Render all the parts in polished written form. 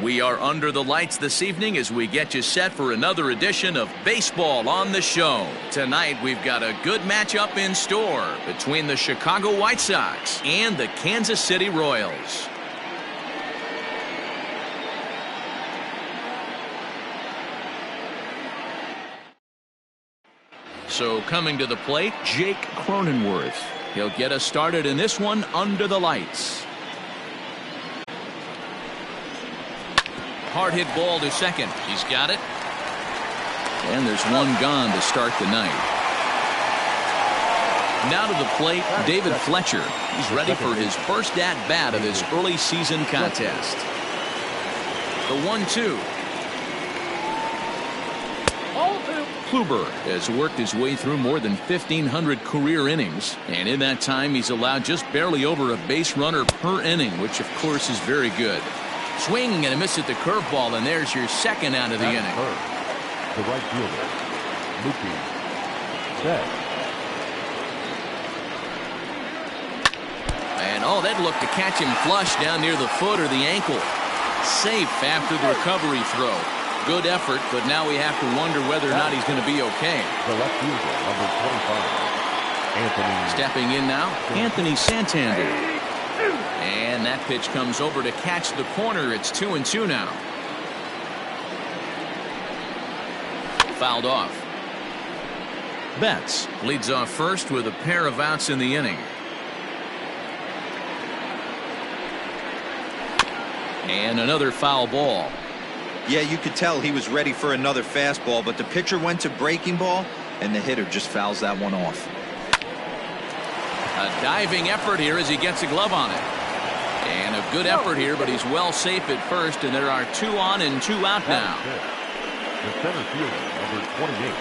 We are under the lights this evening as we get you set for another edition of Baseball on the Show. Tonight we've got a good matchup in store between the Chicago White Sox and the Kansas City Royals. So coming to the plate, Jake Cronenworth. He'll get us started in this one under the lights. Hard hit ball to second. He's got it. And there's one gone to start the night. Now to the plate, David Fletcher. He's ready for his first at-bat of this early season contest. The 1-2. Kluber has worked his way through more than 1,500 career innings, and in that time he's allowed just barely over a base runner per inning, which of course is very good. Swing and a miss at the curveball, and there's your second out of the inning. The right fielder, Mookie Betts. And oh, that looked to catch him flush down near the foot or the ankle. Safe after the recovery throw. Good effort, but now we have to wonder whether or not he's going to be okay. The left fielder, number 25, Anthony. Stepping in now, Anthony Santander. And that pitch comes over to catch the corner. It's 2-2 now. Fouled off. Betts leads off first with a pair of outs in the inning. And another foul ball. Yeah, you could tell he was ready for another fastball, but the pitcher went to breaking ball, and the hitter just fouls that one off. A diving effort here as he gets a glove on it. And a good effort here, but he's well safe at first, and there are 2 on and 2 out now. The center fielder, number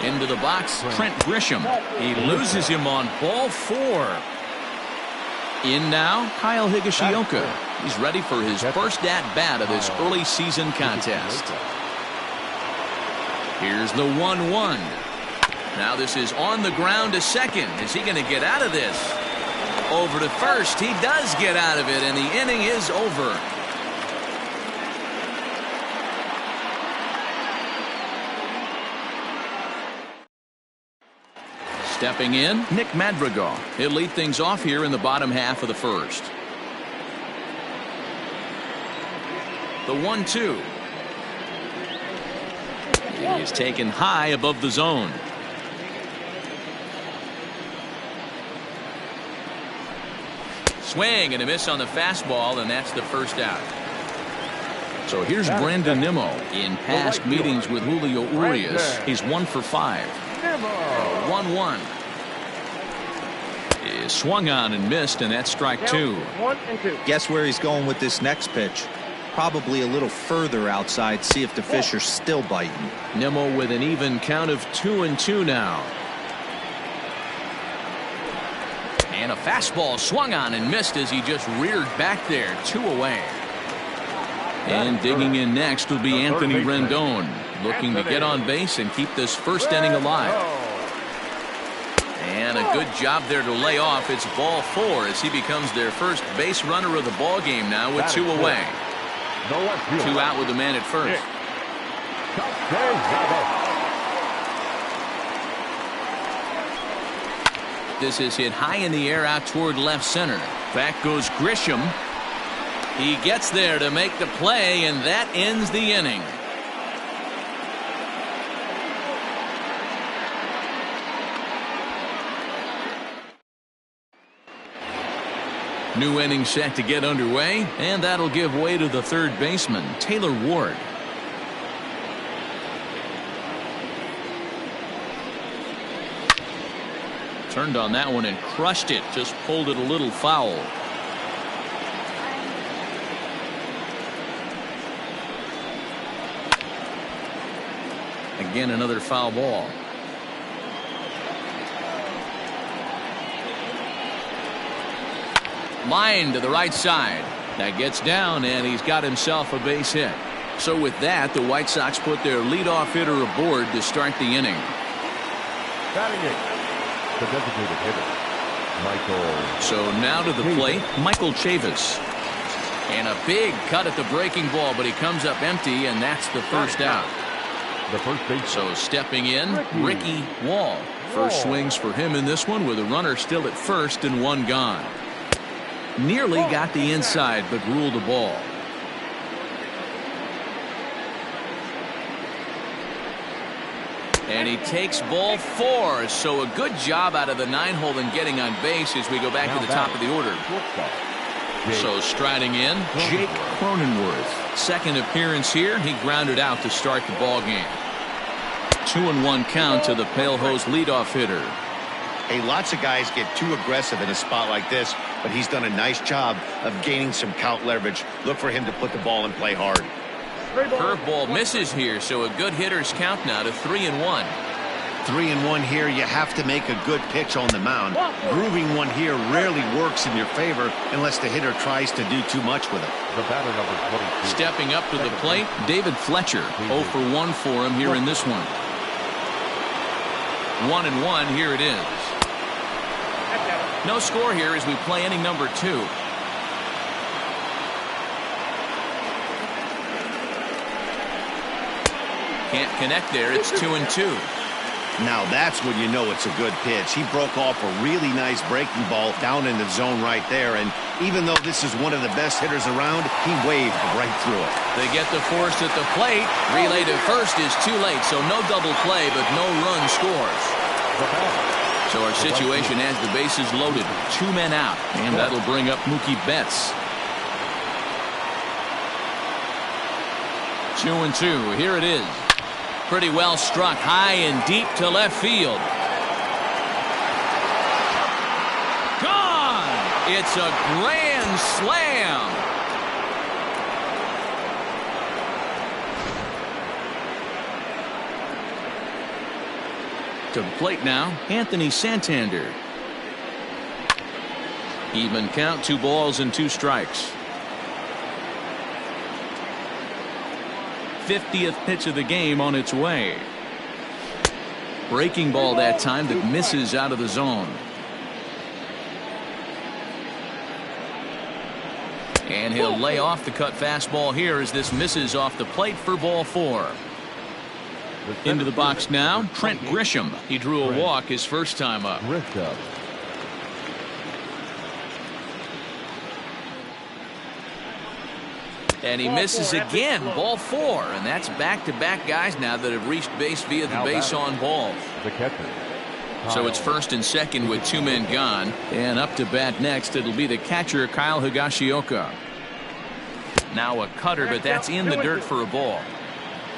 28. Into the box, Trent Grisham. He loses him on ball 4. In now, Kyle Higashioka. He's ready for his first at-bat of this early season contest. Here's the 1-1. Now this is on the ground to second. Is he going to get out of this? Over to first. He does get out of it, and the inning is over. Stepping in, Nick Madrigal. He'll lead things off here in the bottom half of the first. The 1-2. He is taken high above the zone. Swing and a miss on the fastball, and that's the first out. So here's Brandon Nimmo. In past meetings with Julio Urias, he's 1 for 5. 1-1. Is swung on and missed, and that's strike 2. 1-2. Guess where he's going with this next pitch? Probably a little further outside. See if the fish are still biting. Nimmo with an even count of 2-2 now. And a fastball swung on and missed as he just reared back there. 2 away. And digging in next will be Anthony Rendon, looking to get on base and keep this first inning alive. And a good job there to lay off. It's ball 4 as he becomes their first base runner of the ball game now with 2 away. 2 out with the man at first. This is hit high in the air out toward left center. Back goes Grisham. He gets there to make the play, and that ends the inning. New inning set to get underway, and that'll give way to the third baseman, Taylor Ward. Turned on that one and crushed it. Just pulled it a little foul. Again, another foul ball. Line to the right side. That gets down, and he's got himself a base hit. So with that, the White Sox put their leadoff hitter aboard to start the inning. Batting it, the designated hitter, Michael. So now to the plate, Michael Chavis. And a big cut at the breaking ball, but he comes up empty, and that's the first out. The first base. So stepping in, Ricky Wall. First swings for him in this one with a runner still at first and one gone. Nearly got the inside, but ruled the ball. And he takes ball 4. So a good job out of the 9-hole in getting on base as we go back to the top of the order. So striding in, Jake Cronenworth. Second appearance here. He grounded out to start the ball game. 2-1 count to the Pale Hose leadoff hitter. Hey, lots of guys get too aggressive in a spot like this, but he's done a nice job of gaining some count leverage. Look for him to put the ball in play hard. Curveball misses here, so a good hitter's count now to 3-1. 3-1 here. You have to make a good pitch on the mound. Grooving one here rarely works in your favor unless the hitter tries to do too much with it. The batter number 22. Stepping up to the plate, David Fletcher. 0 for 1 for him here in this one. 1-1. Here it is. No score here as we play inning number 2. Can't connect there. It's 2-2. Now that's when you know it's a good pitch. He broke off a really nice breaking ball down in the zone right there. And even though this is one of the best hitters around, he waved right through it. They get the force at the plate. Relay to first is too late. So no double play, but no run scores. So our situation has the bases loaded. 2 men out. And that'll bring up Mookie Betts. 2-2. Here it is. Pretty well struck high and deep to left field. Gone! It's a grand slam. To the plate now, Anthony Santander. Even count, 2 balls and 2 strikes. 50th pitch of the game on its way. Breaking ball that time that misses out of the zone. And he'll lay off the cut fastball here as this misses off the plate for ball 4. Into the box now, Trent Grisham. He drew a walk his first time up. And he misses again, ball 4, and that's back-to-back guys now that have reached base via the base on ball. The catcher. So it's first and second with 2 men gone, and up to bat next it'll be the catcher Kyle Higashioka. Now a cutter, but that's in the dirt for a ball.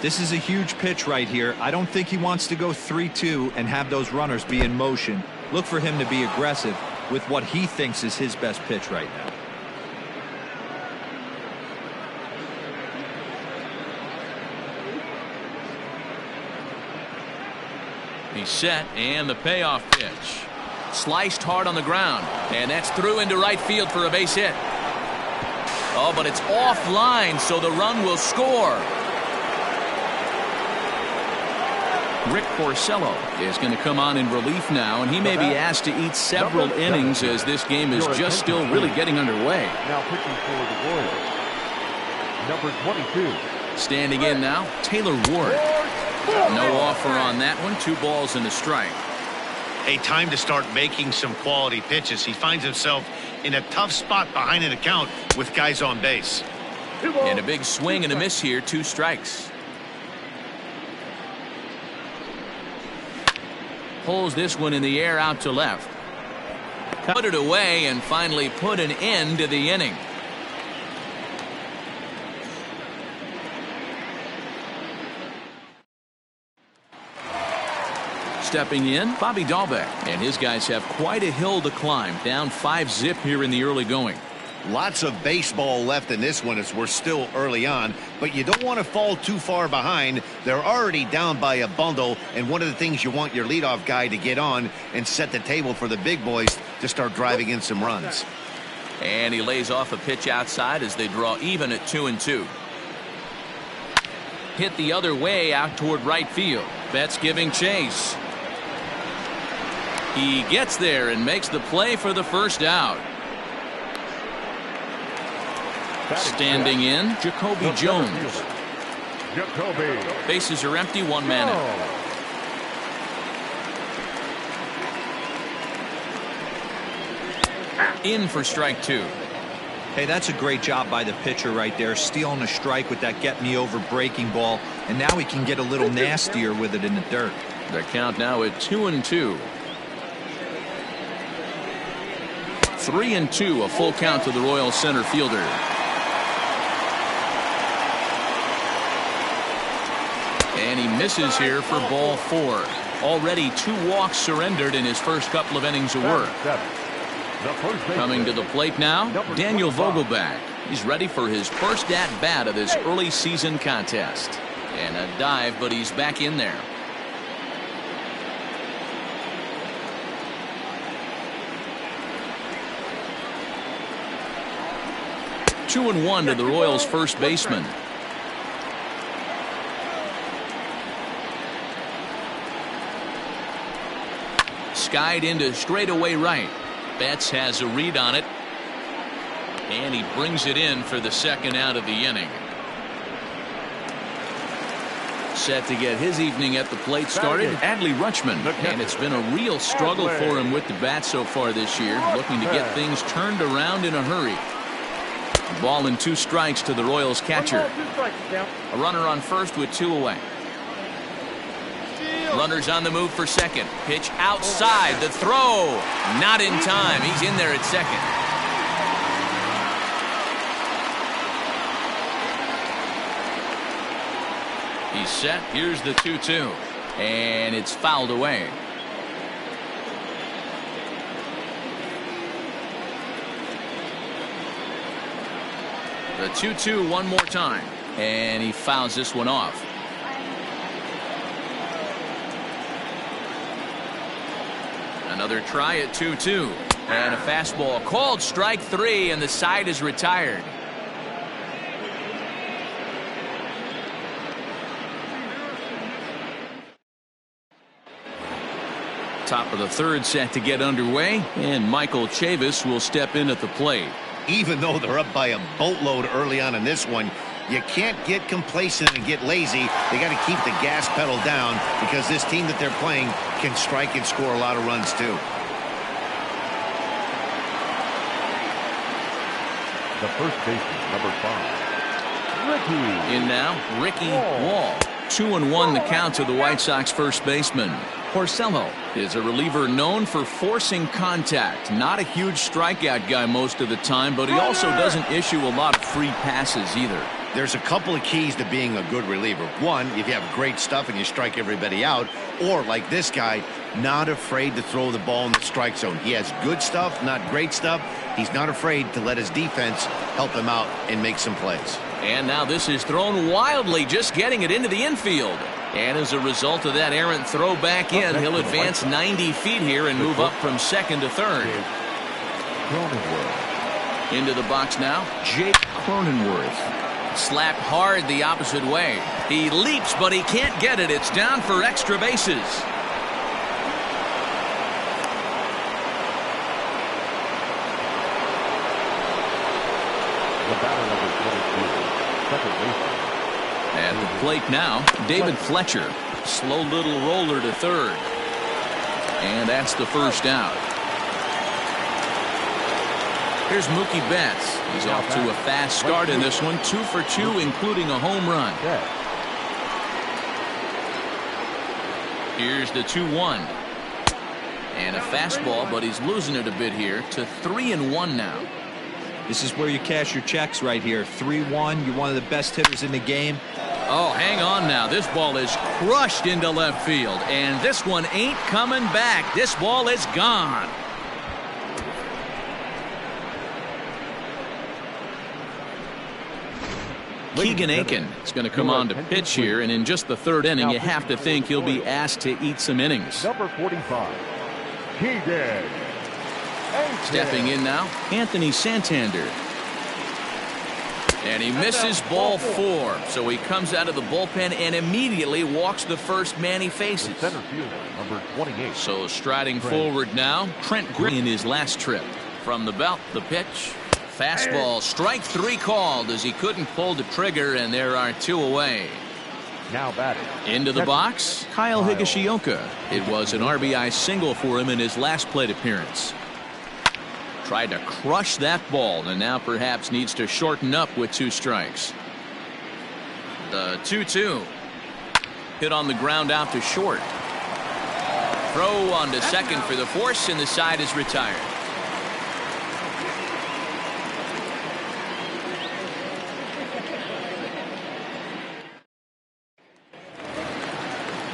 This is a huge pitch right here. I don't think he wants to go 3-2 and have those runners be in motion. Look for him to be aggressive with what he thinks is his best pitch right now. He's set, and the payoff pitch. Sliced hard on the ground, and that's through into right field for a base hit. Oh, but it's offline, so the run will score. Rick Porcello is going to come on in relief now, and he may be asked to eat several innings as this game is just still really getting underway. Now pitching for the Royals, number 22. Standing in now, Taylor Ward. No offer on that one. 2 balls and a strike. Hey, time to start making some quality pitches. He finds himself in a tough spot behind an account with guys on base. And a big swing and a miss here. 2 strikes. Pulls this one in the air out to left. Put it away and finally put an end to the inning. Stepping in, Bobby Dahlbeck, and his guys have quite a hill to climb. Down 5-zip here in the early going. Lots of baseball left in this one as we're still early on, but you don't want to fall too far behind. They're already down by a bundle, and one of the things you want your leadoff guy to get on and set the table for the big boys to start driving in some runs. And he lays off a pitch outside as they draw even at 2-2. Hit the other way out toward right field. Betts giving chase. He gets there and makes the play for the first out. Standing in, Jacoby Jones. Jacoby. Bases are empty, one man out. In for strike two. Hey, that's a great job by the pitcher right there, stealing a strike with that get me over breaking ball, and now he can get a little nastier with it in the dirt. The count now at 2-2. 3-2, a full count to the Royals center fielder. And he misses here for ball four. Already 2 walks surrendered in his first couple of innings of work. Coming to the plate now, Daniel Vogelback. He's ready for his first at-bat of this early season contest. And a dive, but he's back in there. Two and one to the Royals first baseman. Skied into straightaway right. Betts has a read on it, and he brings it in for the second out of the inning. Set to get his evening at the plate started, Adley Rutschman, and it's been a real struggle for him with the bat so far this year, looking to get things turned around in a hurry. Ball and 2 strikes to the Royals catcher. A runner on first with 2 away. Runners on the move for second. Pitch outside. The throw. Not in time. He's in there at second. He's set. Here's the 2-2. And it's fouled away. The 2-2 one more time. And he fouls this one off. Another try at 2-2. And a fastball called strike 3, and the side is retired. Top of the third set to get underway, and Michael Chavis will step in at the plate. Even though they're up by a boatload early on in this one, you can't get complacent and get lazy. They got to keep the gas pedal down because this team that they're playing can strike and score a lot of runs too. The first baseman, number 5, Ricky. In now, Ricky Wall. 2-1 the count to the White Sox first baseman. Porcello is a reliever known for forcing contact. Not a huge strikeout guy most of the time, but he also doesn't issue a lot of free passes either. There's a couple of keys to being a good reliever. One, if you have great stuff and you strike everybody out, or like this guy, not afraid to throw the ball in the strike zone. He has good stuff, not great stuff. He's not afraid to let his defense help him out and make some plays. And now this is thrown wildly, just getting it into the infield. And as a result of that errant throw back in, he'll advance 90 feet here and move up from second to third. Into the box now, Jake Cronenworth. Slapped hard the opposite way. He leaps, but he can't get it. It's down for extra bases. The batter, number 22, second baseman. At the plate now, David Fletcher. Slow little roller to third. And that's the first out. Here's Mookie Betts. He's off to a fast start in this one. 2 for 2, including a home run. Here's the 2-1. And a fastball, but he's losing it a bit here to 3-1 now. This is where you cash your checks right here. 3-1. You're one of the best hitters in the game. Oh, hang on now. This ball is crushed into left field. And this one ain't coming back. This ball is gone. Keegan Aiken is going to come on to pitch here, and in just the third inning, you have to think he'll be asked to eat some innings. Number 45, Keegan. Stepping in now, Anthony Santander. And he misses ball 4, so he comes out of the bullpen and immediately walks the first man he faces. Center fielder, number 28. So striding forward now, Trent Green in his last trip. From the belt, the pitch. Fastball, strike 3 called as he couldn't pull the trigger, and there are 2 away. Now batting. Into the box, Kyle Higashioka. It was an RBI single for him in his last plate appearance. Tried to crush that ball, and now perhaps needs to shorten up with 2 strikes. The 2-2. Hit on the ground out to short. Throw on to second for the force, and the side is retired.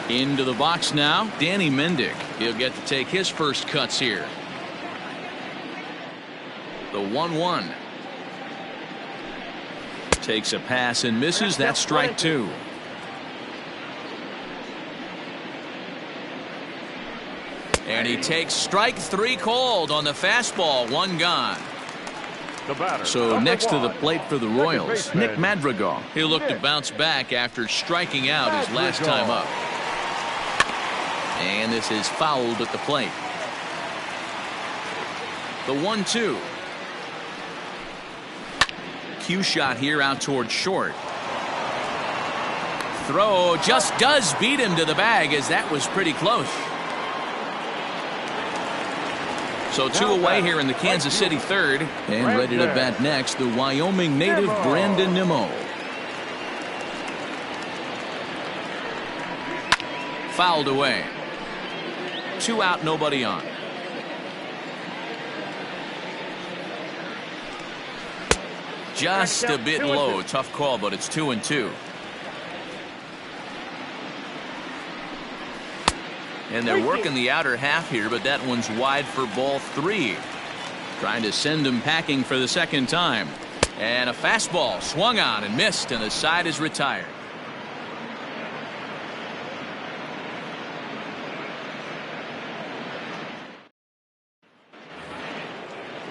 Into the box now, Danny Mendick. He'll get to take his first cuts here. The 1-1. Takes a pass and misses. That's strike 2. And he takes strike 3 called on the fastball. 1 gone. So next to the plate for the Royals, Nick Madrigal. He'll look to bounce back after striking out his last time up. And this is fouled at the plate. The 1-2. Cue shot here out towards short. Throw just does beat him to the bag, as that was pretty close. So 2 away here in the Kansas City third. And ready to bat next, the Wyoming native Brandon Nimmo. Fouled away. 2 out, nobody on. Just a bit low. Tough call, but it's 2-2. And they're working the outer half here, but that one's wide for ball 3. Trying to send him packing for the second time. And a fastball swung on and missed, and the side is retired.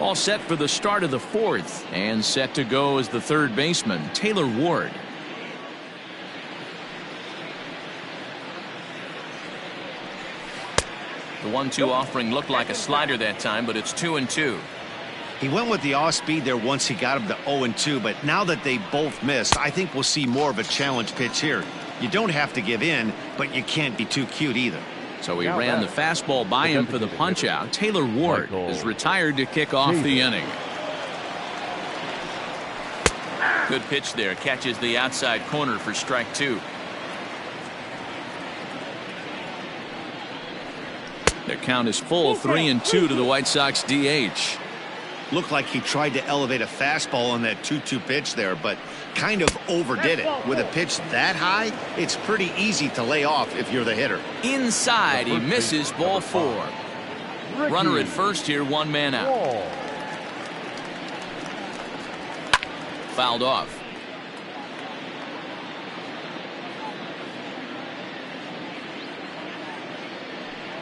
All set for the start of the 4th, and set to go as the third baseman, Taylor Ward. The 1-2 offering looked like a slider that time, but it's 2-2. He went with the off speed there once he got him to 0-2, but now that they both missed, I think we'll see more of a challenge pitch here. You don't have to give in, but you can't be too cute either. So he ran the fastball by him for the punch out. Taylor Ward is retired to kick off the inning. Good pitch there. Catches the outside corner for strike 2. The count is full. 3-2 to the White Sox DH. Looked like he tried to elevate a fastball on that 2-2 pitch there, but kind of overdid it. With a pitch that high, it's pretty easy to lay off if you're the hitter. Inside, he misses. Ball 4. Runner at first here, 1 man out. Fouled off.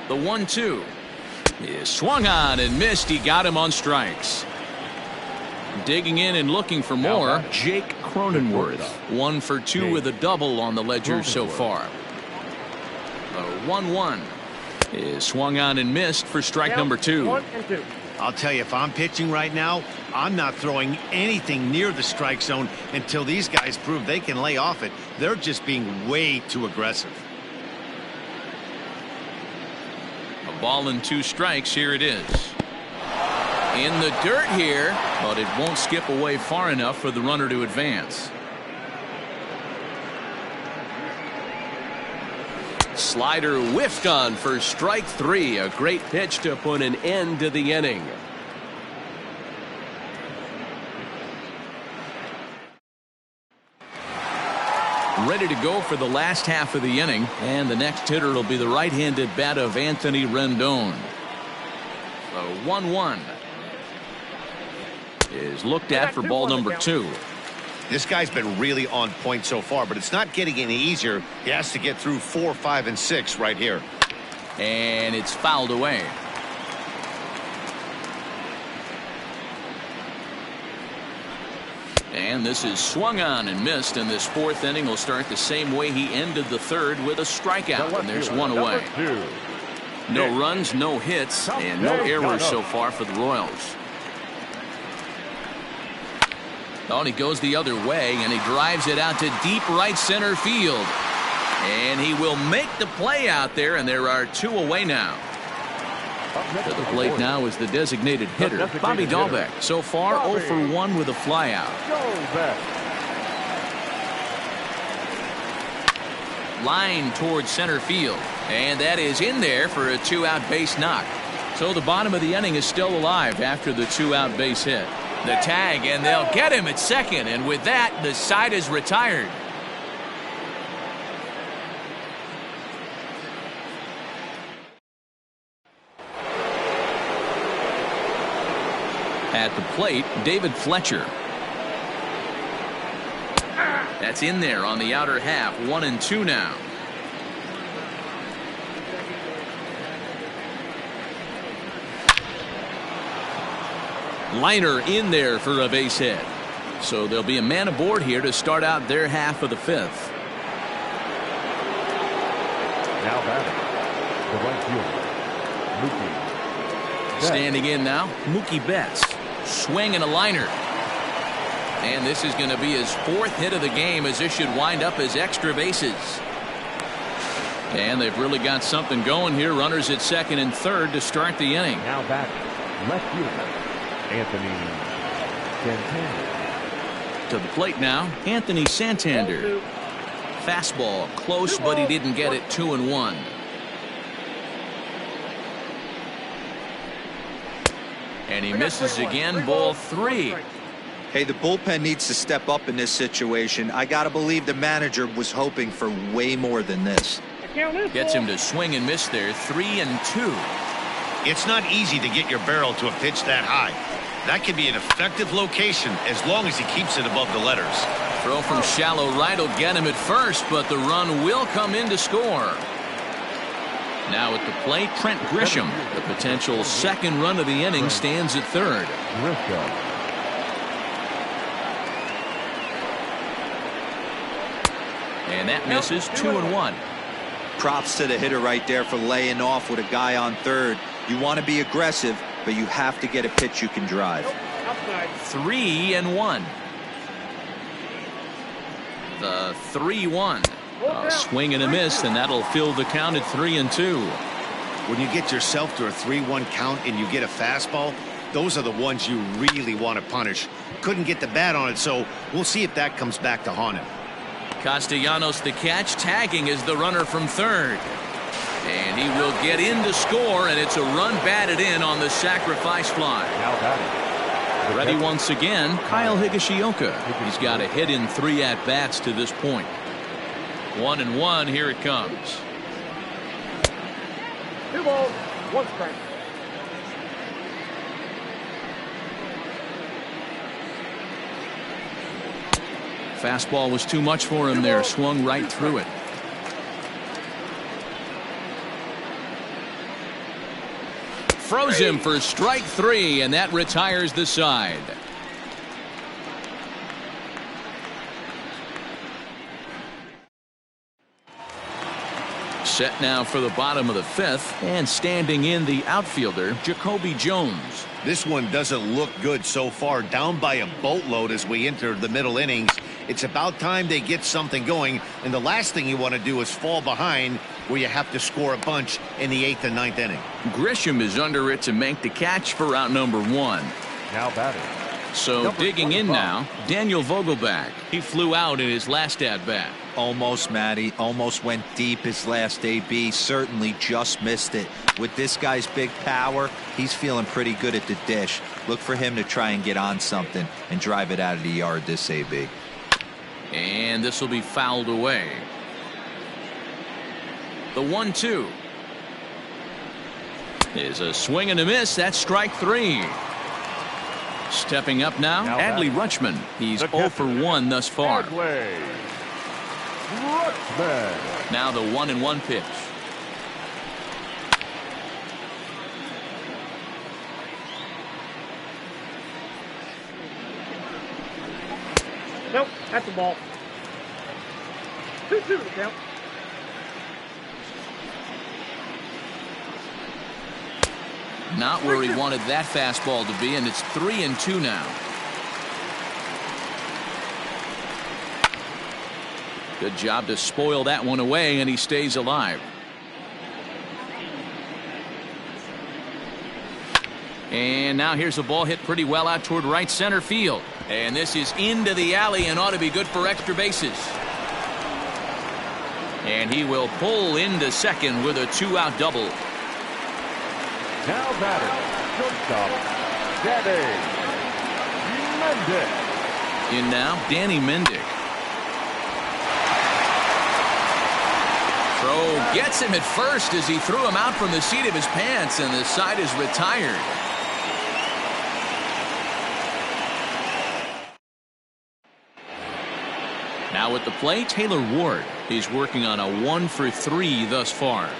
The 1-2 is swung on and missed. He got him on strikes. Digging in and looking for more, Jake Cronenworth. 1 for 2 with a double on the ledger so far. The 1-1 is swung on and missed for strike number 2. I'll tell you, if I'm pitching right now, I'm not throwing anything near the strike zone until these guys prove they can lay off it. They're just being way too aggressive. A ball and 2 strikes. Here it is. In the dirt here, but it won't skip away far enough for the runner to advance. Slider whiffed on for strike 3. A great pitch to put an end to the inning. Ready to go for the last half of the inning, and the next hitter will be the right-handed bat of Anthony Rendon. The 1-1 is looked at for ball number 2. This guy's been really on point so far, but it's not getting any easier. He has to get through 4, 5, and 6 right here. And it's fouled away. And this is swung on and missed, and this 4th inning will start the same way he ended the 3rd, with a strikeout, and there's 1 away. No runs, no hits, and no errors so far for the Royals. Oh, and he goes the other way, and he drives it out to deep right center field. And he will make the play out there, and there are 2 away now. To the plate now is the designated hitter, Bobby Dahlbeck. So far, 0 for 1 with a flyout. Line towards center field, and that is in there for a 2-out base knock. So the bottom of the inning is still alive after the 2-out base hit. The tag, and they'll get him at second, and with that, the side is retired. At the plate, David Fletcher. That's in there on the outer half. 1-2 now. Liner in there for a base hit. So there'll be a man aboard here to start out their half of the 5th. Now batting, the right fielder, Mookie Betts. Standing in now, Mookie Betts. Swing and a liner. And this is going to be his 4th hit of the game, as this should wind up as extra bases. And they've really got something going here. Runners at second and third to start the inning. Now batting, left fielder, Anthony Santander. To the plate now, Anthony Santander. Fastball close, but he didn't get it. 2-1. And he misses again. Ball 3. Hey, the bullpen needs to step up in this situation. I gotta believe the manager was hoping for way more than this. Gets him to swing and miss there. 3-2. It's not easy to get your barrel to a pitch that high. That can be an effective location as long as he keeps it above the letters. Throw from shallow right will get him at first, but the run will come in to score. Now at the plate, Trent Grisham. The potential 2nd run of the inning stands at 3rd. And that misses. 2-1. Props to the hitter right there for laying off with a guy on 3rd. You want to be aggressive, but you have to get a pitch you can drive. 3-1. The 3-1. A swing and a miss, and that'll fill the count at 3-2. When you get yourself to a 3-1 count and you get a fastball, those are the ones you really want to punish. Couldn't get the bat on it, so we'll see if that comes back to haunt him. Castellanos the catch, tagging is the runner from 3rd. And he will get in to score, and it's a run batted in on the sacrifice fly. Now batting. Ready once again, Kyle Higashioka. He's got a hit in 3 at-bats to this point. 1-1, here it comes. 2 balls, 1 strike. Fastball was too much for him there. Swung right through it. Froze him for strike 3, and that retires the side. Set now for the bottom of the 5th, and standing in the outfielder, Jacoby Jones. This one doesn't look good so far. Down by a boatload as we enter the middle innings. It's about time they get something going, and the last thing you want to do is fall behind where you have to score a bunch in the 8th and 9th inning. Grisham is under it to make the catch for out number 1. Now batting. So digging in now, Daniel Vogelback. He flew out in his last at-bat. Almost, Matty. Almost went deep his last AB. Certainly just missed it. With this guy's big power, he's feeling pretty good at the dish. Look for him to try and get on something and drive it out of the yard this AB. And this will be fouled away. The 1-2 is a swing and a miss. That's strike 3. Stepping up now, Adley Rutschman. He's 0 for 1 thus far. Now the 1-1 pitch. Nope, that's a ball. 2-2 to count. Not where he wanted that fastball to be, and it's 3-2 now. Good job to spoil that one away, and he stays alive. And now here's a ball hit pretty well out toward right center field. And this is into the alley and ought to be good for extra bases. And he will pull into second with a 2-out double. Now batting, shortstop, Danny Mendick. In now, Danny Mendick. Throw gets him at first as he threw him out from the seat of his pants, and the side is retired. Now at the plate, Taylor Ward. He's working on a 1-for-3 thus far.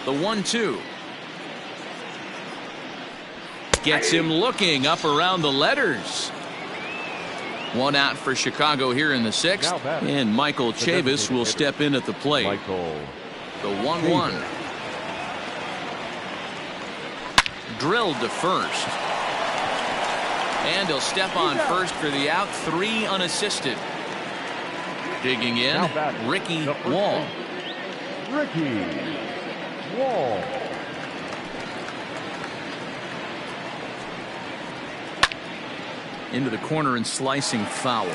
The 1-2. Gets him looking up around the letters. 1 out for Chicago here in the 6th. And Michael Chavis will step in at the plate. The 1-1. Drilled to first. And he'll step on first for the out. 3 unassisted. Digging in, Ricky Wall. Ricky Wall. Into the corner and slicing foul.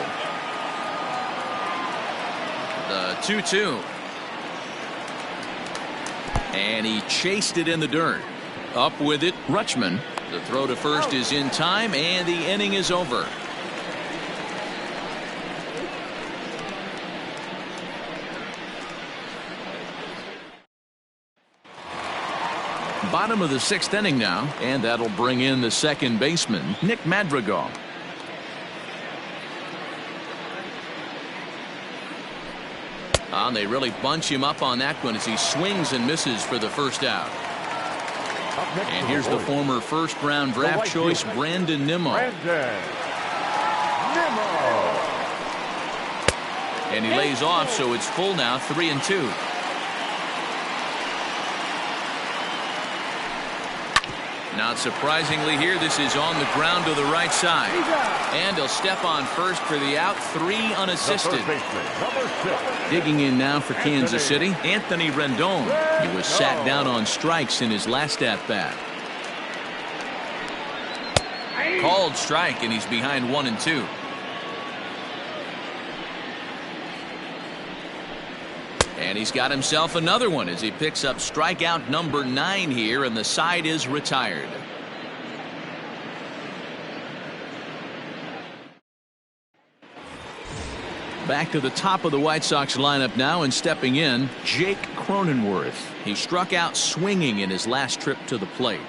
The 2-2. And he chased it in the dirt. Up with it, Rutschman. The throw to first is in time, and the inning is over. Bottom of the 6th inning now, and that'll bring in the second baseman, Nick Madrigal. They really bunch him up on that one as he swings and misses for the first out. And here's the former first-round draft choice, Brandon Nimmo. And he lays off, so it's full now, 3-2. Not surprisingly here, this is on the ground to the right side. And he'll step on first for the out. 3 unassisted. Digging in now for Kansas City, Anthony Rendon. He was sat down on strikes in his last at-bat. Called strike, and he's behind 1-2. And he's got himself another one as he picks up strikeout number 9 here, and the side is retired. Back to the top of the White Sox lineup now, and stepping in, Jake Cronenworth. He struck out swinging in his last trip to the plate.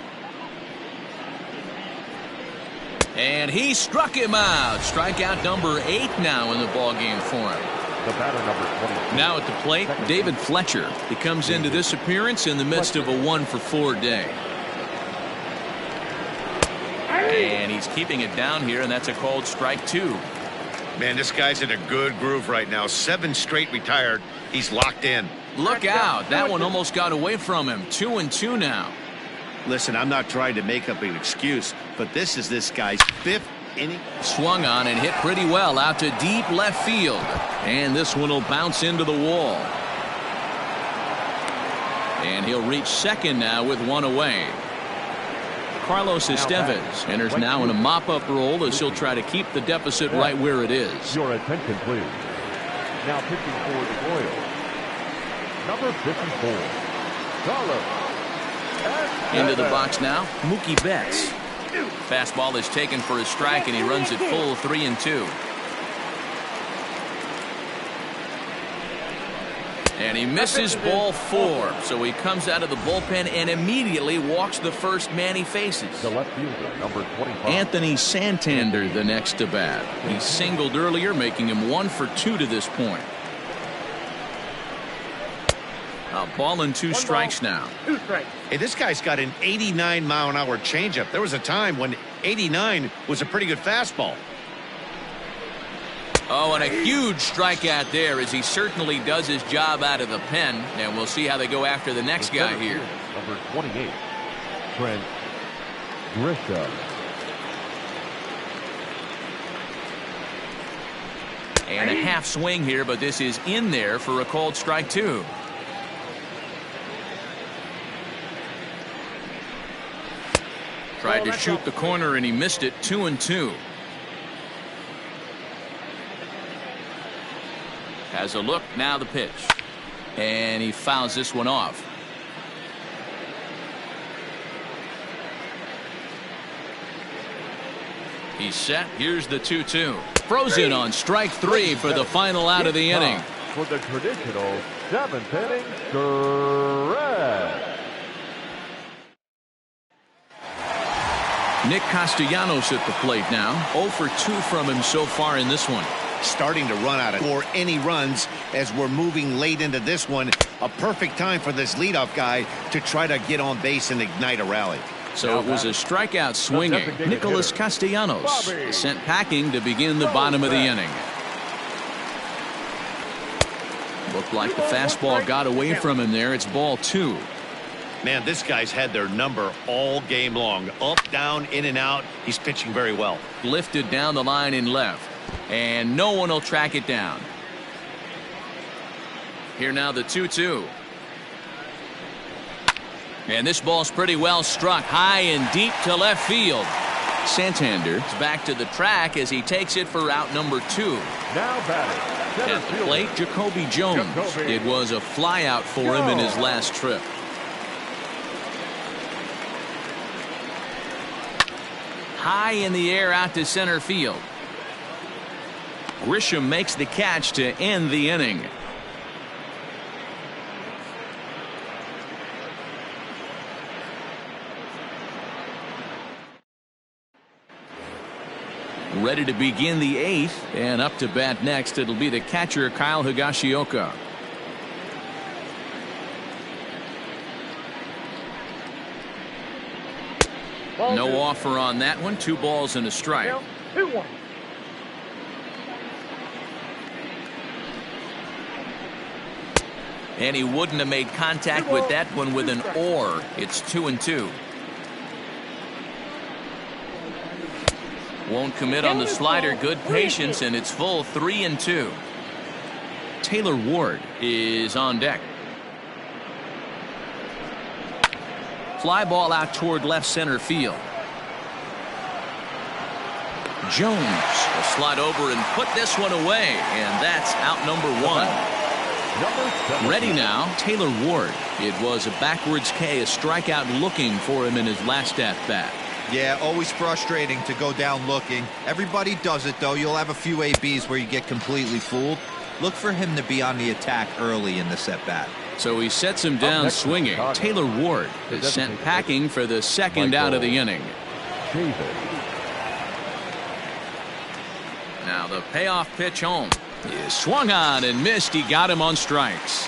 And he struck him out. Strikeout number 8 now in the ballgame for him. The batter, number 22. Now at the plate, David Fletcher. He comes into this appearance in the midst of a 1-for-4 day. And he's keeping it down here, and that's a called strike 2. Man, this guy's in a good groove right now. 7 straight retired. He's locked in. Look out. That one almost got away from him. 2-2 now. Listen, I'm not trying to make up an excuse, but this is this guy's 5th inning. Swung on and hit pretty well out to deep left field. And this one will bounce into the wall. And he'll reach second now with 1 away. Carlos Estevez enters now in a mop-up role as he'll try to keep the deficit right where it is. Your attention, please. Now pitching for the Royals, number 54, Carlos. Into the box now, Mookie Betts. Fastball is taken for a strike, and he runs it full 3-2. And he misses ball 4, so he comes out of the bullpen and immediately walks the first man he faces. The left fielder, number 25. Anthony Santander, the next to bat. He singled earlier, making him 1-for-2 to this point. A ball and 2 strikes now. Hey, this guy's got an 89-mile-an-hour changeup. There was a time when 89 was a pretty good fastball. Oh, and a huge strikeout there as he certainly does his job out of the pen. And we'll see how they go after the next guy here. Number 28, Trent Grisham. And a half swing here, but this is in there for a called strike 2. Tried to shoot the corner and he missed it. 2-2. Has a look, now the pitch. And he fouls this one off. He's set. Here's the 2-2. Throws in on strike 3 for the final out of the inning. For the traditional 7th inning stretch. Nick Castellanos at the plate now. 0 for 2 from him so far in this one. Starting to run out of or any runs as we're moving late into this one. A perfect time for this leadoff guy to try to get on base and ignite a rally. So it was a strikeout swinging. Nicholas Castellanos sent packing to begin the bottom of the inning. Looked like the fastball got away from him there. It's ball 2. Man, this guy's had their number all game long. Up, down, in and out. He's pitching very well. Lifted down the line in left. And no one will track it down. Here now the 2-2. And this ball's pretty well struck high and deep to left field. Santander is back to the track as he takes it for out number 2. Now batting. At the plate, Jacoby Jones. It was a flyout for him in his last trip. High in the air out to center field. Grisham makes the catch to end the inning. Ready to begin the 8th, and up to bat next it'll be the catcher Kyle Higashioka. No offer on that one. 2 balls and a strike. 2-1. And he wouldn't have made contact with that one with an or. It's 2-2. Won't commit on the slider. Good patience, and it's full 3-2. Taylor Ward is on deck. Fly ball out toward left center field. Jones will slide over and put this one away, and that's out number 1. Ready now, Taylor Ward. It was a backwards K, a strikeout looking for him in his last at bat. Yeah, always frustrating to go down looking. Everybody does it, though. You'll have a few ABs where you get completely fooled. Look for him to be on the attack early in this at bat. So he sets him down swinging. Taylor Ward is sent packing for the second out of the inning. Now the payoff pitch home is swung on and missed. He got him on strikes.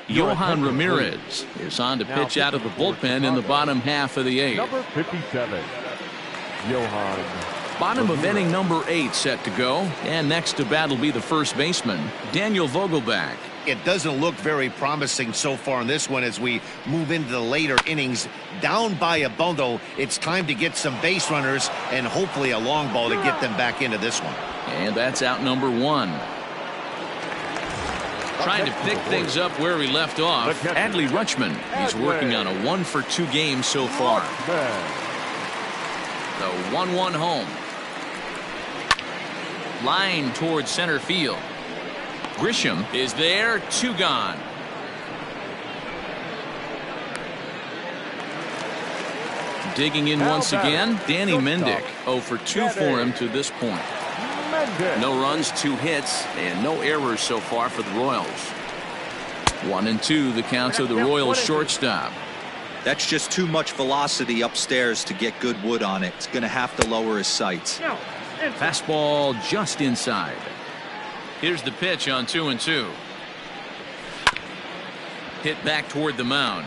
Johan Ramirez is on to pitch out of the bullpen in the bottom half of the 8th. Number 57, Johan. Bottom of inning number 8 set to go, and next to bat will be the first baseman, Daniel Vogelbach. It doesn't look very promising so far in this one as we move into the later innings. Down by a bundle, it's time to get some base runners and hopefully a long ball to get them back into this one. And that's out number 1. Trying to pick things up where he left off. Adley Rutschman. He's working on a 1 for 2 games so far. The 1-1 home. Line towards center field. Grisham is there. 2 gone. Digging in once again, Danny Mendick. 0 for 2 for him to this point. No runs, 2 hits, and no errors so far for the Royals. 1-2 the count of the Royals shortstop. That's just too much velocity upstairs to get good wood on it. It's going to have to lower his sights. Fastball just inside. Here's the pitch on 2-2. Hit back toward the mound.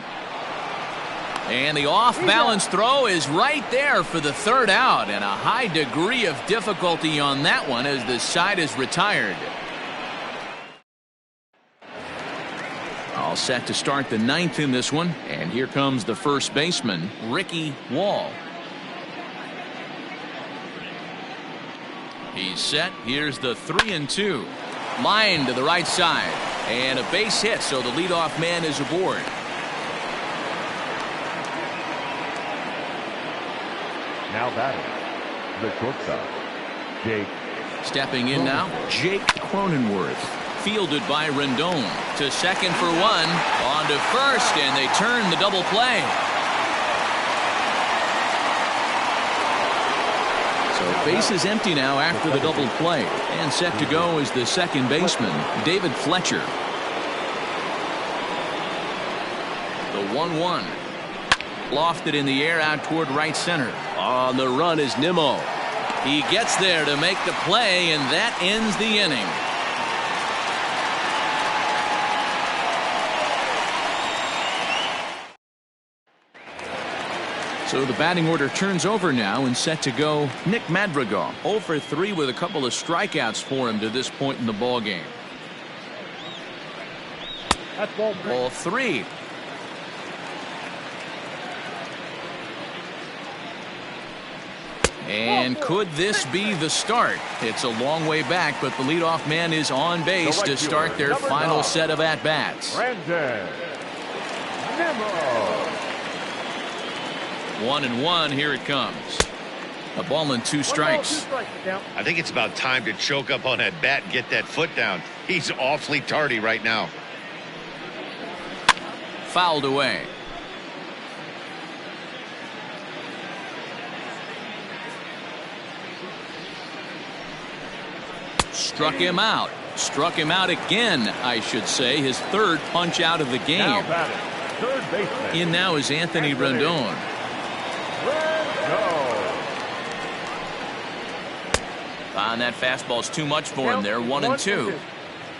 And the off-balance throw is right there for the 3rd out, and a high degree of difficulty on that one as the side is retired. All set to start the ninth in this one, and here comes the first baseman, Ricky Wall. He's set. Here's the 3-2. Line to the right side, and a base hit, so the leadoff man is aboard. Now batting, the shortstop, Jake. Stepping in now, Jake Cronenworth. Fielded by Rendon. To second for one. On to first, and they turn the double play. So base is empty now after the double play. And set to go is the second baseman, David Fletcher. The 1-1. Lofted in the air out toward right center. On the run is Nimmo. He gets there to make the play, and that ends the inning. So the batting order turns over now, and set to go Nick Madrigal. 0 for 3 with a couple of strikeouts for him to this point in the ball game. That's ball three. Ball 3. And could this be the start? It's a long way back, but the leadoff man is on base to start their final set of at-bats. Brandon Nimmo. 1-1, here it comes. A ball and 2 strikes. I think it's about time to choke up on that bat and get that foot down. He's awfully tardy right now. Fouled away. Struck him out. Struck him out again, I should say. His third punch out of the game. Now batting, third baseman. In now is Anthony Rendon. That fastball's too much for him there. 1-2.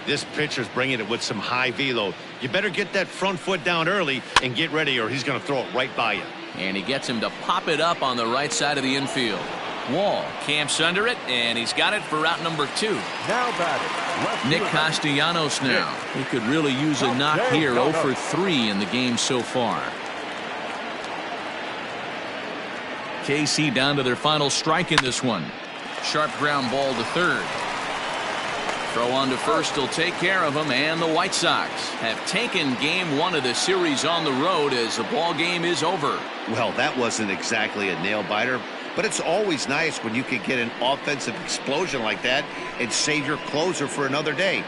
This pitcher's bringing it with some high velo. You better get that front foot down early and get ready, or he's going to throw it right by you. And he gets him to pop it up on the right side of the infield. Wall camps under it, and he's got it for route number 2. Now batting, Nick Castellanos now. He could really use a knock here. 0 for 3 in the game so far. KC down to their final strike in this one. Sharp ground ball to third. Throw on to first will take care of him, and the White Sox have taken game 1 of the series on the road as the ball game is over. Well, that wasn't exactly a nail-biter, but it's always nice when you can get an offensive explosion like that and save your closer for another day.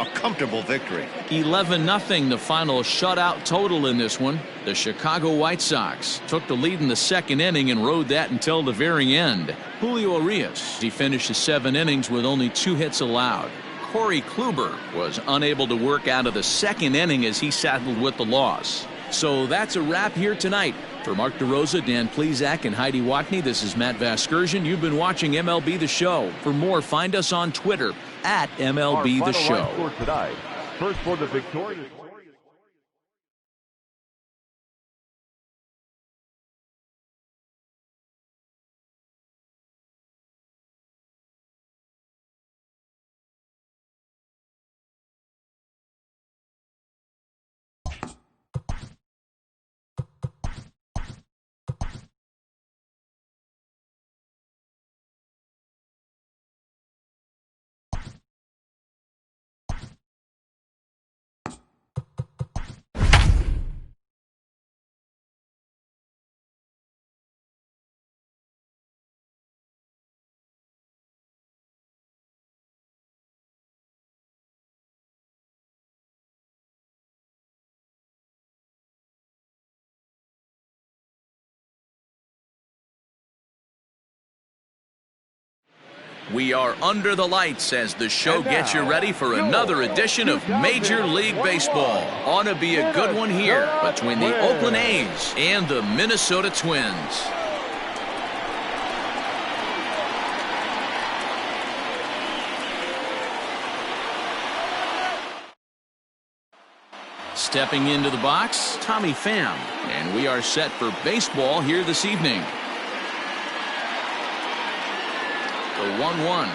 A comfortable victory. 11-0 the final shutout total in this one. The Chicago White Sox took the lead in the second inning and rode that until the very end. Julio Urias, he finished the 7 innings with only 2 hits allowed. Corey Kluber was unable to work out of the second inning as he saddled with the loss. So that's a wrap here tonight. For Mark DeRosa, Dan Plesac, and Heidi Watney, this is Matt Vasgersian. You've been watching MLB The Show. For more, find us on Twitter at MLB The Show. Our final line score tonight. First for the victorious. We are under the lights as the show gets you ready for another edition of Major League Baseball. Ought to be a good one here between the Oakland A's and the Minnesota Twins. Stepping into the box, Tommy Pham, and we are set for baseball here this evening. The 1-1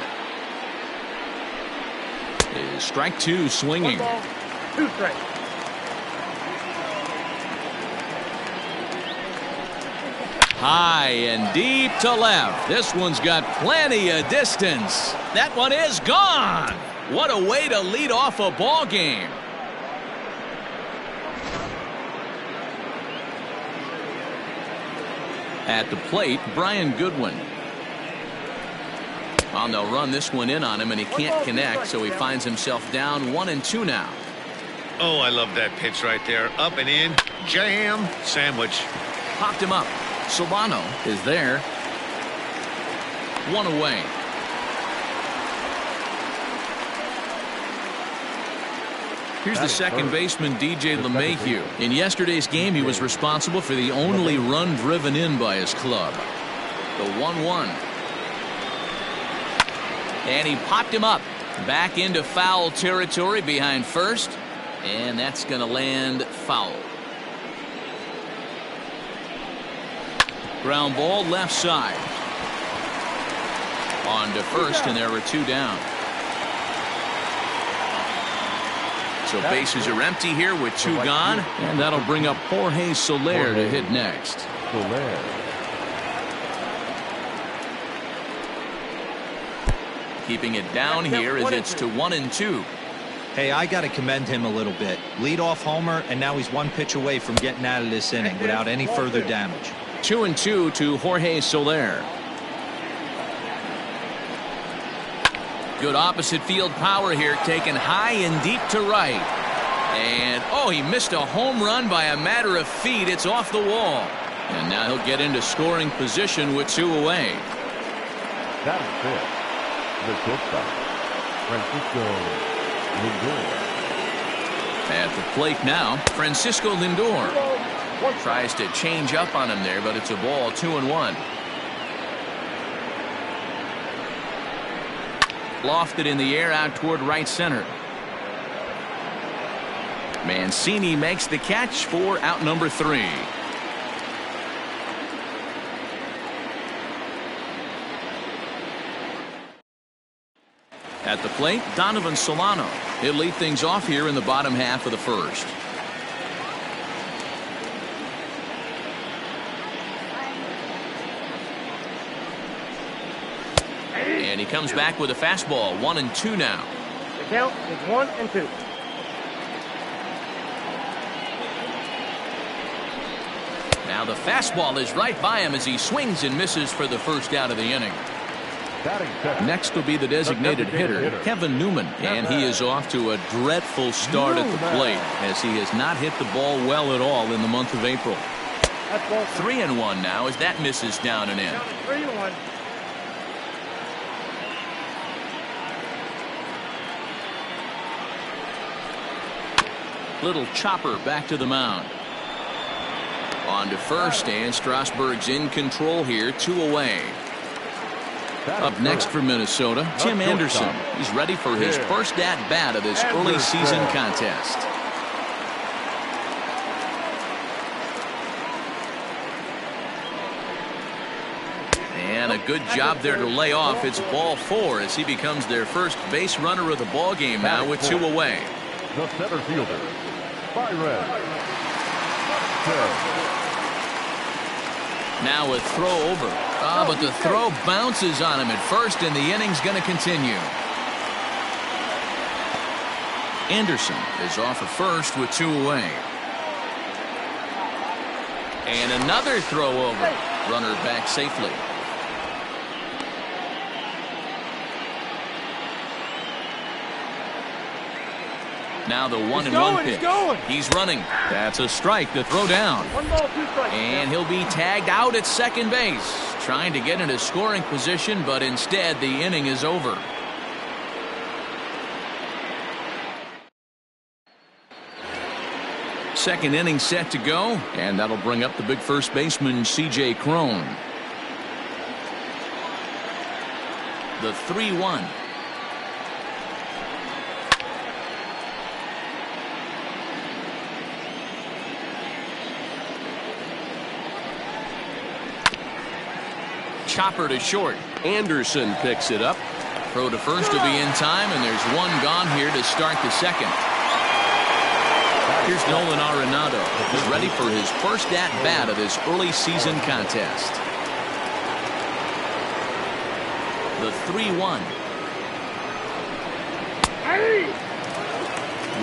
is strike 2 swinging. 1 ball, 2 strikes. High and deep to left. This one's got plenty of distance. That one is gone. What a way to lead off a ball game. At the plate, Brian Goodwin. Well, they'll run this one in on him, and he can't connect, so he finds himself down 1-2 now. Oh, I love that pitch right there. Up and in. Jam. Sandwich. Popped him up. Solano is there. One away. Here's the second baseman, DJ LeMahieu. In yesterday's game, he was responsible for the only run driven in by his club. The 1-1. And he popped him up. Back into foul territory behind first. And that's going to land foul. Ground ball left side. On to first, and there were 2 down. So bases are empty here with 2 gone, and that'll bring up Jorge Soler to hit next. Keeping it down here as it's to 1-2. Hey, I got to commend him a little bit. Leadoff homer, and now he's 1 pitch away from getting out of this inning without any further damage. 2-2 to Jorge Soler. Good opposite field power here, taken high and deep to right. And, oh, he missed a home run by a matter of feet. It's off the wall. And now he'll get into scoring position with 2 away. That is it. The shortstop, Francisco Lindor. At the plate now, Francisco Lindor. Tries to change up on him there, but it's a ball. 2-1. Lofted in the air out toward right center. Mancini makes the catch for out number 3. At the plate, Donovan Solano. He'll lead things off here in the bottom half of the first. And he comes back with a fastball. 1-2 now. The count is 1-2. Now the fastball is right by him as he swings and misses for the first out of the inning. Next will be the designated hitter, Kevin Newman, and he is off to a dreadful start at the plate as he has not hit the ball well at all in the month of April. 3-1 now as that misses down and in. 3-1. Little chopper back to the mound. On to first, and Strasburg's in control here. 2 away. Up next for Minnesota, Tim Anderson. He's ready for his first at-bat of this early season contest. And a good job there to lay off. It's ball 4 as he becomes their first base runner of the ball game now with 2 away. The center fielder, Byron. Now a throw over. But the throw bounces on him at first, and the inning's going to continue. Anderson is off of first with 2 away. And another throw over. Runner back safely. Now the 1-1 pitch. He's running. That's a strike to throw down. 1 ball, 2 strikes. And he'll be tagged out at second base. Trying to get into scoring position, but instead the inning is over. Second inning set to go, and that'll bring up the big first baseman, C.J. Cron. The 3-1. Chopper to short. Anderson picks it up. Throw to first will be in time, and there's 1 gone here to start the second. Here's Nolan Arenado. He's ready for his first at-bat of this early season contest. The 3-1.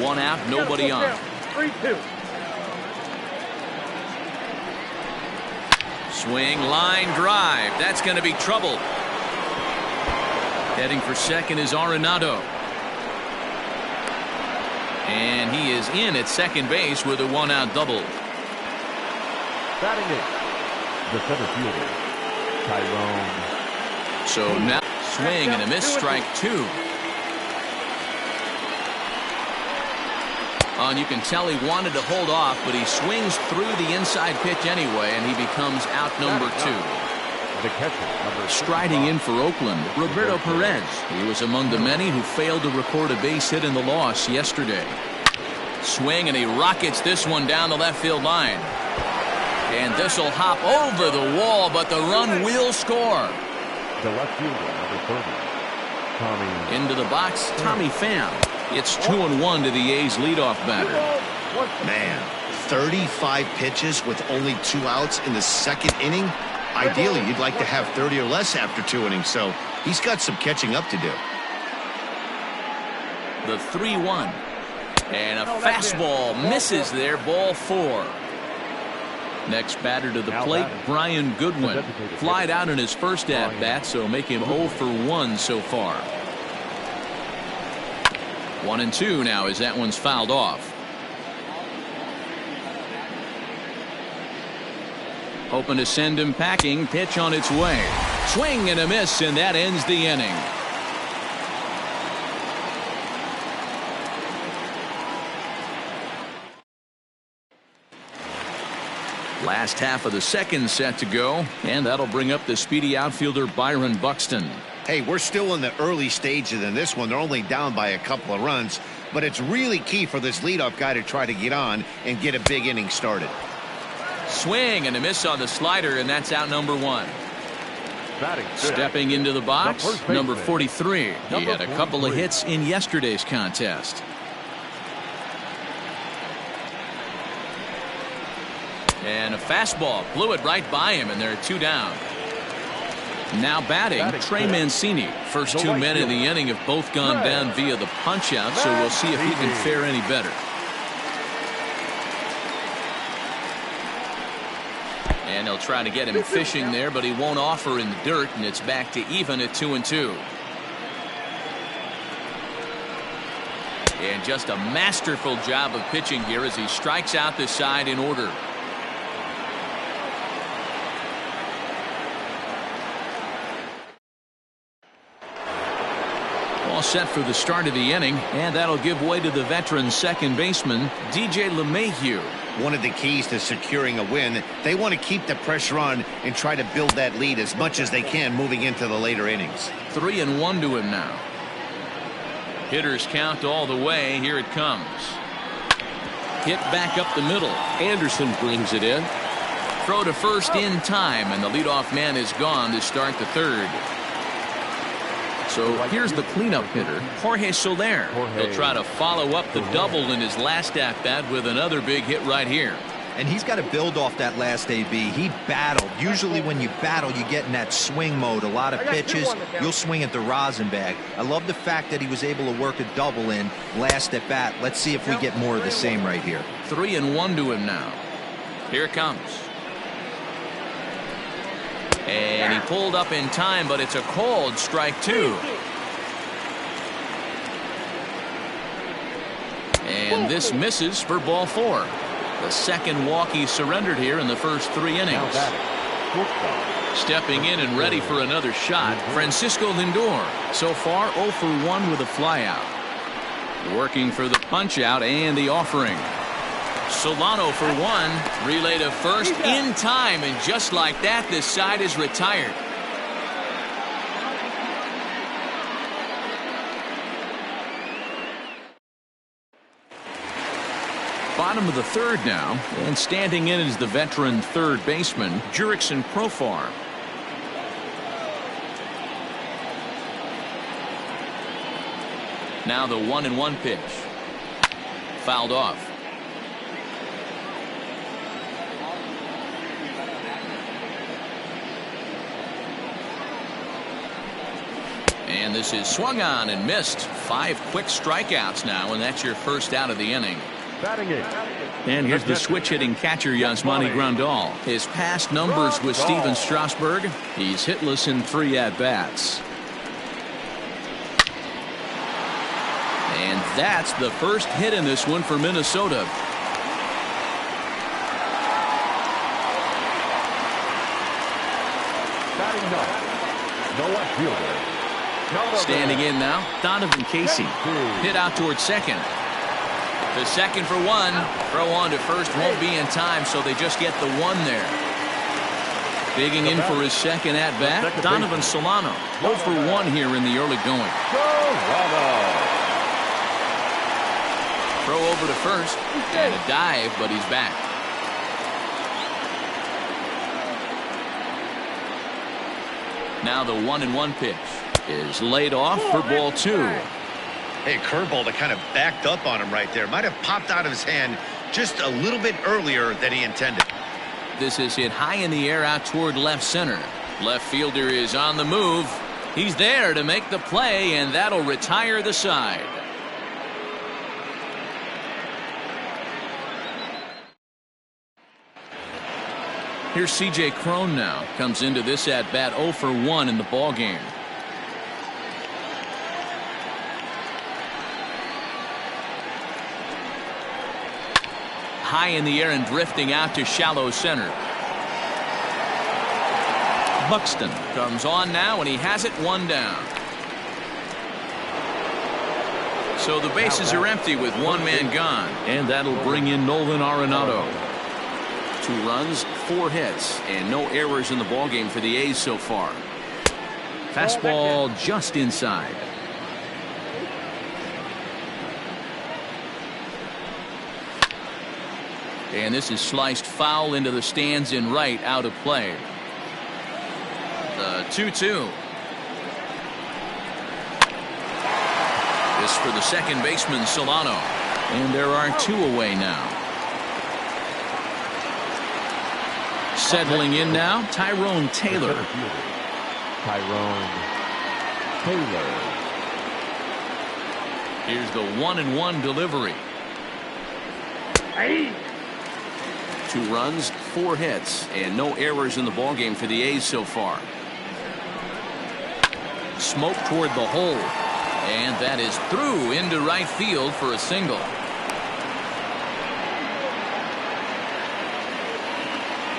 One out, nobody on. 3-2. Swing, line drive. That's going to be trouble. Heading for second is Arenado. And he is in at second base with a one-out double. Batting it, the center fielder, Tyrone. So now swing and a miss, strike two. And you can tell he wanted to hold off, but he swings through the inside pitch anyway, and he becomes out number two. The catcher, number Striding in for Oakland, Roberto Perez. He was among the many who failed to record a base hit in the loss yesterday. Swing, and he rockets this one down the left field line. And this will hop over the wall, but the run will score. The left fielder, number 30, Tommy. Into the box, Tommy Pham. It's 2-1 to the A's leadoff batter. Man, 35 pitches with only 2 outs in the second inning. Ideally, you'd like to have 30 or less after 2 innings, so he's got some catching up to do. The 3-1. And a fastball misses there, ball 4. Next batter to the plate, Brian Goodwin. Flied out in his first at-bat, so make him 0 for 1 so far. 1-2 now as that one's fouled off. Hoping to send him packing. Pitch on its way. Swing and a miss, and that ends the inning. Last half of the second set to go, and that'll bring up the speedy outfielder Byron Buxton. Hey, we're still in the early stages in this one. They're only down by a couple of runs, but it's really key for this leadoff guy to try to get on and get a big inning started. Swing and a miss on the slider, and that's out number 1. Stepping into the box, number 43. He had a couple of hits in yesterday's contest. And a fastball blew it right by him, and there are 2 down. Now batting, Trey Mancini. First 2 men in the inning have both gone down via the punch-out, so we'll see if he can fare any better. And they'll try to get him fishing there, but he won't offer in the dirt, and it's back to even at 2-2. And just a masterful job of pitching here as he strikes out the side in order. All set for the start of the inning, and that'll give way to the veteran second baseman, DJ LeMahieu. One of the keys to securing a win, they want to keep the pressure on and try to build that lead as much as they can moving into the later innings. 3-1 to him now. Hitters count all the way. Here it comes. Hit back up the middle. Anderson brings it in. Throw to first in time, and the leadoff man is gone to start the third. So here's the cleanup hitter, Jorge Soler. He'll try to follow up the double in his last at-bat with another big hit right here. And he's got to build off that last AB. He battled. Usually when you battle, you get in that swing mode. A lot of pitches, you'll swing at the rosin bag. I love the fact that he was able to work a double in last at bat. Let's see if we get more of the same right here. 3-1 to him now. Here it comes. And he pulled up in time, but it's a called strike 2. And this misses for ball 4. The second walk he surrendered here in the first 3 innings. Stepping in and ready for another shot, Francisco Lindor. So far 0 for 1 with a flyout. Working for the punch out and the offering. Solano for 1, relay to first in time, and just like that, this side is retired. Bottom of the third now, and standing in is the veteran third baseman, Jurickson Profar. Now the 1-1 pitch. Fouled off. this is swung on and missed. 5 quick strikeouts now, and that's your first out of the inning. Batting it. And here's the switch hitting catcher, Yasmani Grandal. His past numbers with Steven Strasburg, he's hitless in 3 at-bats. And that's the first hit in this one for Minnesota. Batting ninth. No left fielder. Standing in now, Donovan Casey. Hit out towards second. The second for 1. Throw on to first won't be in time, so they just get the 1 there. Digging in for his second at-bat, Donovan Solano. 0 for 1 here in the early going. Throw over to first, and a dive, but he's back. Now the 1-1 pitch is laid off for ball 2. Hey, curveball that kind of backed up on him right there. Might have popped out of his hand just a little bit earlier than he intended. This is hit high in the air out toward left center. Left fielder is on the move. He's there to make the play, and that'll retire the side. Here's C.J. Cron now. Comes into this at-bat 0 for 1 in the ballgame. High in the air and drifting out to shallow center. Buxton comes on now, and he has it 1 down. So the bases are empty with 1 man gone, and that'll bring in Nolan Arenado. 2 runs, 4 hits, and no errors in the ballgame for the A's so far. Fastball just inside. And this is sliced foul into the stands in right, out of play. The 2-2. This for the second baseman, Solano. And there are 2 away now. Settling in now, Tyrone Taylor. Tyrone Taylor. Here's the 1-1 delivery. 2 runs, 4 hits, and no errors in the ballgame for the A's so far. Smoke toward the hole, and that is through into right field for a single.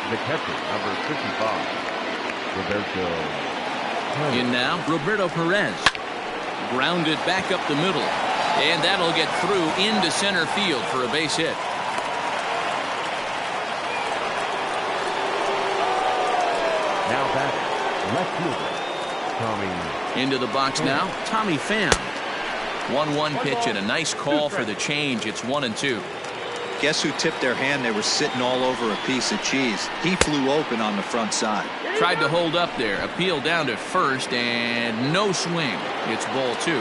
The catcher, number 55, Roberto. In now, Roberto Perez. Grounded back up the middle, and that'll get through into center field for a base hit. Now batting, left fielder, Tommy. Into the box now, Tommy Pham. 1-1 pitch and a nice call for the change. It's 1-2. Guess who tipped their hand? They were sitting all over a piece of cheese. He flew open on the front side. Tried to hold up there. Appeal down to first, and no swing. It's ball 2.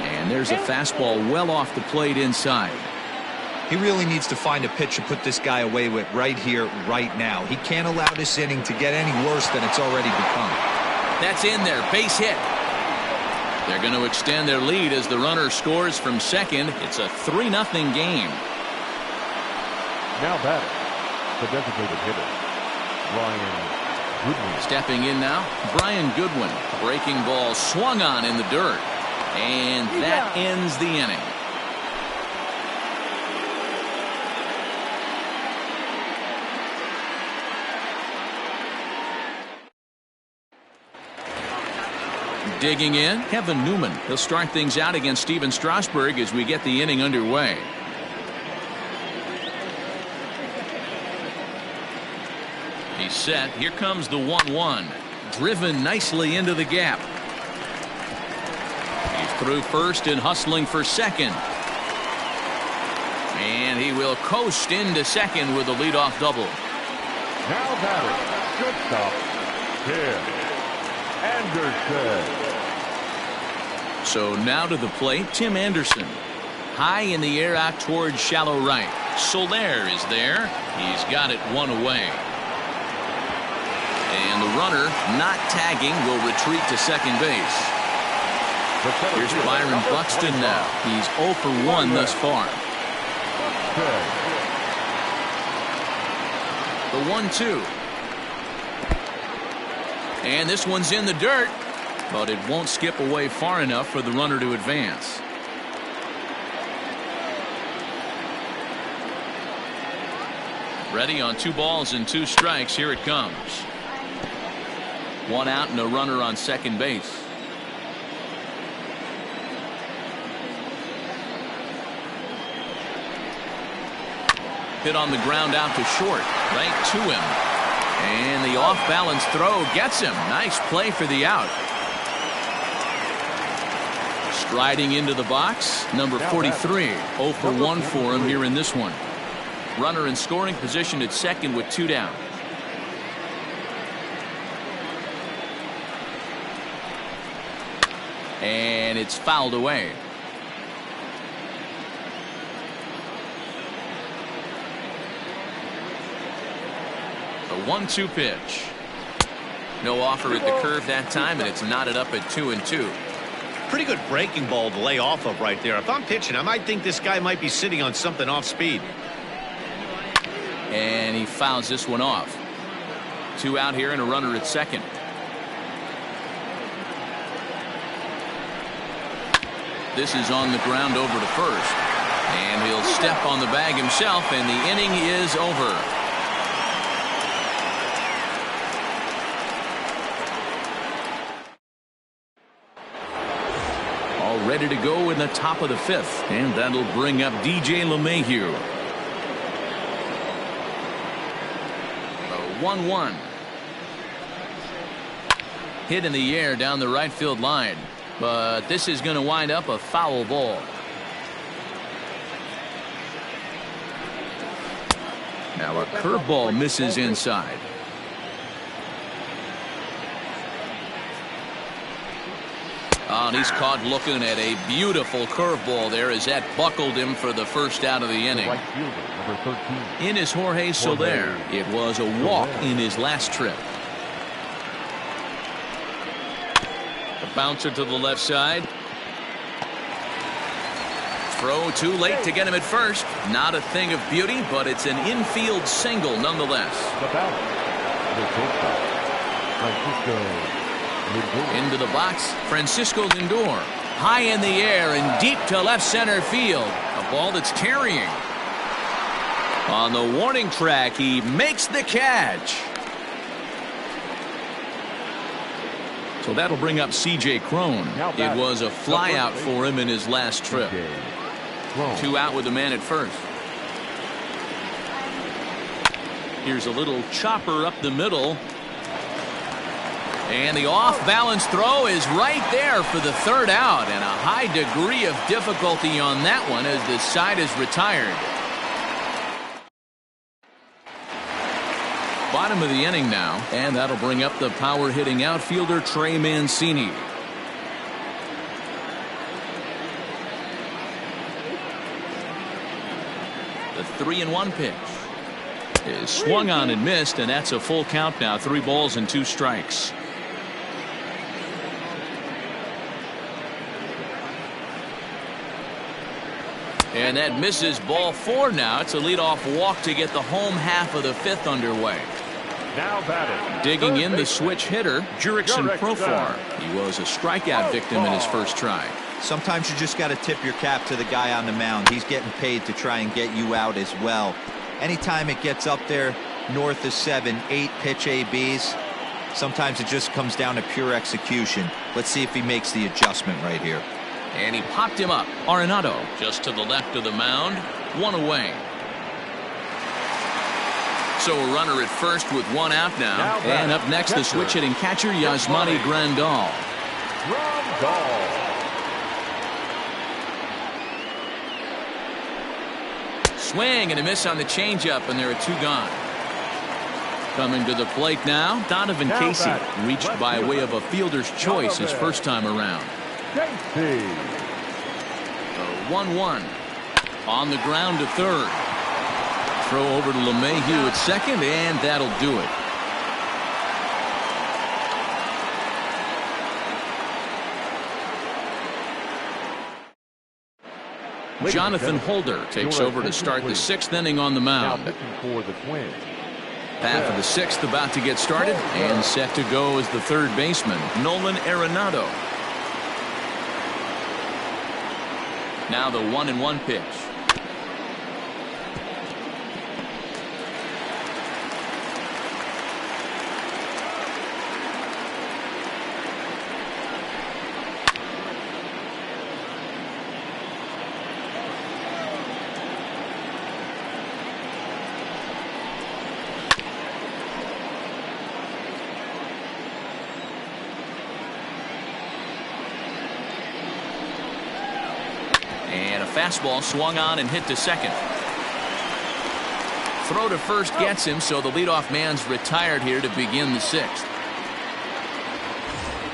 And there's a fastball well off the plate inside. He really needs to find a pitch to put this guy away with right here, right now. He can't allow this inning to get any worse than it's already become. That's in there. Base hit. They're going to extend their lead as the runner scores from second. It's a 3-0 game. Now batting, the designated hitter, Brian Goodwin. Stepping in now, Brian Goodwin. Breaking ball swung on in the dirt. And that ends the inning. Digging in, Kevin Newman. He'll start things out against Steven Strasburg as we get the inning underway. He's set. Here comes the 1-1. Driven nicely into the gap. He's through first and hustling for second. And he will coast into second with a leadoff double. Now batting, shortstop, Tim Anderson. So now to the plate, Tim Anderson. High in the air out towards shallow right. Soler is there. He's got it 1 away. runner not tagging will retreat to second base. Here's Byron Buxton now. He's 0 for 1 thus far. The 1-2. And this one's in the dirt, but it won't skip away far enough for the runner to advance. Ready on 2 balls and 2 strikes. Here it comes. 1 out and a runner on second base. Hit on the ground out to short, right to him. And the off-balance throw gets him. Nice play for the out. Striding into the box, number 43. 0 for 1 for him here in this one. Runner in scoring position at second with 2 down. And it's fouled away. The 1-2 pitch. No offer at the curve that time, and it's knotted up at 2-2. Pretty good breaking ball to lay off of right there. If I'm pitching, I might think this guy might be sitting on something off speed. And he fouls this one off. 2 out here and a runner at second. This is on the ground over to first. And he'll step on the bag himself, and the inning is over. All ready to go in the top of the 5th. And that'll bring up DJ LeMahieu. 1-1. Hit in the air down the right field line, but this is going to wind up a foul ball. Now a curveball misses inside. Oh, and he's caught looking at a beautiful curveball there as that buckled him for the first out of the inning. In is Jorge Soler. It was a walk in his last trip. The bouncer to the left side. Throw too late to get him at first. Not a thing of beauty, but it's an infield single nonetheless. Into the box, Francisco Lindor. High in the air and deep to left center field. A ball that's carrying. On the warning track, he makes the catch. So that'll bring up C.J. Cron. It was a fly out for him in his last trip. 2 out with the man at first. Here's a little chopper up the middle. And the off-balance throw is right there for the 3rd out. And a high degree of difficulty on that one as the side is retired. Bottom of the inning now, and that'll bring up the power-hitting outfielder Trey Mancini. The 3-1 pitch is swung on and missed, and that's a full count now. 3 balls and 2 strikes. And that misses ball 4 now. It's a leadoff walk to get the home half of the 5th underway. Now batting. Digging in the switch hitter, Jurickson Profar. He was a strikeout victim in his first try. Sometimes you just got to tip your cap to the guy on the mound. He's getting paid to try and get you out as well. Anytime it gets up there north of 7, 8 pitch ABs, sometimes it just comes down to pure execution. Let's see if he makes the adjustment right here. And he popped him up. Arenado just to the left of the mound. 1 away. So a runner at first with 1 out now. And up next, the switch hitting catcher Yasmani Grandal. Swing and a miss on the changeup, and there are 2 gone. Coming to the plate now, Donovan Casey, reached by way of a fielder's choice his first time around. 1-1 on the ground to third. Throw over to LeMahieu at second, and that'll do it. Jonathan Holder takes over to start the 6th inning on the Now mound. pitching for the Twins. Half of the 6th about to get started, and set to go is the 3rd baseman, Nolan Arenado. Now the 1-1 pitch. And a fastball swung on and hit to second. Throw to first gets him, so the leadoff man's retired here to begin the 6th.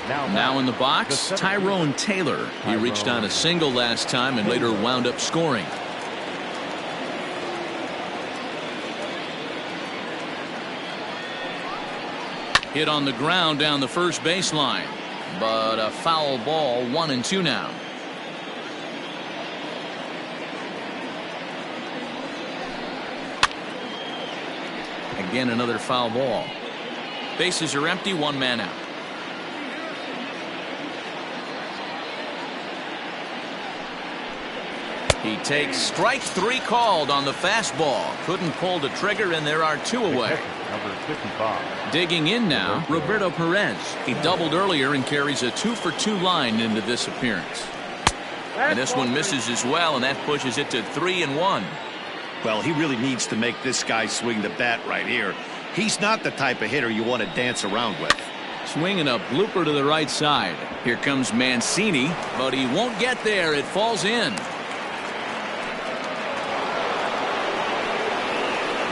Now in the box, Tyrone Taylor. He reached on a single last time and later wound up scoring. Hit on the ground down the first baseline, but a foul ball. 1-2 now. Again, another foul ball. Bases are empty, 1 man out. He takes strike 3 called on the fastball. Couldn't pull the trigger, and there are 2 away. Number 55. Digging in now, Roberto Perez. He doubled earlier and carries a 2-for-2 line into this appearance. And this one misses as well, and that pushes it to 3-1. Well, he really needs to make this guy swing the bat right here. He's not the type of hitter you want to dance around with. Swinging a blooper to the right side. Here comes Mancini, but he won't get there. It falls in.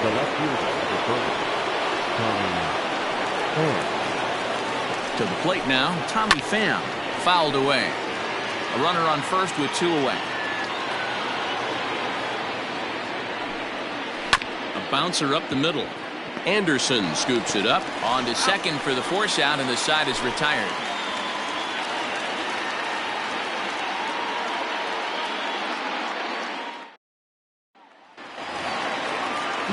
The left fielder, the first, Tommy. To the plate now, Tommy Pham. Fouled away. A runner on first with 2 away. A bouncer up the middle. Anderson scoops it up. On to second for the force out, and the side is retired.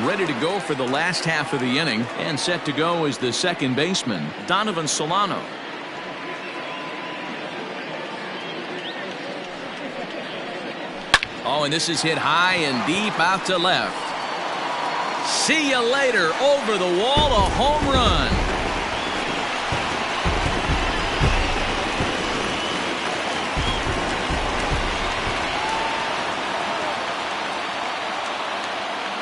Ready to go for the last half of the inning, and set to go is the 2nd baseman, Donovan Solano. Oh, and this is hit high and deep out to left. See you later. Over the wall, a home run.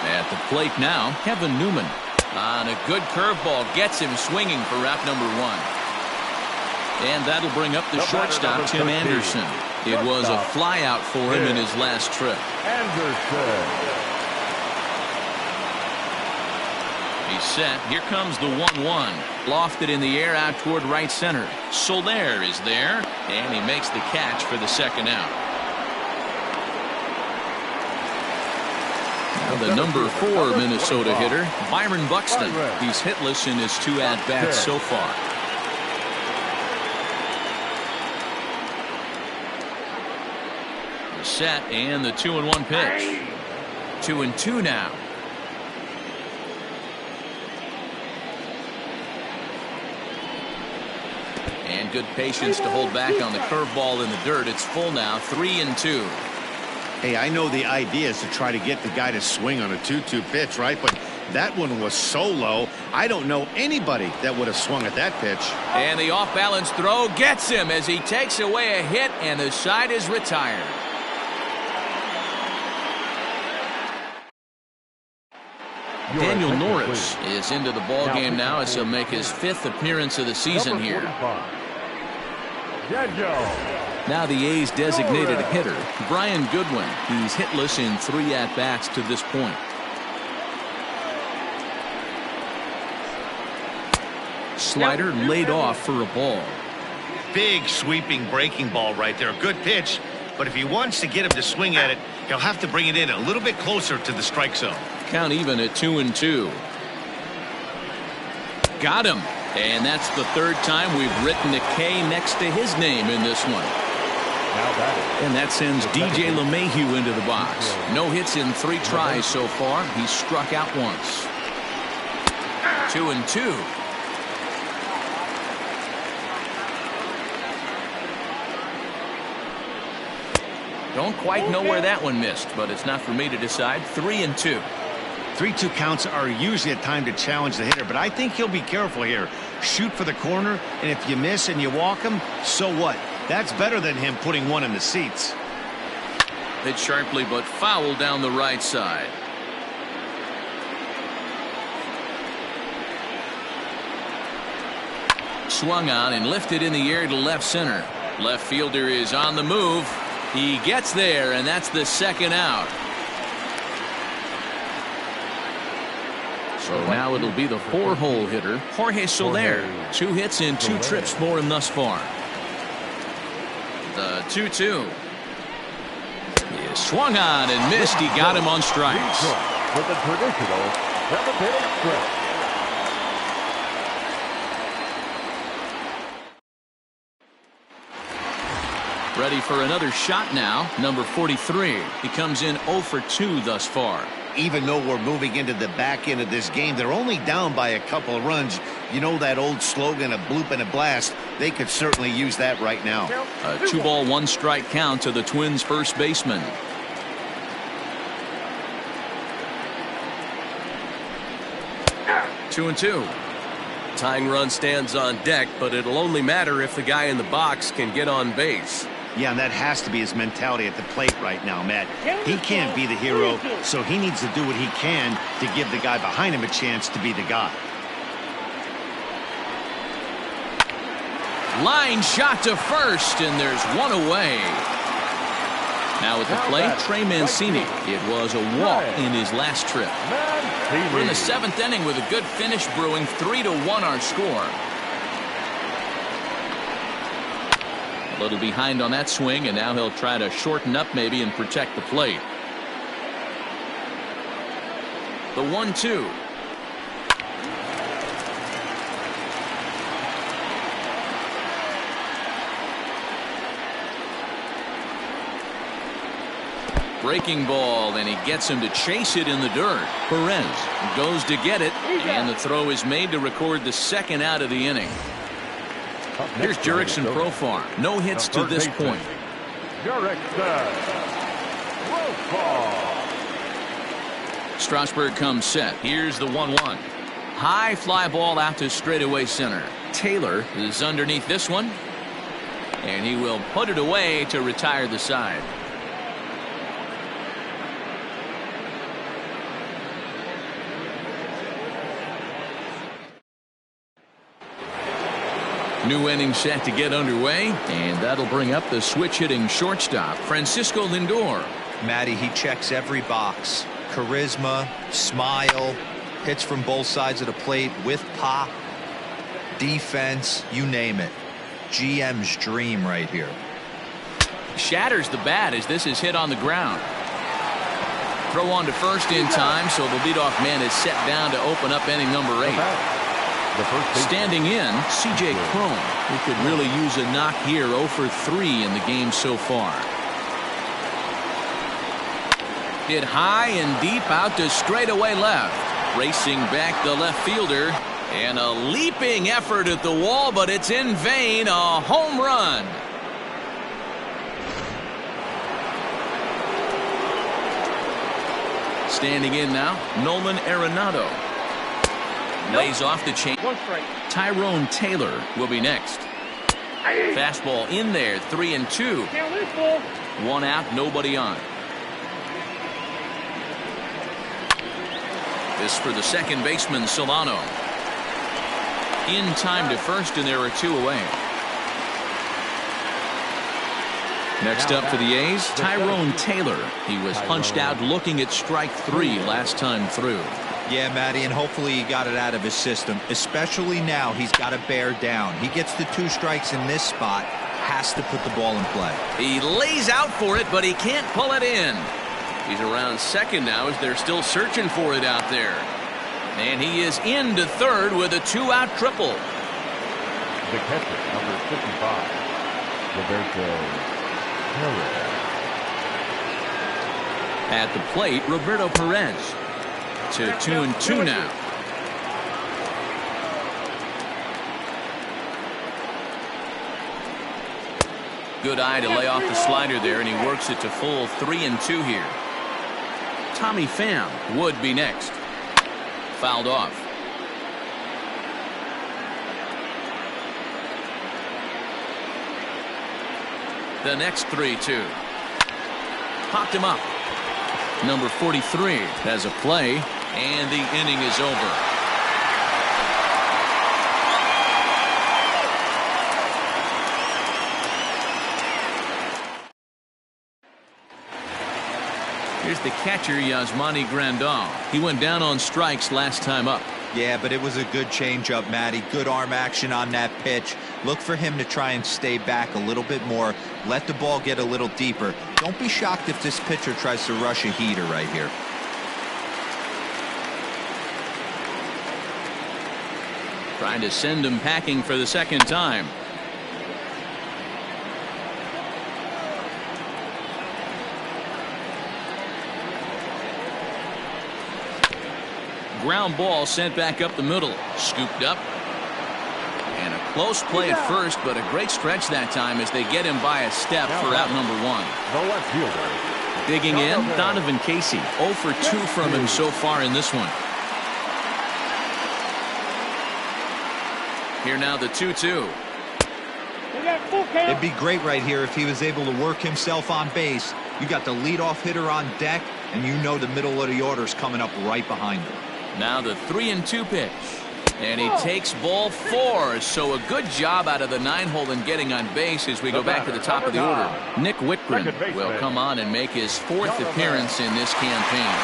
At the plate now, Kevin Newman. On a good curveball, gets him swinging for wrap number 1. And that'll bring up the shortstop, Tim Anderson. It was a flyout for him in his last trip. Anderson. He's set. Here comes the 1-1. Lofted in the air out toward right center. Soler is there, and he makes the catch for the 2nd out. Now the number 4 Minnesota hitter, Byron Buxton. He's hitless in his 2 at-bats so far. The set and the 2-1 pitch. 2-2 now. And good patience to hold back on the curveball in the dirt. It's full now, 3-2. Hey, I know the idea is to try to get the guy to swing on a 2-2 pitch, right? But that one was so low, I don't know anybody that would have swung at that pitch. And the off-balance throw gets him as he takes away a hit, and the side is retired. Daniel Norris is into the ball game now as he'll make his 5th appearance of the season here. Now the A's designated hitter, Brian Goodwin. He's hitless in 3 at-bats to this point. Slider laid off for a ball. Big sweeping breaking ball right there. Good pitch, but if he wants to get him to swing at it, he'll have to bring it in a little bit closer to the strike zone. Count even at 2-2. Got him. And that's the 3rd time we've written a K next to his name in this one. Now batting. And that sends DJ LeMahieu into the box. No hits in 3 tries so far. He's struck out once. 2-2. Don't quite know where that one missed, but it's not for me to decide. 3-2. 3-2 counts are usually a time to challenge the hitter, but I think he'll be careful here. Shoot for the corner, and if you miss and you walk him, so what? That's better than him putting one in the seats. Hit sharply, but foul down the right side. Swung on and lifted in the air to left center. Left fielder is on the move. He gets there, and that's the second out. So now it'll be the 4-hole hitter, Jorge Soler. 2 hits and 2 trips for him thus far. The 2-2. He swung on and missed. He got him on strikes. With the traditional 7th-inning stretch. Ready for another shot now. Number 43. He comes in 0 for 2 thus far. Even though we're moving into the back end of this game, they're only down by a couple of runs. You know that old slogan, a bloop and a blast. They could certainly use that right now. A 2-ball, 1-strike count to the Twins' first baseman. Two and two. Tying run stands on deck, but it'll only matter if the guy in the box can get on base. Yeah, and that has to be his mentality at the plate right now, Matt. He can't be the hero, so he needs to do what he can to give the guy behind him a chance to be the guy. Line shot to first, and there's one away. Now at the plate, Trey Mancini. It was a walk in his last trip. We're in the 7th inning with a good finish brewing. 3-1 our score. A little behind on that swing, and now he'll try to shorten up maybe and protect the plate. The 1-2. Breaking ball, and he gets him to chase it in the dirt. Perez goes to get it, and the throw is made to record the second out of the inning. Here's Jurickson Profar. No hits to this point. Strasburg comes set. Here's the 1-1. High fly ball out to straightaway center. Taylor is underneath this one, and he will put it away to retire the side. New inning set to get underway, and that'll bring up the switch-hitting shortstop, Francisco Lindor. Matty, he checks every box. Charisma, smile, hits from both sides of the plate with pop, defense, you name it. GM's dream right here. Shatters the bat as this is hit on the ground. Throw on to first in time, so the leadoff man is set down to open up inning number 8. Standing in, C.J. Cron, who could really use a knock here. 0 for 3 in the game so far. Hit high and deep out to straightaway left. Racing back the left fielder. And a leaping effort at the wall, but it's in vain. A home run. Standing in now, Nolan Arenado. Lays off the chain. Tyrone Taylor will be next. Fastball in there. 3-2. 1 out, nobody on. This for the second baseman, Solano. In time to first, and there are 2 away. Next up for the A's, Tyrone Taylor. He was punched out looking at strike 3 last time through. Yeah, Matty, and hopefully he got it out of his system. Especially now, he's got to bear down. He gets the 2 strikes in this spot, has to put the ball in play. He lays out for it, but he can't pull it in. He's around second now as they're still searching for it out there. And he is into third with a 2-out triple. The catcher, number 55, Roberto At the plate, Roberto Perez. To 2-2 now. Good eye to lay off the slider there, and he works it to full 3-2 here. Tommy Pham would be next. Fouled off. The next 3-2. Popped him up. Number 43 has a play, and the inning is over. Here's the catcher, Yasmani Grandal. He went down on strikes last time up. Yeah, but it was a good changeup, Matty. Good arm action on that pitch. Look for him to try and stay back a little bit more. Let the ball get a little deeper. Don't be shocked if this pitcher tries to rush a heater right here. Trying to send him packing for the second time. Ground ball sent back up the middle. Scooped up. And a close play at first, but a great stretch that time as they get him by a step for out number one. The left fielder. Digging in, Donovan Casey. 0 for 2 from him so far in this one. Here now the 2-2. It'd be great right here if he was able to work himself on base. You got the leadoff hitter on deck, and you know the middle of the order's coming up right behind him. Now the 3-2 pitch. And he takes ball 4. So a good job out of the 9-hole in getting on base as we go back to the top of the order. Nick Whitgren will come on and make his 4th appearance in this campaign.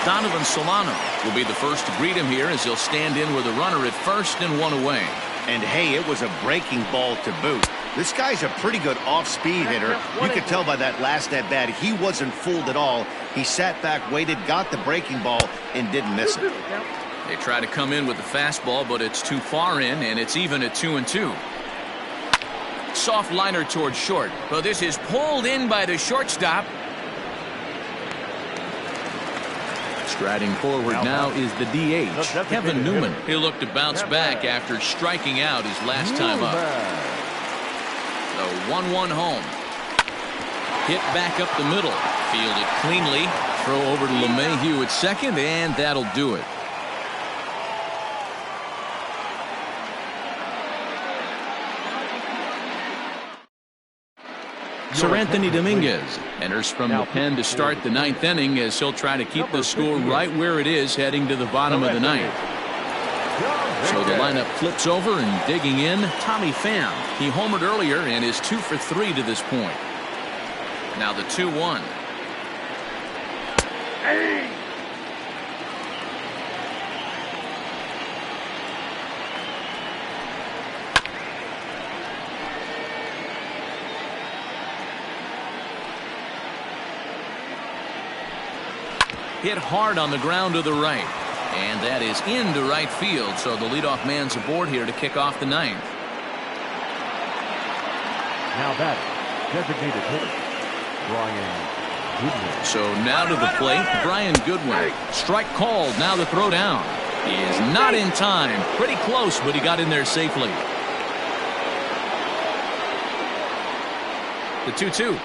Donovan Solano will be the first to greet him here as he'll stand in with a runner at first and 1 away. And hey, it was a breaking ball to boot. This guy's a pretty good off-speed hitter. You could tell by that last at-bat he wasn't fooled at all. He sat back, waited, got the breaking ball, and didn't miss it. They try to come in with the fastball, but it's too far in, and it's even at 2-2. Soft liner towards short, but this is pulled in by the shortstop. Striding forward now is the DH, Kevin Newman. He'll look to bounce back after striking out his last time up. The 1-1 home. Hit back up the middle. Fielded cleanly. Throw over to LeMahieu at second, and that'll do it. Sir Anthony Dominguez enters from the pen to start the 9th inning as he'll try to keep the score right where it is heading to the bottom of the 9th. So the lineup flips over and digging in, Tommy Pham. He homered earlier and is 2 for 3 to this point. Now the 2-1. Hit hard on the ground to the right. And that is into right field, so the leadoff man's aboard here to kick off the 9th. Now batting, designated hitter, Brian Goodwin. So now to the plate, Brian Goodwin. Strike called, now the throw down. He is not in time. Pretty close, but he got in there safely. The 2-2.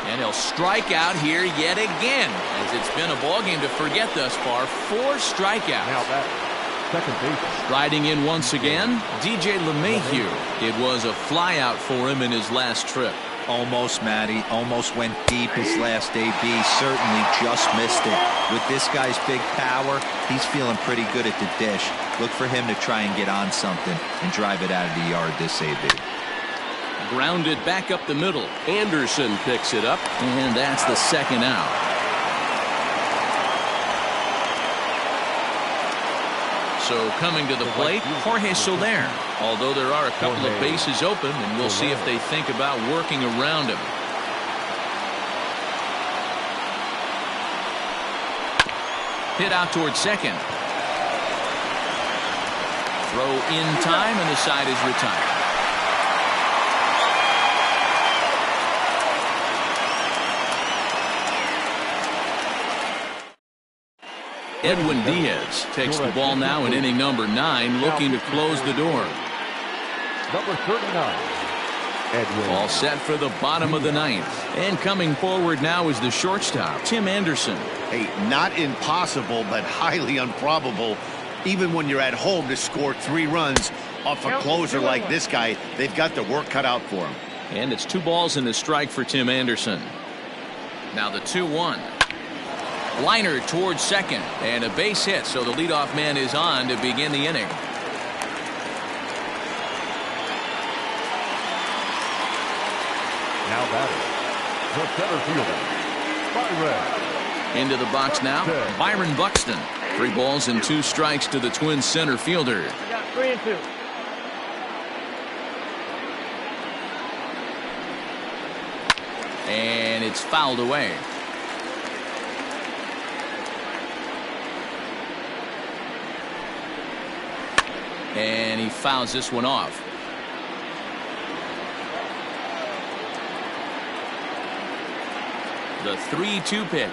And he'll strike out here yet again, as it's been a ball game to forget thus far. 4 strikeouts. Now that second base. Striding in once again, DJ LeMahieu. It was a flyout for him in his last trip. Almost, Matty. Almost went deep his last AB. Certainly just missed it. With this guy's big power, he's feeling pretty good at the dish. Look for him to try and get on something and drive it out of the yard this AB. Grounded back up the middle. Anderson picks it up, and that's the second out. So coming to the plate, Jorge Soler. Although there are a couple of bases open, and we'll see if they think about working around him. Hit out towards second. Throw in time, and the side is retired. Edwin Diaz takes the ball now in inning number 9, looking to close the door. Number 39. Edwin. All set for the bottom of the 9th. And coming forward now is the shortstop, Tim Anderson. Hey, not impossible, but highly improbable. Even when you're at home to score 3 runs off a closer like this guy, they've got the work cut out for him. And it's 2 balls and a strike for Tim Anderson. Now the 2-1. Liner towards second, and a base hit, so the leadoff man is on to begin the inning. Now batter, the center fielder, Byron. Into the box now, Byron Buxton. 3 balls and 2 strikes to the Twins center fielder. We got 3 and 2. And it's fouled away. And he fouls this one off. The 3-2 pitch.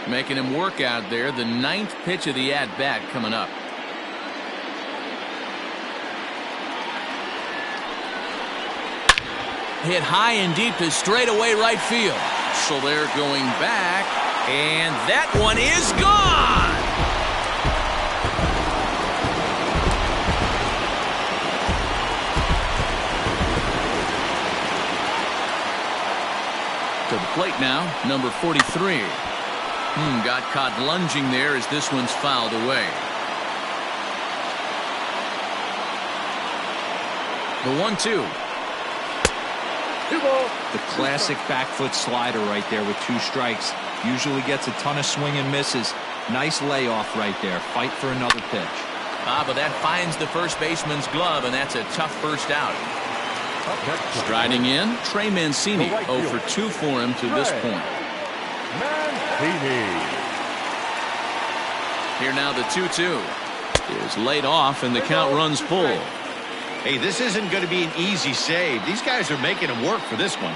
Making him work out there. The 9th pitch of the at-bat coming up. Hit high and deep to straightaway right field. So they're going back. And that one is gone. To the plate now, number 43. Got caught lunging there as this one's fouled away. The 1-2. 2 balls. The classic back foot slider right there with 2 strikes. Usually gets a ton of swing and misses. Nice layoff right there. Fight for another pitch. But that finds the first baseman's glove, and that's a tough first out. Striding in, Trey Mancini. 0 for 2 for him to this point. Mancini. Here now the 2-2 is laid off, and the count runs full. Hey, this isn't going to be an easy save. These guys are making him work for this one.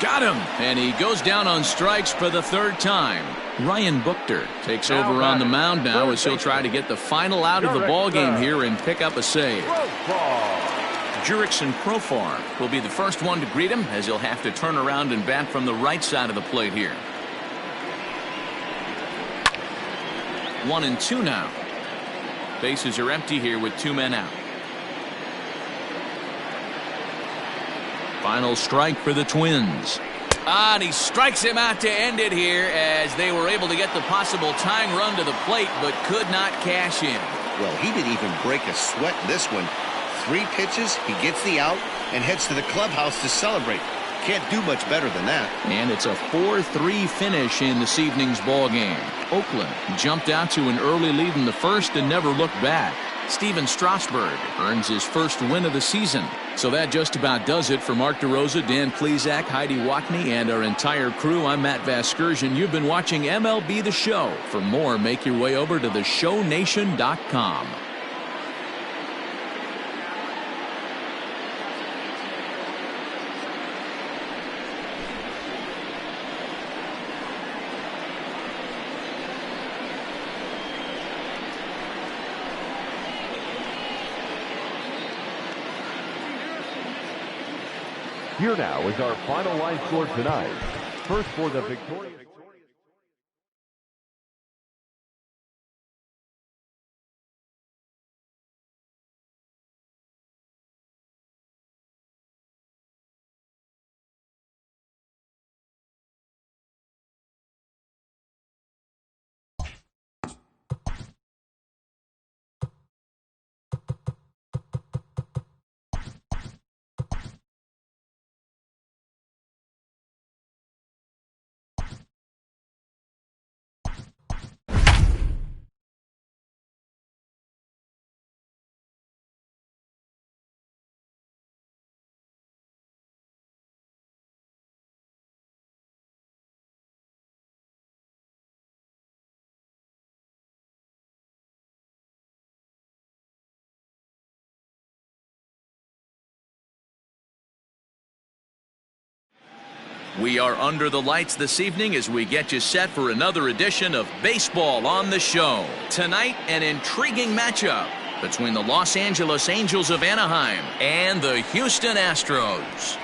Got him, and he goes down on strikes for the 3rd time. Ryan Buchter takes over on the mound now as he'll try to get the final out of the ball game here and pick up a save. Jurickson Profar will be the first one to greet him as he'll have to turn around and bat from the right side of the plate here. 1-2 now. Bases are empty here with 2 men out. Final strike for the Twins. And he strikes him out to end it here as they were able to get the possible tying run to the plate but could not cash in. Well, he didn't even break a sweat in this one. 3 pitches, he gets the out and heads to the clubhouse to celebrate. Can't do much better than that. And it's a 4-3 finish in this evening's ball game. Oakland jumped out to an early lead in the first and never looked back. Steven Strasburg earns his first win of the season. So that just about does it for Mark DeRosa, Dan Plesac, Heidi Watney, and our entire crew. I'm Matt Vasgersian. You've been watching MLB The Show. For more, make your way over to theshownation.com. Here now is our final line score tonight. First for the victorious. We are under the lights this evening as we get you set for another edition of Baseball on the Show. Tonight, an intriguing matchup between the Los Angeles Angels of Anaheim and the Houston Astros.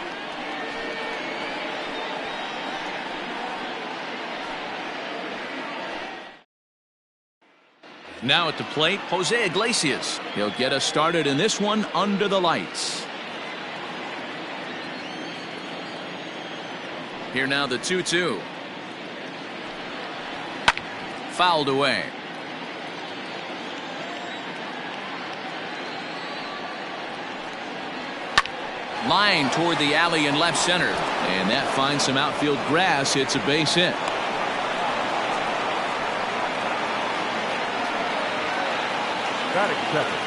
Now at the plate, Jose Iglesias. He'll get us started in this one under the lights. Here now the 2-2. Fouled away. Line toward the alley in left center. And that finds some outfield grass. It's a base hit. Got accepted.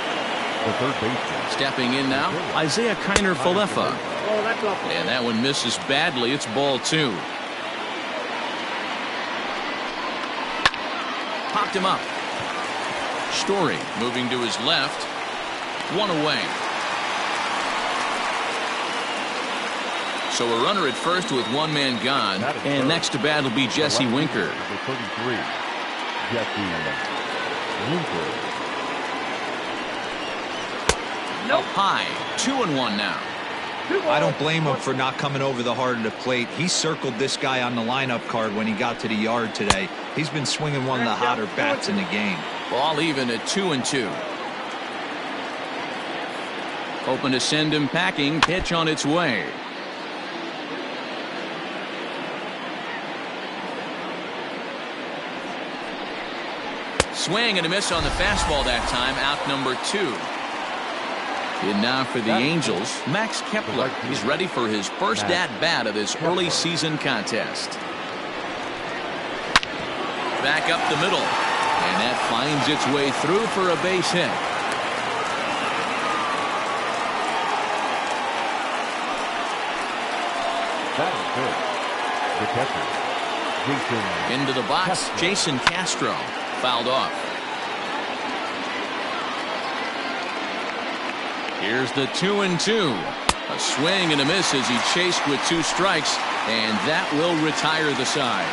The third baseman. Stepping in now, Isaiah Kiner Falefa. Oh, that's off. And that one misses badly. It's ball 2. Popped him up. Story moving to his left. 1 away. So a runner at first with 1 man gone. And next to bat will be Jesse Winker. Number 33, Jesse Winker. Up high. 2-1 now. I don't blame him for not coming over the heart of the plate. He circled this guy on the lineup card when he got to the yard today. He's been swinging one of the hotter bats in the game. Ball even at 2-2. Hoping to send him packing. Pitch on its way. Swing and a miss on the fastball that time. Out number 2. And now for the Angels, Max Kepler. He's ready for his first at-bat of this early season contest. Back up the middle. And that finds its way through for a base hit. That is good. The catcher, Jason. Into the box, Jason Castro. Fouled off. Here's the 2-2. A swing and a miss as he chased with 2 strikes, and that will retire the side.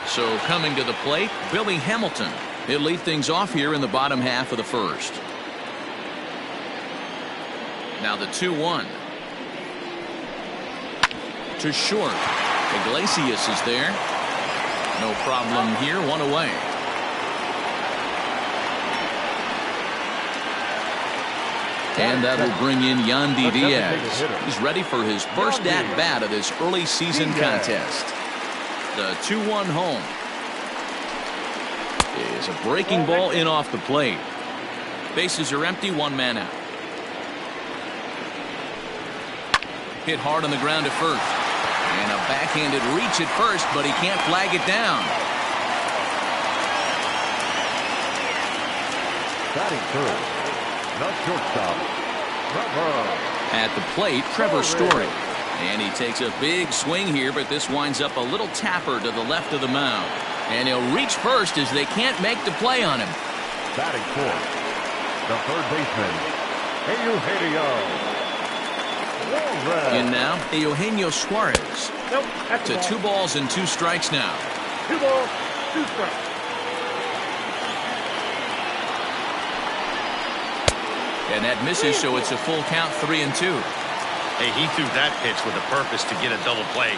So coming to the plate, Billy Hamilton. He'll lead things off here in the bottom half of the first. Now the 2-1. To short. Iglesias is there. No problem here. 1 away. And that will bring in Yandy Diaz. He's ready for his first at-bat of this early season contest. The 2-1 home. Is a breaking ball in off the plate. Bases are empty. 1 man out. Hit hard on the ground at first. And a backhanded reach at first, but he can't flag it down. Batting third, the shortstop, Trevor. At the plate, Trevor Story. And he takes a big swing here, but this winds up a little tapper to the left of the mound. And he'll reach first as they can't make the play on him. Batting fourth, the third baseman, Eugenio. In now, Eugenio Suarez. Nope, that's To 2 balls and 2 strikes now. 2 balls, 2 strikes. And that misses, so it's a full count. 3-2. Hey, he threw that pitch with a purpose to get a double play.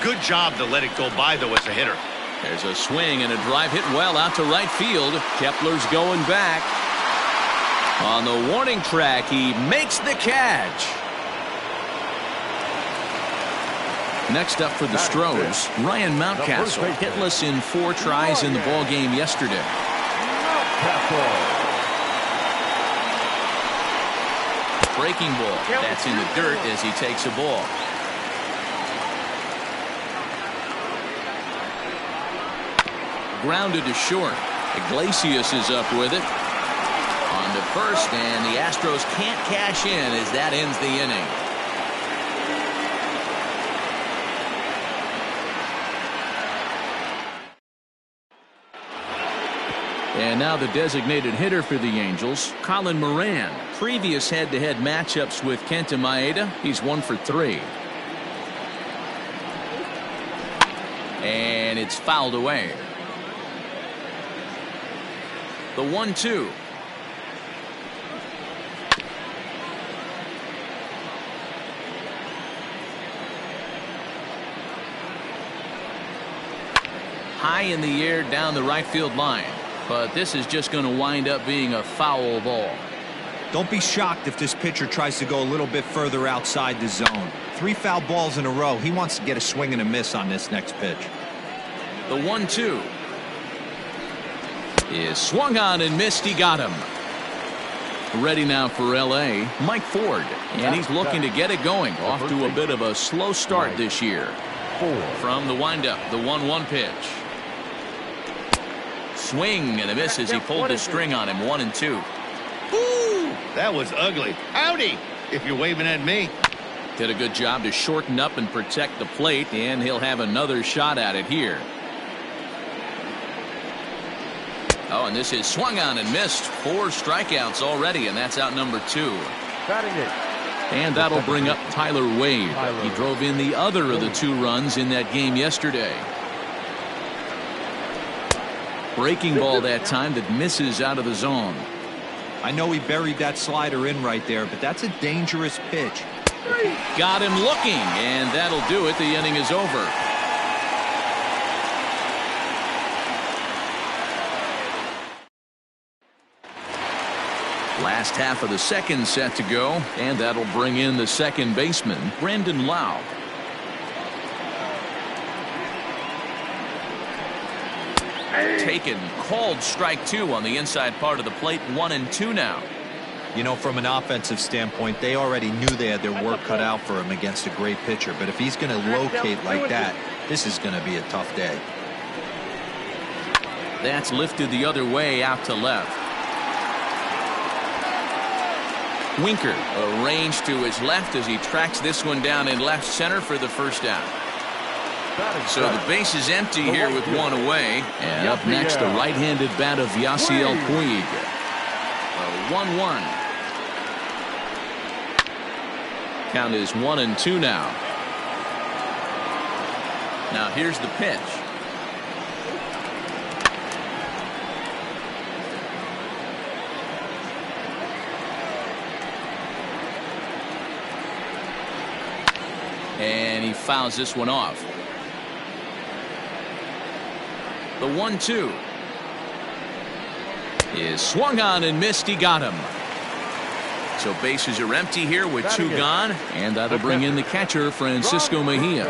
Good job to let it go by, though, as a hitter. There's a swing and a drive hit well out to right field. Kepler's going back. On the warning track, he makes the catch. Next up for the Stros, Ryan Mountcastle, hitless in 4 tries in the ball game yesterday. Breaking ball. That's in the dirt as he takes a ball. Grounded to short. Iglesias is up with it. On to first, and the Astros can't cash in as that ends the inning. And now the designated hitter for the Angels, Colin Moran. Previous head-to-head matchups with Kenta Maeda, he's 1 for 3. And it's fouled away. The 1-2. High in the air down the right field line. But this is just going to wind up being a foul ball. Don't be shocked if this pitcher tries to go a little bit further outside the zone. 3 foul balls in a row. He wants to get a swing and a miss on this next pitch. The 1-2 is swung on and missed. He got him. Ready now for L.A., Mike Ford. And he's looking to get it going. Off to a bit of a slow start this year. From the windup, the 1-1 pitch. Swing and a miss as he pulled the string on him. 1-2. Ooh, that was ugly. Howdy, if you're waving at me. Did a good job to shorten up and protect the plate, and he'll have another shot at it here. Oh, and this is swung on and missed. 4 strikeouts already, and that's out number 2. Batting it. And that'll bring up Tyler Wade. He drove in the other of the 2 runs in that game yesterday. Breaking ball that time that misses out of the zone. I know he buried that slider in right there, but that's a dangerous pitch. Got him looking, and that'll do it. The inning is over. Last half of the second set to go, and that'll bring in the second baseman, Brandon Lau. Taken, called strike 2 on the inside part of the plate. 1-2 now. You know, from an offensive standpoint, they already knew they had their work cut out for him against a great pitcher. But if he's going to locate like that, this is going to be a tough day. That's lifted the other way out to left. Winker arranged to his left as he tracks this one down in left center for the first out. So the base is empty here with 1 away. And up next, the right-handed bat of Yasiel Puig. 1-1. Count is 1-2 now. Now here's the pitch. And he fouls this one off. The 1-2 is swung on and missed. He got him. So bases are empty here with 2 gone, and that'll bring in the catcher, Francisco Mejia.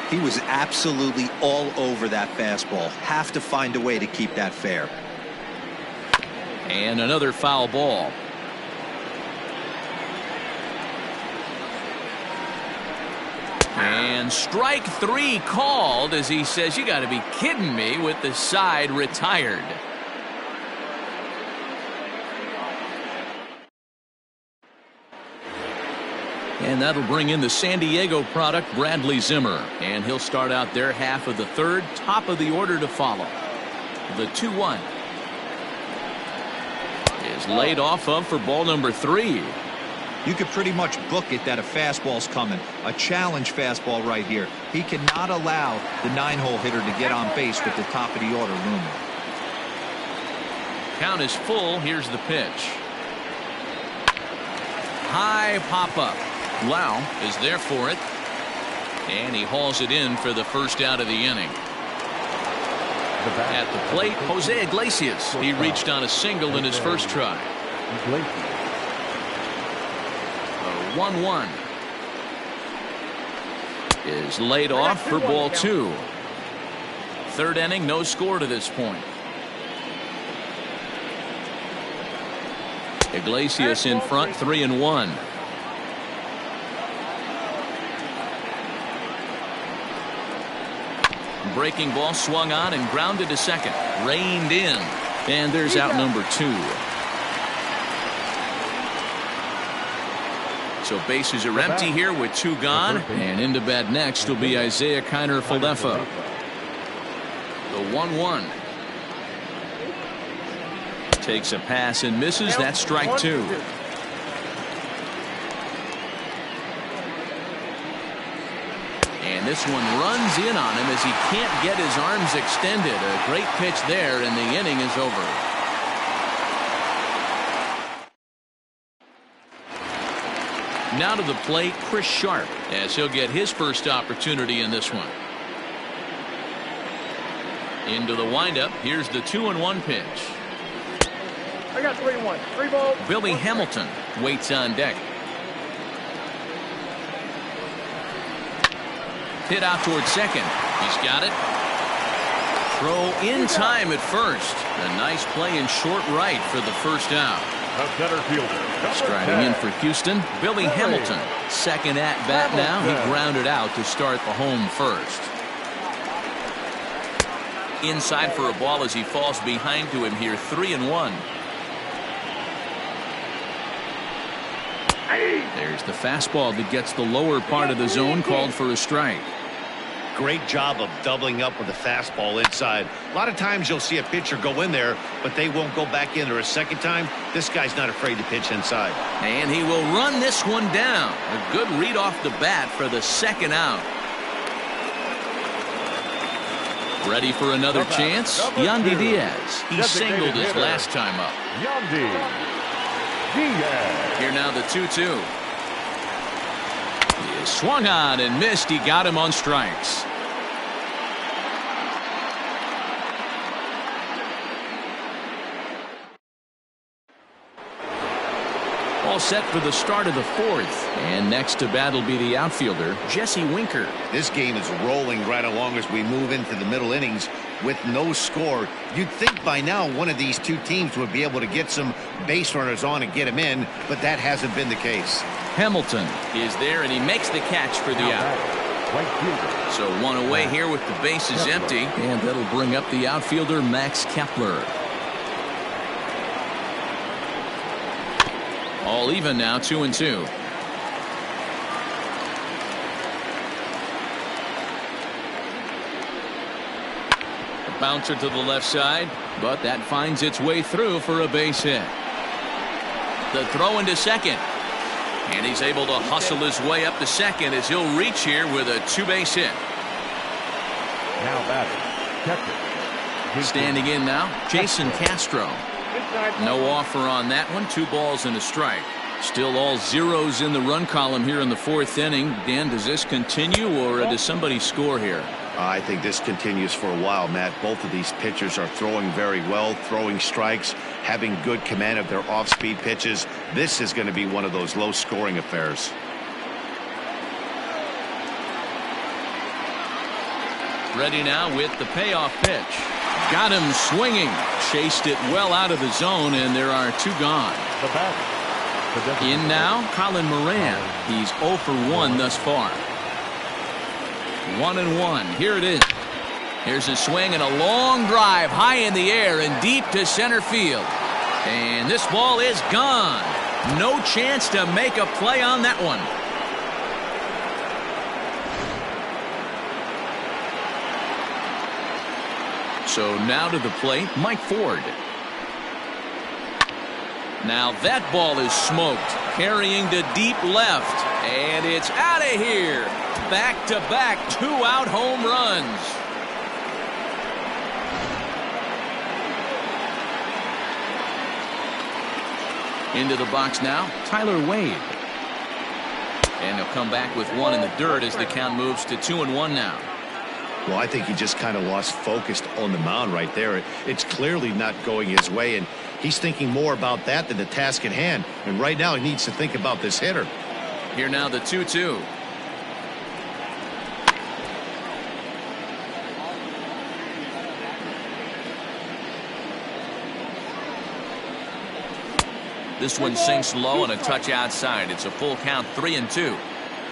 He was absolutely all over that fastball. Have to find a way to keep that fair. And another foul ball. And strike 3 called as he says, you got to be kidding me, with the side retired. And that'll bring in the San Diego product, Bradley Zimmer. And he'll start out their half of the third, top of the order to follow. The 2-1 is laid off of for ball number 3. You could pretty much book it that a fastball's coming. A challenge fastball right here. He cannot allow the 9-hole hitter to get on base with the top of the order looming. Count is full. Here's the pitch. High pop up. Lau is there for it. And he hauls it in for the first out of the inning. At the plate, Jose Iglesias. He reached on a single in his first try. 1-1 is laid off for ball 2. Third inning, no score to this point. Iglesias in front, 3-1. Breaking ball swung on and grounded to second. Reined in. And there's out number 2. So bases are empty here with 2 gone. And into bat next will be Isaiah Kiner-Falefa. The 1-1. Takes a pass and misses. That's strike 2. And this one runs in on him as he can't get his arms extended. A great pitch there, and the inning is over. Now to the plate, Chris Sharp, as he'll get his first opportunity in this one. Into the windup. Here's the 2-1 pitch. I got 3-1. 3 balls. Billy Hamilton waits on deck. Hit out towards second. He's got it. Throw in time at first. A nice play in short right for the first out. The center fielder. Striding in for Houston, Billy Hamilton. Second at bat now. He grounded out to start the home first. Inside for a ball as he falls behind to him here. 3-1. There's the fastball that gets the lower part of the zone, called for a strike. Great job of doubling up with the fastball inside. A lot of times you'll see a pitcher go in there, but they won't go back in there a second time. This guy's not afraid to pitch inside. And he will run this one down. A good read off the bat for the second out. Ready for another chance? Yandy Diaz. He singled his last time up. Yandy Diaz. Here now the 2-2. He swung on and missed. He got him on strikes. All set for the start of the 4th. And next to bat will be the outfielder, Jesse Winker. This game is rolling right along as we move into the middle innings with no score. You'd think by now one of these two teams would be able to get some base runners on and get them in, but that hasn't been the case. Hamilton is there, and he makes the catch for the out. So one away here with the bases empty, and that'll bring up the outfielder, Max Kepler. All even now, 2-2. A bouncer to the left side, but that finds its way through for a base hit. The throw into second. And he's able to hustle his way up to second as he'll reach here with a 2-base hit. Now batting, catcher. Standing in now, Jason Castro. No offer on that one. 2 balls and a strike. Still all zeros in the run column here in the 4th inning. Dan, does this continue, or does somebody score here? I think this continues for a while, Matt. Both of these pitchers are throwing very well, throwing strikes, having good command of their off-speed pitches. This is going to be one of those low-scoring affairs. Ready now with the payoff pitch. Got him swinging. Chased it well out of the zone, and there are 2 gone. In now, Colin Moran. He's 0 for 1 thus far. 1-1. Here it is. Here's a swing and a long drive high in the air and deep to center field. And this ball is gone. No chance to make a play on that one. So now to the plate, Mike Ford. Now that ball is smoked, carrying to deep left, and it's out of here. Back-to-back 2-out home runs. Into the box now, Tyler Wade. And he'll come back with one in the dirt as the count moves to 2-1 now. Well, I think he just kind of lost focus on the mound right there. It's clearly not going his way, and he's thinking more about that than the task at hand. And right now he needs to think about this hitter. Here now the 2-2. This one sinks low and a touch outside. It's a full count, 3-2.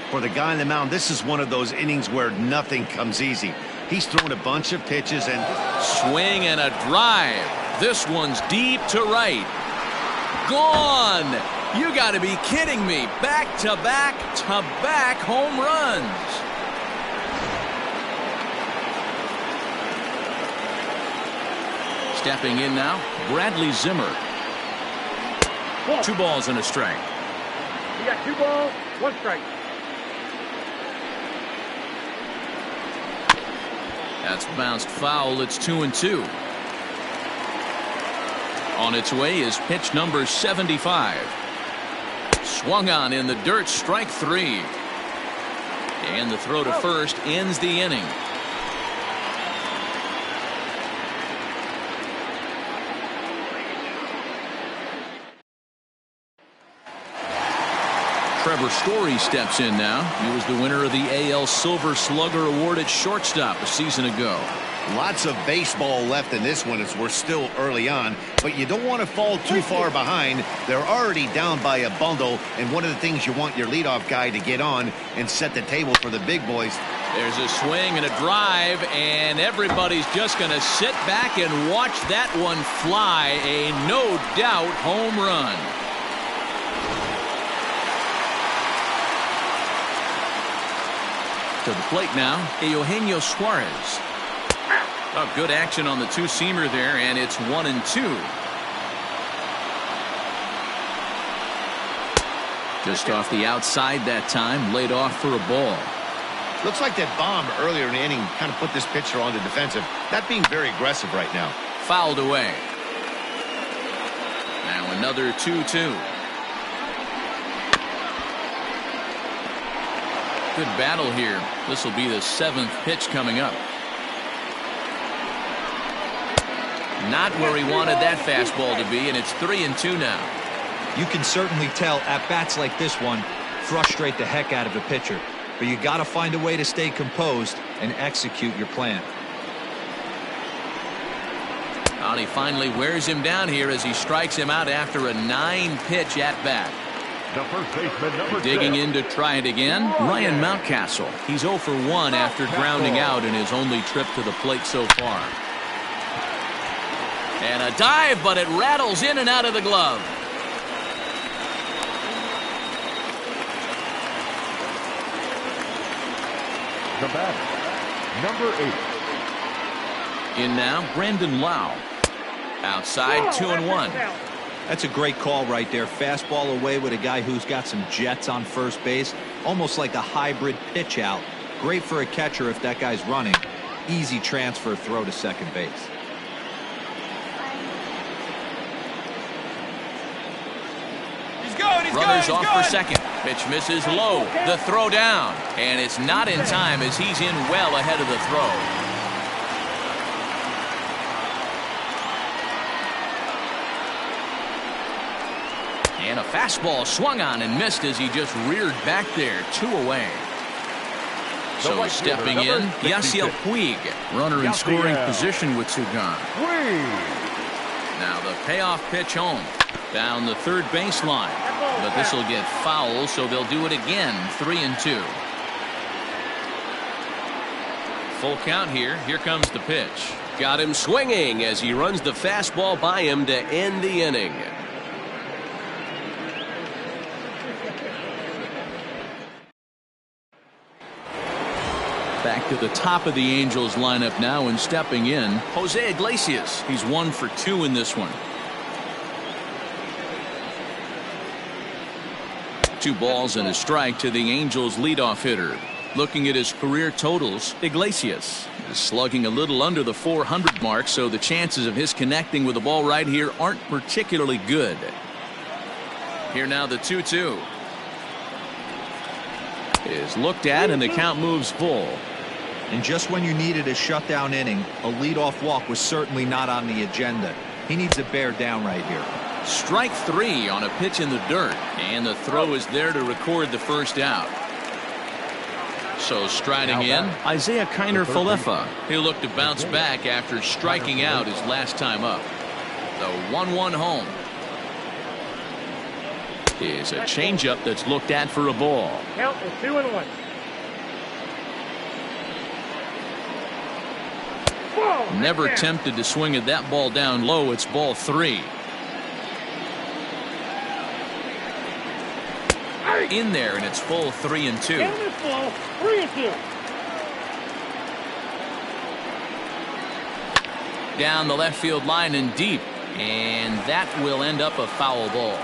For the guy on the mound, this is one of those innings where nothing comes easy. He's thrown a bunch of pitches and swing and a drive. This one's deep to right. Gone. You got to be kidding me. Back-to-back-to-back home runs. Stepping in now, Bradley Zimmer. 2 balls and a strike. You got 2 balls, 1 strike. That's bounced foul. It's 2-2. On its way is pitch number 75. Swung on in the dirt, strike 3. And the throw to first ends the inning. Trevor Story steps in now. He was the winner of the AL Silver Slugger Award at shortstop a season ago. Lots of baseball left in this one as we're still early on, but you don't want to fall too far behind. They're already down by a bundle, and one of the things you want your leadoff guy to get on and set the table for the big boys. There's a swing and a drive, and everybody's just going to sit back and watch that one fly. A no-doubt home run. To the plate now, Eugenio Suarez. Oh, good action on the 2-seamer there, and it's 1-2. Just off the outside that time, laid off for a ball. Looks like that bomb earlier in the inning kind of put this pitcher on the defensive. Not being very aggressive right now. Fouled away. Now another 2-2. Good battle here. This will be the 7th pitch coming up. Not where he wanted that fastball to be, and it's 3-2 now. You can certainly tell at bats like this one frustrate the heck out of a pitcher, but you got to find a way to stay composed and execute your plan. And he finally wears him down here as he strikes him out after a 9-pitch at bat. The first baseman, number Digging 6. in to try it again, Ryan Mountcastle. He's 0 for 1 after grounding out in his only trip to the plate so far. And a dive, but it rattles in and out of the glove. The batter, number 8. In now, Brandon Lau. Outside, 2-1. That's a great call right there. Fastball away with a guy who's got some jets on first base. Almost like a hybrid pitch out. Great for a catcher if that guy's running. Easy transfer throw to second base. Runners off for second. Pitch misses low. The throw down. And it's not in time as he's in well ahead of the throw. And a fastball swung on and missed as he just reared back there. 2 away. So stepping in, Yasiel Puig. Runner in scoring position with 2 gone. Now the payoff pitch home. Down the third baseline. But this will get foul, so they'll do it again. 3-2. Full count here. Here comes the pitch. Got him swinging as he runs the fastball by him to end the inning. Back to the top of the Angels lineup now, and stepping in, Jose Iglesias. He's 1 for 2 in this one. 2 balls and a strike to the Angels leadoff hitter. Looking at his career totals, Iglesias is slugging a little under the 400 mark, so the chances of his connecting with the ball right here aren't particularly good. Here now the 2-2 is looked at, and the count moves full. And just when you needed a shutdown inning, a leadoff walk was certainly not on the agenda. He needs to bear down right here. Strike 3 on a pitch in the dirt, and the throw is there to record the first out. So striding in, Isaiah Kiner-Falefa. He'll look to bounce back after striking out his last time up. The 1-1 home is a changeup that's looked at for a ball. Count is 2-1. Never tempted to swing at that ball down low. It's ball 3. in there, and it's full 3-2. Down this ball, 3-2. Down the left field line and deep, and that will end up a foul ball.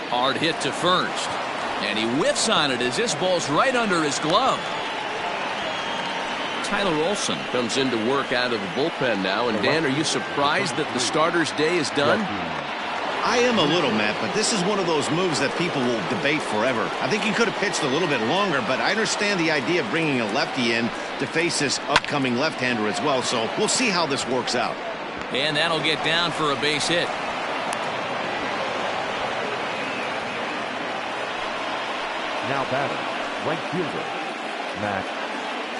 Hard hit to first, and he whiffs on it as this ball's right under his glove. Tyler Olson comes into work out of the bullpen now. And Dan, are you surprised that the starter's day is done? I am a little, Matt, but this is one of those moves that people will debate forever. I think he could have pitched a little bit longer, but I understand the idea of bringing a lefty in to face this upcoming left-hander as well, so we'll see how this works out. And that'll get down for a base hit. Now batting, right fielder, Max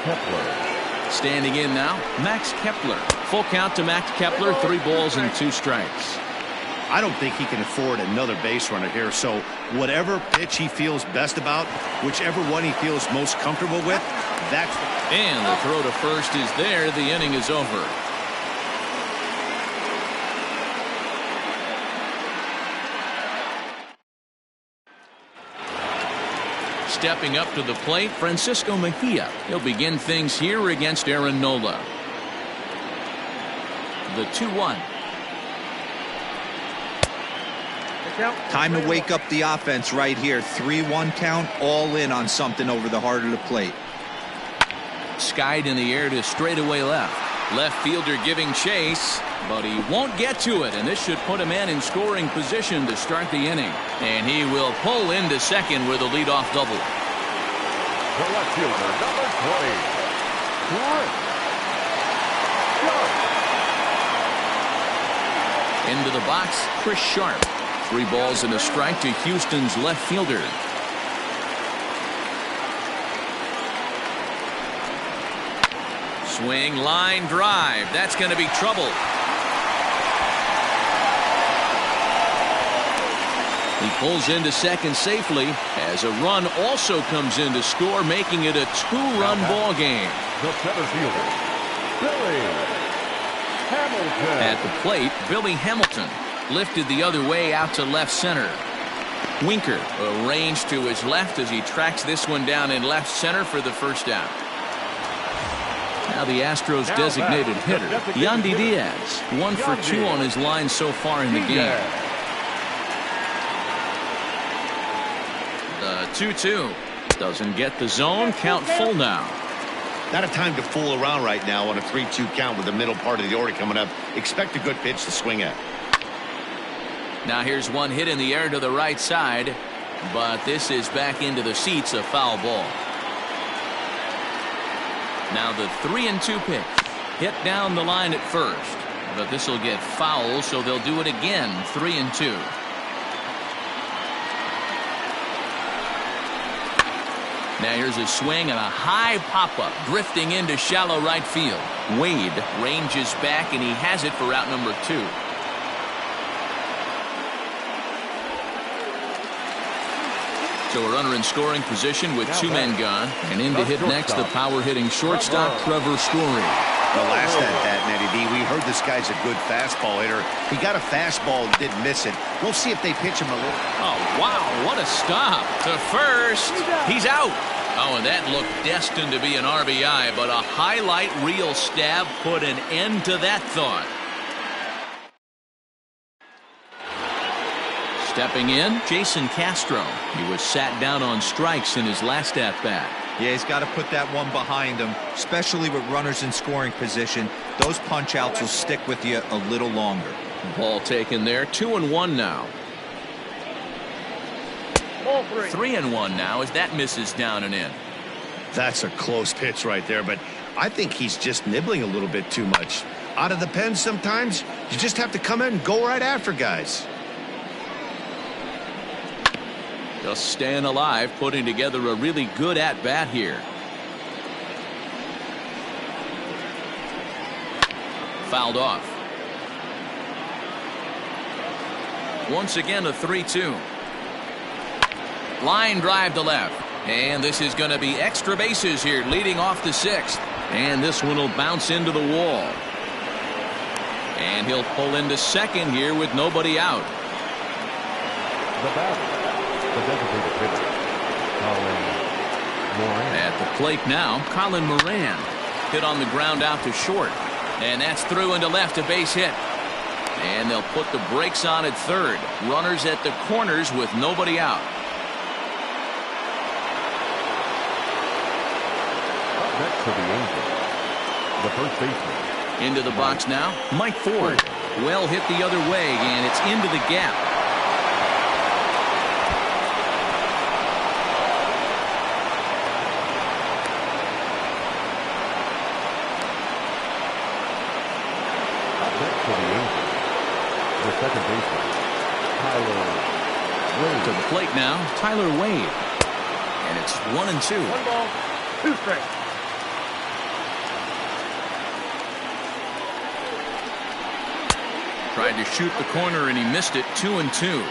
Kepler. Standing in now, Max Kepler. Full count to Max Kepler, 3 balls and 2 strikes. I don't think he can afford another base runner here, so whatever pitch he feels best about, whichever one he feels most comfortable with, that's... And the throw to first is there. The inning is over. Stepping up to the plate, Francisco Mejia. He'll begin things here against Aaron Nola. The 2-1. Time to wake up the offense right here. 3-1 count, all in on something over the heart of the plate. Skied in the air to straightaway left. Left fielder giving chase, but he won't get to it, and this should put a man in scoring position to start the inning. And he will pull into second with a leadoff double. The left fielder, number 20. Into the box, Chris Sharp. 3 balls and a strike to Houston's left fielder. Swing, line drive. That's going to be trouble. He pulls into second safely as a run also comes in to score, making it a 2-run ball game. The center fielder, Billy Hamilton. At the plate, Billy Hamilton lifted the other way out to left center. Winker arranged to his left as he tracks this one down in left center for the first out. Now the Astros designated hitter, Yandy Diaz, 1 for 2 on his line so far in the game. The 2-2 doesn't get the zone. Count full now. Not a time to fool around right now on a 3-2 count with the middle part of the order coming up. Expect a good pitch to swing at. Now here's one hit in the air to the right side, but this is back into the seats, a foul ball. Now the 3-2 pitch. Hit down the line at first, but this will get foul, so they'll do it again. 3-2. Now here's a swing and a high pop-up drifting into shallow right field. Wade ranges back, and he has it for out number 2. So a runner in scoring position with 2 men gone, and in to hit next the power-hitting shortstop Trevor Story. The last at that, Nettie B, we heard this guy's a good fastball hitter. He got a fastball and didn't miss it. We'll see if they pitch him a little. Oh, wow, what a stop. To first. He's out. Oh, and that looked destined to be an RBI, but a highlight reel stab put an end to that thought. Stepping in, Jason Castro. He was sat down on strikes in his last at-bat. Yeah, he's got to put that one behind him, especially with runners in scoring position. Those punch-outs will stick with you a little longer. Ball taken there. 2-1 now. 3-1 now as that misses down and in. That's a close pitch right there, but I think he's just nibbling a little bit too much. Out of the pen sometimes, you just have to come in and go right after guys. Just staying alive, putting together a really good at-bat here. Fouled off. Once again a 3-2. Line drive to left. And this is going to be extra bases here leading off the 6th. And this one will bounce into the wall. And he'll pull into second here with nobody out. The batter, the designated hitter, Colin Moran. At the plate now, Colin Moran. Hit on the ground out to short. And that's through into left, a base hit. And they'll put the brakes on at third. Runners at the corners with nobody out. Up next for the Angels, the first baseman. Into the box now, Mike Ford. Well hit the other way, and it's into the gap. Up next for the Angels, the second baseman, Tyler Wade. To the plate now, Tyler Wade. And it's 1-2. 1 ball, 2 strikes. Tried to shoot the corner and he missed it. 2-2.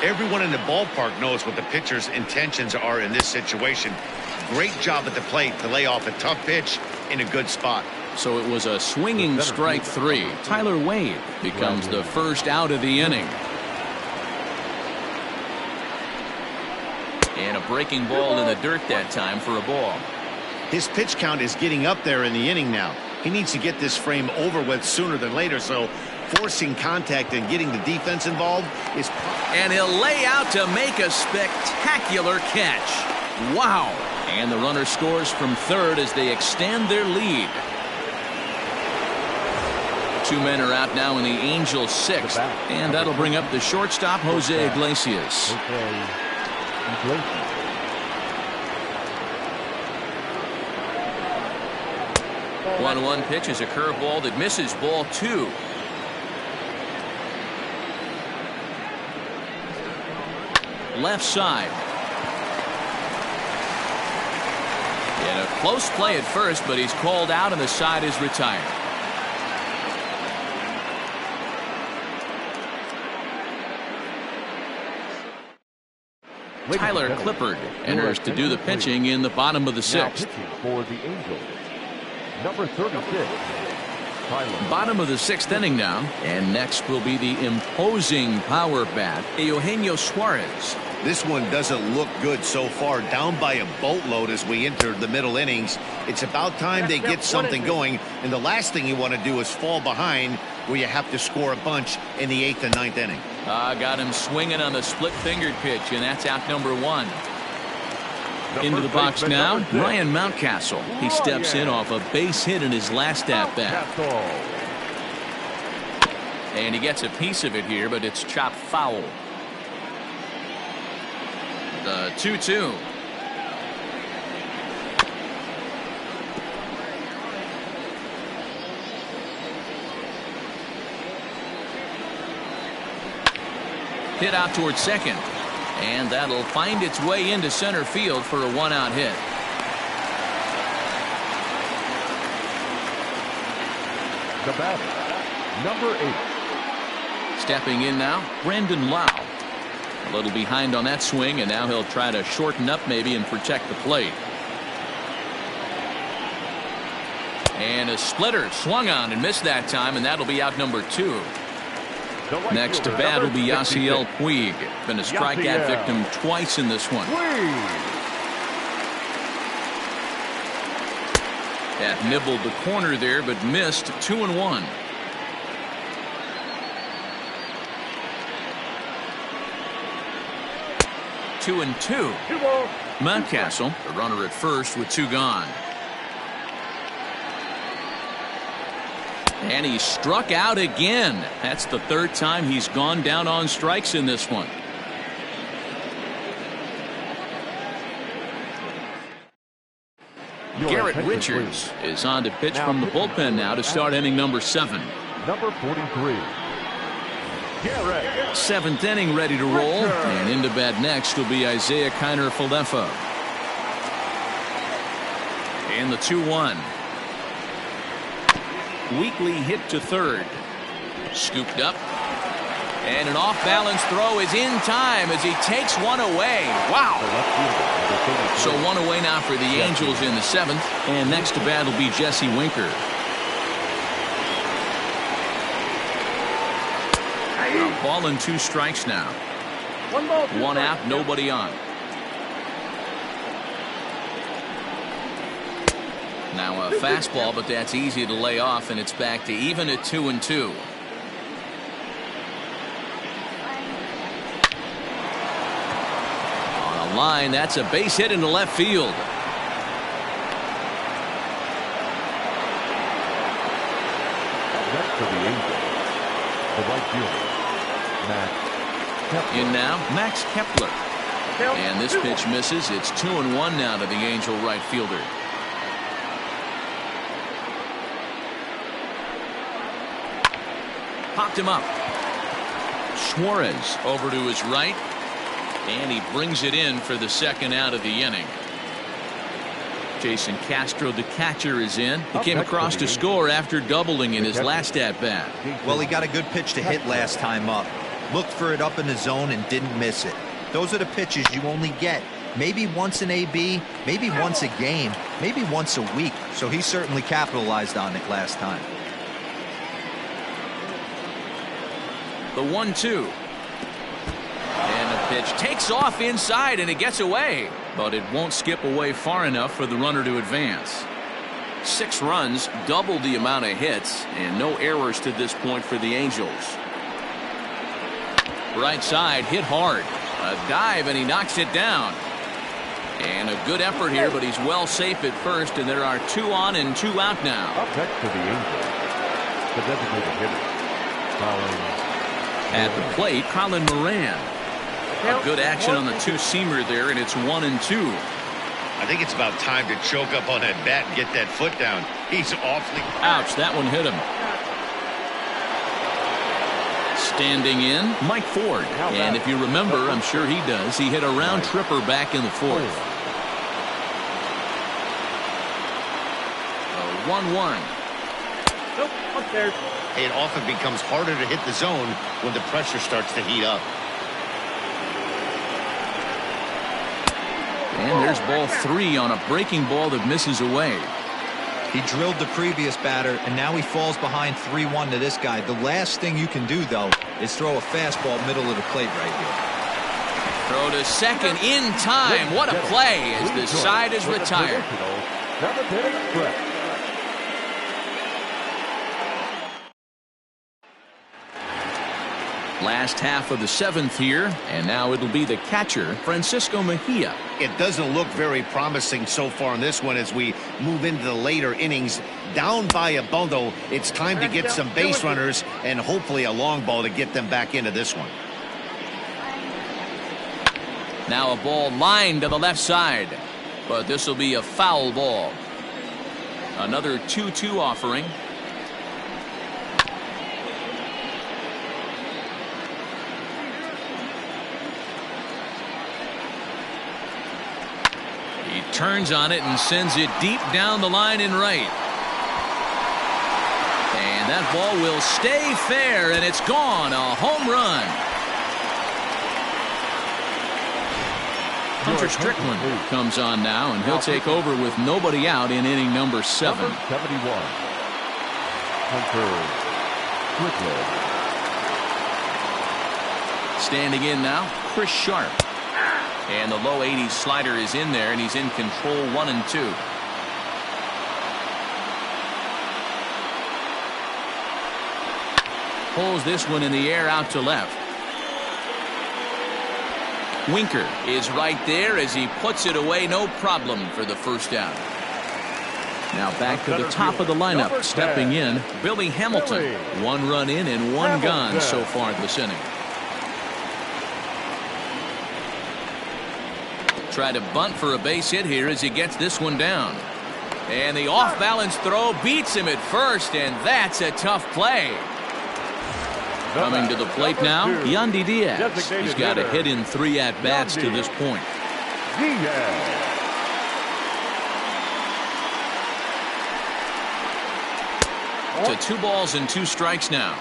Everyone in the ballpark knows what the pitcher's intentions are in this situation. Great job at the plate to lay off a tough pitch in a good spot. So it was a swinging strike 3. Tyler Wade becomes the first out of the inning. And a breaking ball in the dirt that time for a ball. His pitch count is getting up there in the inning now. He needs to get this frame over with sooner than later, so forcing contact and getting the defense involved is... And he'll lay out to make a spectacular catch. Wow. And the runner scores from third as they extend their lead. 2 men are out now in the Angels' 6th. And that'll bring up the shortstop, Jose Iglesias. 1-1 pitch is a curveball that misses, ball 2. Left side. In a close play at first, but he's called out and the side is retired. Tyler Clippard enters to do the pitching in the bottom of the 6th. For the Angels, number 36, Tyler. Bottom of the 6th inning now, and next will be the imposing power bat, Eugenio Suarez. This one doesn't look good so far, down by a boatload as we enter the middle innings. It's about time they get something going, and the last thing you want to do is fall behind where you have to score a bunch in the 8th and 9th inning. Got him swinging on the split-fingered pitch, and that's out number 1. Into the box now, Ryan Mountcastle. He steps in off a base hit in his last at-bat. And he gets a piece of it here, but it's chopped foul. The 2-2. Hit out towards second. And that'll find its way into center field for a 1-out hit. The batter, number 8. Stepping in now, Brandon Lau. A little behind on that swing, and now he'll try to shorten up maybe and protect the plate. And a splitter swung on and missed that time, and that'll be out number 2. Next to bat will be Yasiel Puig. Been a strikeout victim twice in this one. That nibbled the corner there, but missed. 2-1. Two and 2. Mountcastle, the runner at first with 2 gone. And he struck out again. That's the 3rd time he's gone down on strikes in this one. Garrett Richards is on to pitch from the bullpen now to start inning number 7. Number 43. Garrett. 7th inning ready to roll. And into bat next will be Isaiah Kiner-Falefa. And the 2-1. Weakly hit to third. Scooped up. And an off-balance throw is in time as he takes one away. Wow. So one away now for the Angels in the 7th. And next to bat will be Jesse Winker. A ball and 2 strikes now. 1 ball, 2 One strikes. out, nobody on. Now a fastball, but that's easy to lay off, and it's back to even at 2-2. On a line, that's a base hit into left field. Next for the Angels, the right fielder, Max Kepler. In now, Max Kepler. Count And this 2-1. pitch misses. It's 2-1 now to the Angel right fielder. Popped him up. Suarez over to his right. And he brings it in for the 2nd out of the inning. Jason Castro, the catcher, is in. He came across to score after doubling in his last at-bat. Well, he got a good pitch to hit last time up. Looked for it up in the zone and didn't miss it. Those are the pitches you only get maybe once in AB, maybe once a game, maybe once a week. So he certainly capitalized on it last time. The 1-2. And the pitch takes off inside, and it gets away. But it won't skip away far enough for the runner to advance. 6 runs, double the amount of hits, and no errors to this point for the Angels. Right side, hit hard. A dive, and he knocks it down. And a good effort here, but he's well safe at first, and there are 2 on and 2 out now. Up next for the Angels, the designated hitter, Colin. At the plate, Colin Moran. A good action on the 2-seamer there, and it's 1-2. I think it's about time to choke up on that bat and get that foot down. He's awfully. Ouch, that one hit him. Standing in, Mike Ford. And if you remember, I'm sure he does, he hit a round tripper back in the 4th. 1-1. Nope, upstairs. It often becomes harder to hit the zone when the pressure starts to heat up. And there's ball 3 on a breaking ball that misses away. He drilled the previous batter, and now he falls behind 3-1 to this guy. The last thing you can do, though, is throw a fastball middle of the plate right here. Throw to second in time. What a play as the side is retired. Seventh inning stretch. Last half of the 7th here, and now it'll be the catcher, Francisco Mejia. It doesn't look very promising so far in this one as we move into the later innings. Down by a bundle, it's time to get some base runners and hopefully a long ball to get them back into this one. Now a ball lined to the left side, but this will be a foul ball. Another 2-2 offering. He turns on it and sends it deep down the line in right. And that ball will stay fair, and it's gone. A home run. Hunter Strickland comes on now, and he'll take over with nobody out in inning number 7. Number 71, Hunter Strickland. Standing in now, Chris Sharp. And the low 80s slider is in there, and he's in control 1-2. Pulls this one in the air out to left. Winker is right there as he puts it away, no problem for the 1st out. Now back to the top of the lineup, stepping in, Billy Hamilton. 1 run in and 1 gone so far this inning. Try to bunt for a base hit here as he gets this one down. And the off-balance throw beats him at first, and that's a tough play. Coming to the plate now, Yandy Diaz. He's got a hit in 3 at-bats to this point. To 2 balls and 2 strikes now.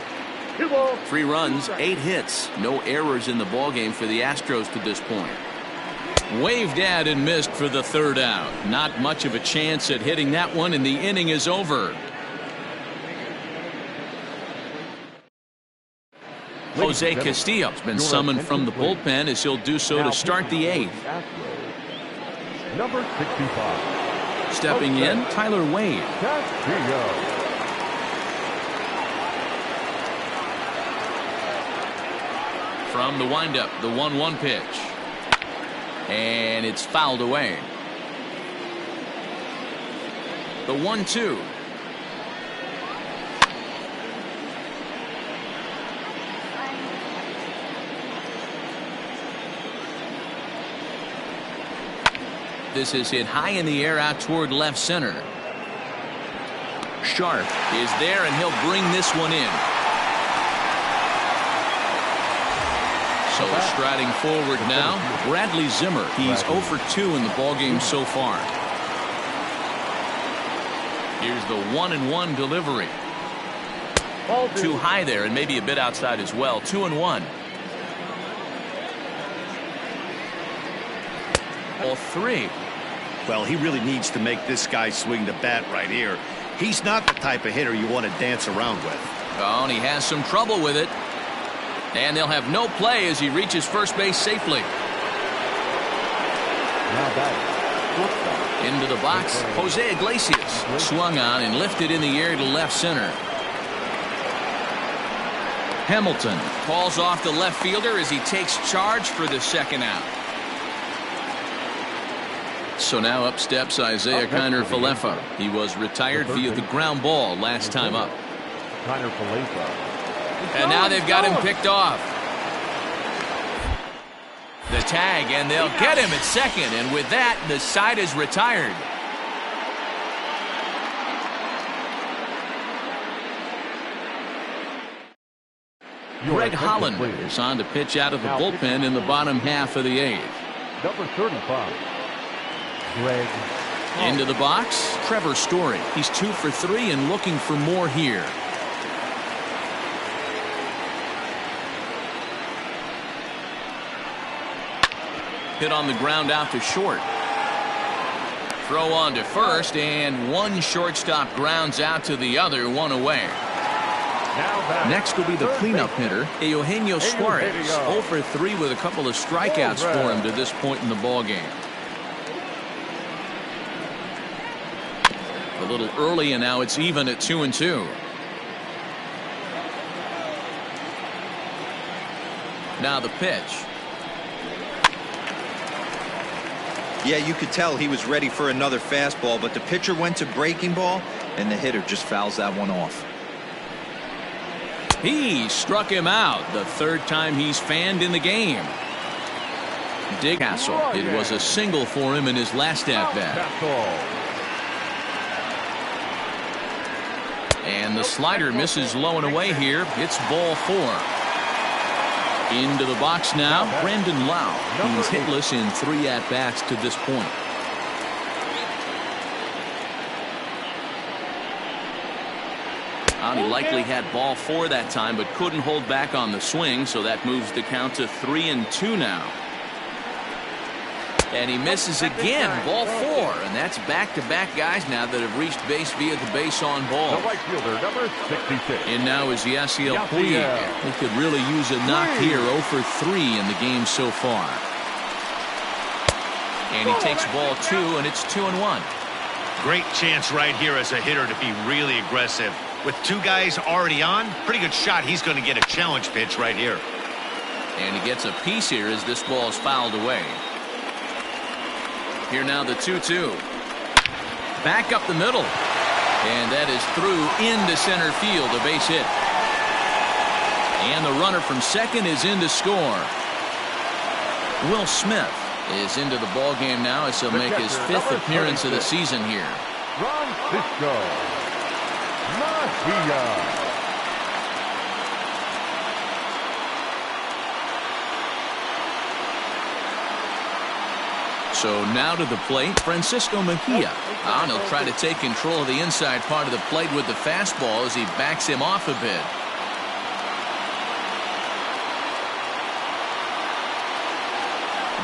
2 balls. 3 runs, 8 hits. No errors in the ballgame for the Astros to this point. Waved at and missed for the 3rd out. Not much of a chance at hitting that one, and the inning is over. Jose Castillo has been summoned from the bullpen as he'll do so to start the 8th. Number 65. Stepping in, Tyler Wade. Castillo. From the windup, the 1-1 pitch. And it's fouled away. The 1-2. This is hit high in the air out toward left center. Sharp is there, and he'll bring this one in. So striding forward now, Bradley Zimmer. He's 0 for 2 in the ballgame so far. Here's the 1-1 delivery. Too high there, and maybe a bit outside as well. 2-1. Ball 3. Well, he really needs to make this guy swing the bat right here. He's not the type of hitter you want to dance around with. Oh, and he has some trouble with it. And they'll have no play as he reaches first base safely. Into the box, Jose Iglesias. Swung on and lifted in the air to left center. Hamilton calls off the left fielder as he takes charge for the second out. So now up steps Isaiah Kiner Falefa. He was retired via the ground ball last time up. Kiner Falefa. And now they've got him picked off. The tag, and they'll get him at second. And with that, the side is retired. Greg Holland is on to pitch out of the bullpen in the bottom half of the 8th. Number 35. Greg. Into the box, Trevor Story. He's 2 for 3 and looking for more here. Hit on the ground out to short. Throw on to first, and one shortstop grounds out to the other, one away. Next will be the cleanup hitter, Eugenio Suarez. 0 for 3 with a couple of strikeouts for him to this point in the ballgame. A little early, and now it's even at 2-2. Now the pitch. Yeah, you could tell he was ready for another fastball, but the pitcher went to breaking ball, and the hitter just fouls that one off. He struck him out, the 3rd time he's fanned in the game. Dick Castle. It was a single for him in his last at-bat. And the slider misses low and away here. It's ball 4. Into the box now, Brandon Lau. He's hitless in 3 at-bats to this point. He likely had ball 4 that time, but couldn't hold back on the swing, so that moves the count to 3-2 now. And he misses again, ball 4, and that's back-to-back guys now that have reached base via the base on ball. The right fielder, number 66. And now is Yasiel Puig. He could really use a knock here, 0 for 3 in the game so far. And he takes ball 2, and it's 2-1. Great chance right here as a hitter to be really aggressive. With 2 guys already on, pretty good shot he's going to get a challenge pitch right here. And he gets a piece here as this ball is fouled away. Here now the 2-2. Back up the middle. And that is through into center field, a base hit. And the runner from second is in to score. Will Smith is into the ball game now as he'll make his 5th appearance of the season here. Francisco Mejia. So now to the plate, Francisco Mejia. And he'll try to take control of the inside part of the plate with the fastball as he backs him off a bit.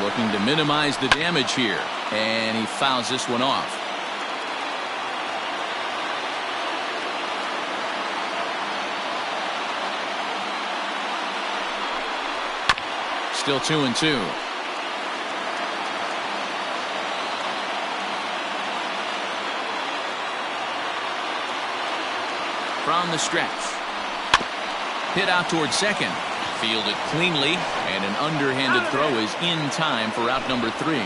Looking to minimize the damage here. And he fouls this one off. still 2-2. From the stretch. Hit out towards second. Fielded cleanly, and an underhanded throw is in time for out number 3.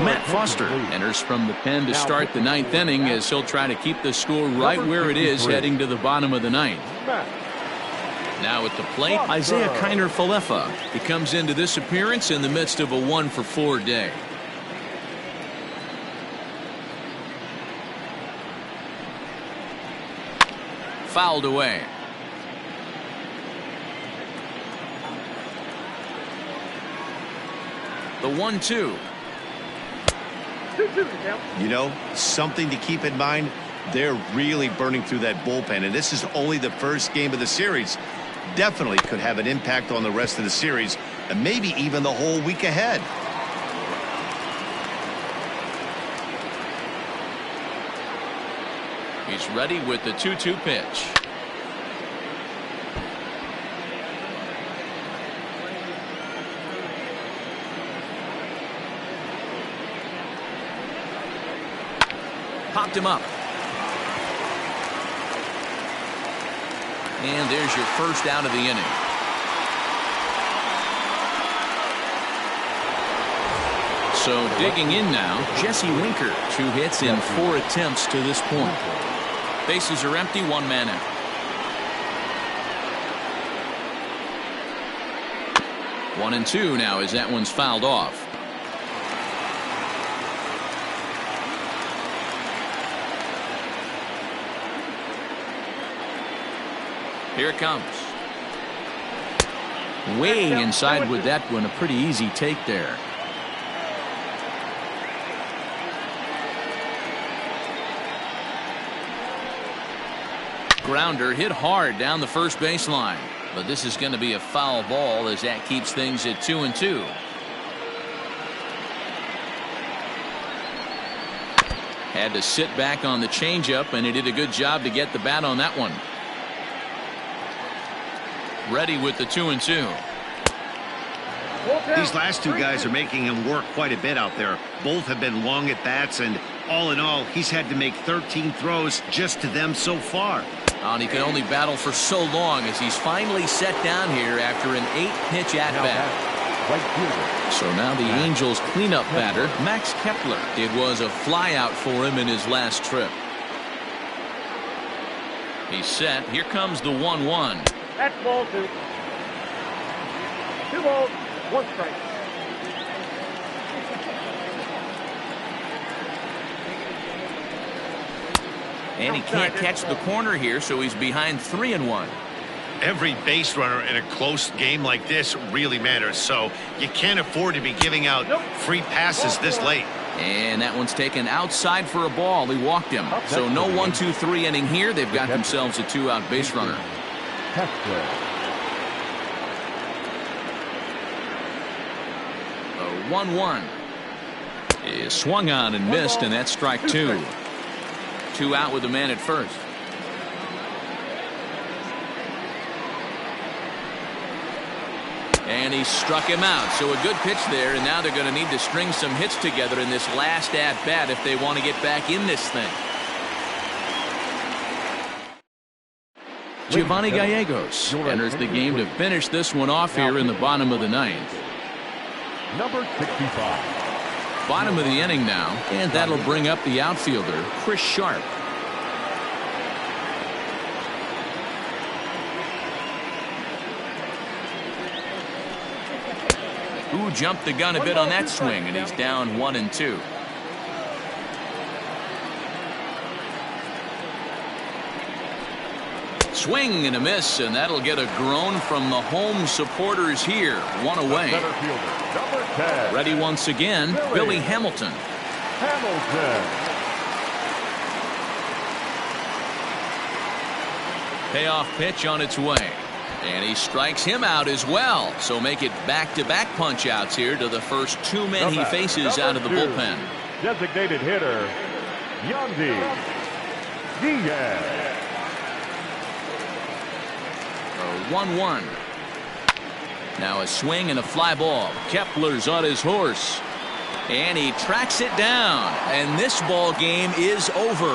Matt Foster enters from the pen to start the 9th inning as he'll try to keep the score right where it is heading to the bottom of the 9th. Now at the plate, Isaiah Kiner-Falefa. He comes into this appearance in the midst of a 1-for-4 day. Fouled away. The 1-2. You know, something to keep in mind, they're really burning through that bullpen, and this is only the first game of the series. Definitely could have an impact on the rest of the series, and maybe even the whole week ahead. He's ready with the 2-2 pitch. Popped him up. And there's your first out of the inning. So digging in now, Jesse Winker. 2 hits in 4 attempts to this point. Bases are empty, 1 man out. One and two now as that one's fouled off. Here it comes. Way inside with that one. A pretty easy take there. Grounder hit hard down the first baseline. But this is going to be a foul ball as that keeps things at 2-2. Had to sit back on the changeup, and he did a good job to get the bat on that one. Ready with the 2-2. These last two guys are making him work quite a bit out there. Both have been long at bats, and all in all, he's had to make 13 throws just to them so far. And he can only battle for so long as he's finally set down here after an 8-pitch at-bat. So now the Angels cleanup batter, Max Kepler. It was a flyout for him in his last trip. He's set. Here comes the 1-1. That's ball 2. 2 balls, 1 strike. And he can't catch the corner here, so he's behind 3-1. Every base runner in a close game like this really matters, so you can't afford to be giving out free passes this late. And that one's taken outside for a ball. He walked him. So no 1-2-3 inning here. They've got themselves a 2-out base runner. A 1-1 is swung on and missed, and that's strike 2. 2 out with the man at first. And he struck him out. So a good pitch there, and now they're going to need to string some hits together in this last at-bat if they want to get back in this thing. Giovanni Gallegos enters the game to finish this one off here in the bottom of the 9th. Number 65. Bottom of the inning now, and that'll bring up the outfielder, Chris Sharp. Who jumped the gun a bit on that swing, and he's down 1-2. Swing and a miss, and that'll get a groan from the home supporters here. 1 away. Ready once again, Billy Hamilton. Payoff pitch on its way. And he strikes him out as well. So make it back-to-back punch-outs here to the first 2 men he faces out of the bullpen. Designated hitter, Yandy. Diaz. 1-1. Now a swing and a fly ball. Kepler's on his horse. And he tracks it down. And this ball game is over.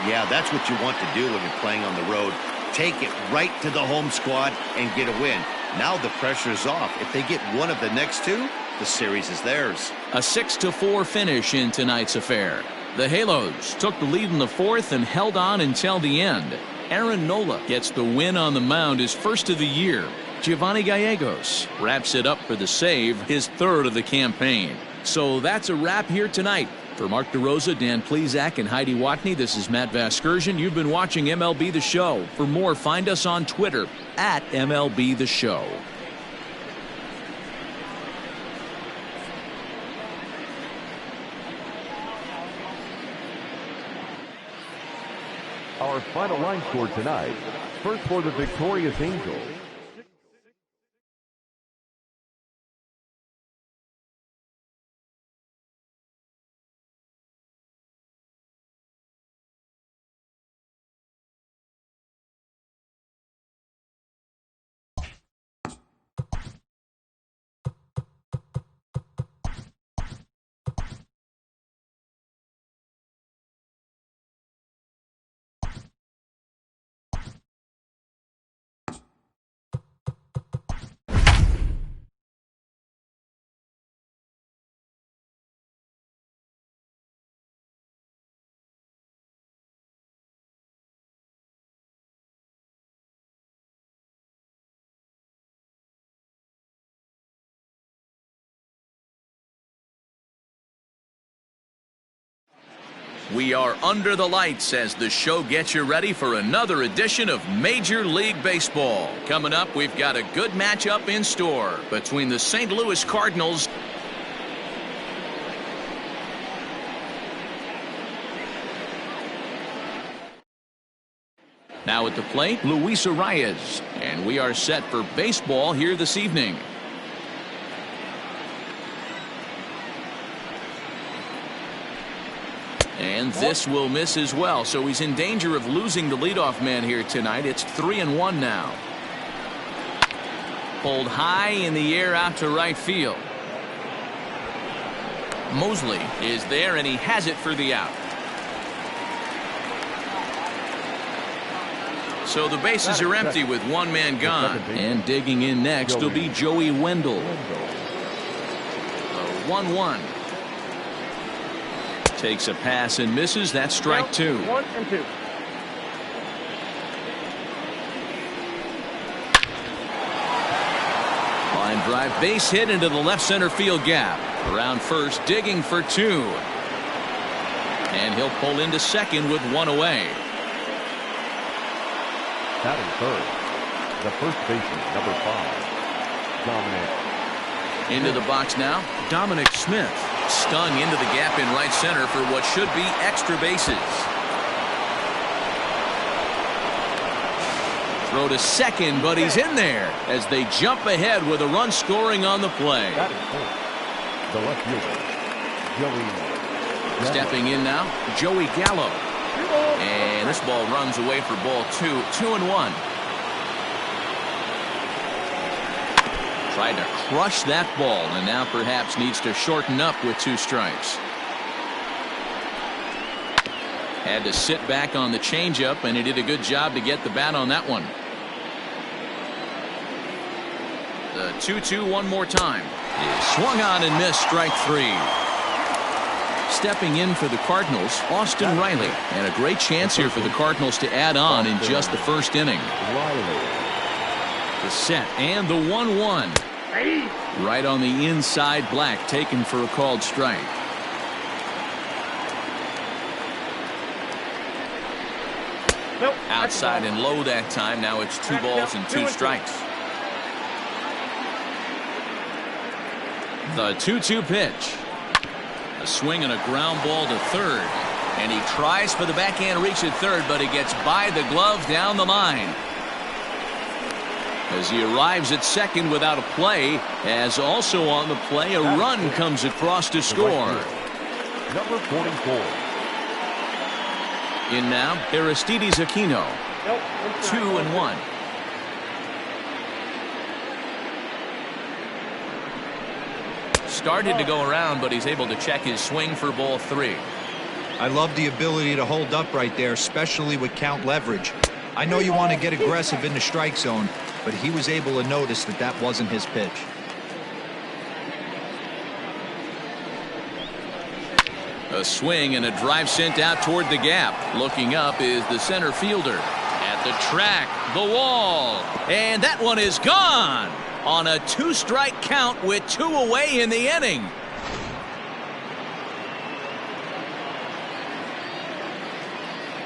Yeah, that's what you want to do when you're playing on the road. Take it right to the home squad and get a win. Now the pressure is off. If they get one of the next two, the series is theirs. A 6-4 finish in tonight's affair. The Halos took the lead in the fourth and held on until the end. Aaron Nola gets the win on the mound, his first of the year. Giovanni Gallegos wraps it up for the save, his third of the campaign. So that's a wrap here tonight. For Mark DeRosa, Dan Plesac, and Heidi Watney, this is Matt Vasgersian. You've been watching MLB The Show. For more, find us on Twitter at MLB The Show. Our final line score tonight. First for the victorious Angels. We are under the lights as the show gets you ready for another edition of Major League Baseball. Coming up, we've got a good matchup in store between the St. Louis Cardinals now at the plate, Luis Arias, and we are set for baseball here this evening. And this will miss as well, so he's in danger of losing the leadoff man here tonight. It's 3-1 now. Pulled high in the air out to right field. Mosley is there, and he has it for the out. So the bases are empty with one man gone. And digging in next will be Joey Wendell. 1-1. Takes a pass and misses. That's strike two. 1-2. Line drive, base hit into the left center field gap. Around first, digging for two. And he'll pull into second with one away. Batting third, the first baseman, number 5, Dominic. Into the box now, Dominic Smith. Stung into the gap in right center for what should be extra bases. Throw to second, but he's in there as they jump ahead with a run scoring on the play. That is the left fielder, Joey. Stepping in now, Joey Gallo. And this ball runs away for ball 2-1. Tried to crush that ball and now perhaps needs to shorten up with 2 strikes. Had to sit back on the changeup, and he did a good job to get the bat on that one. The 2-2 one more time. Swung on and missed, strike 3. Stepping in for the Cardinals, Austin Riley, and a great chance here for the Cardinals to add on in just the first inning. The set and the 1-1. Right on the inside, Black taken for a called strike. Nope. Outside and low that time. Now it's 2 balls and 2 strikes. The 2-2 pitch. A swing and a ground ball to third. And he tries for the backhand reach at third, but he gets by the glove down the line. As he arrives at second without a play, as also on the play, a run comes across to score. Number 44. In now, Aristides Aquino. Nope. 2-1. Started to go around, but he's able to check his swing for ball 3. I love the ability to hold up right there, especially with count leverage. I know you want to get aggressive in the strike zone, but he was able to notice that that wasn't his pitch. A swing and a drive sent out toward the gap. Looking up is the center fielder. At the track, the wall, and that one is gone on a 2-strike count with 2 away in the inning.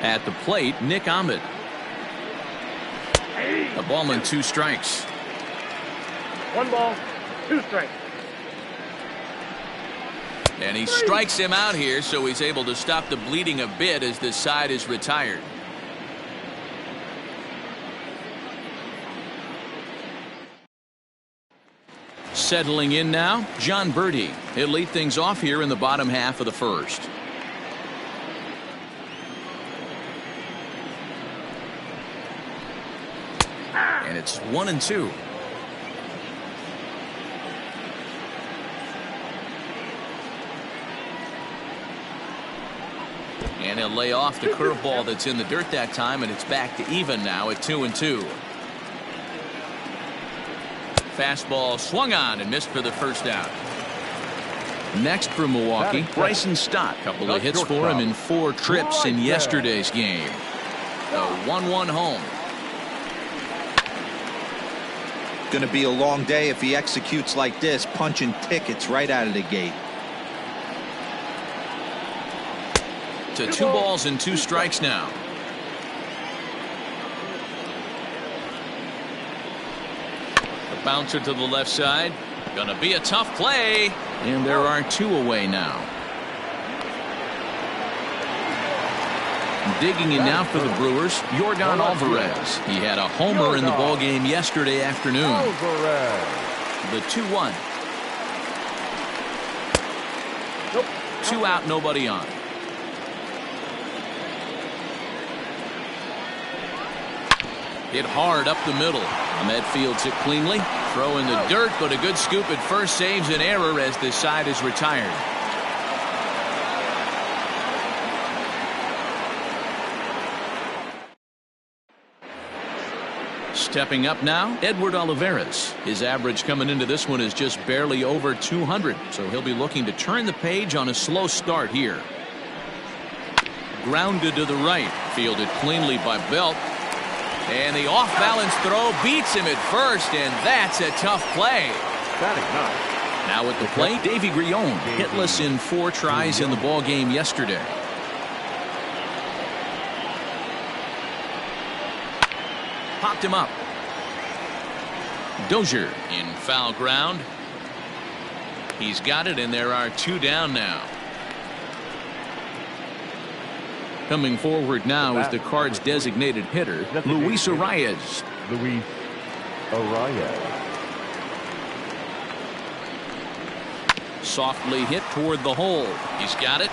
At the plate, Nick Ahmed. A ball and 2 strikes. 1 ball, 2 strikes. And he strikes him out here, so he's able to stop the bleeding a bit as this side is retired. Settling in now, John Birdie. He'll lead things off here in the bottom half of the first. And it's 1-2. And he'll lay off the curveball that's in the dirt that time, and it's back to even now at 2-2. Fastball swung on and missed for the first out. Next for Milwaukee, Bryson Stott. Couple of hits for him in 4 trips in yesterday's game. A 1-1 home. Going to be a long day if he executes like this, punching tickets right out of the gate. To 2 balls and 2 strikes now. The bouncer to the left side. Gonna be a tough play. And there are 2 away now. Digging in now for the Brewers, Yordan Alvarez. He had a homer in the ballgame yesterday afternoon. The 2-1. Nope. 2 out, nobody on. Hit hard up the middle. Ahmed fields it cleanly. Throw in the dirt, but a good scoop at first saves an error as this side is retired. Stepping up now, Edward Olivares. His average coming into this one is just barely over 200, so he'll be looking to turn the page on a slow start here. Grounded to the right, fielded cleanly by Belt. And the off-balance throw beats him at first, and that's a tough play. Now at the plate, Davy Grillon, hitless in 4 tries in the ball game yesterday. Popped him up. Dozier in foul ground. He's got it, and there are 2 down now. Coming forward now is the Cards' designated hitter, Luis Arias. Luis Arias. Softly hit toward the hole. He's got it.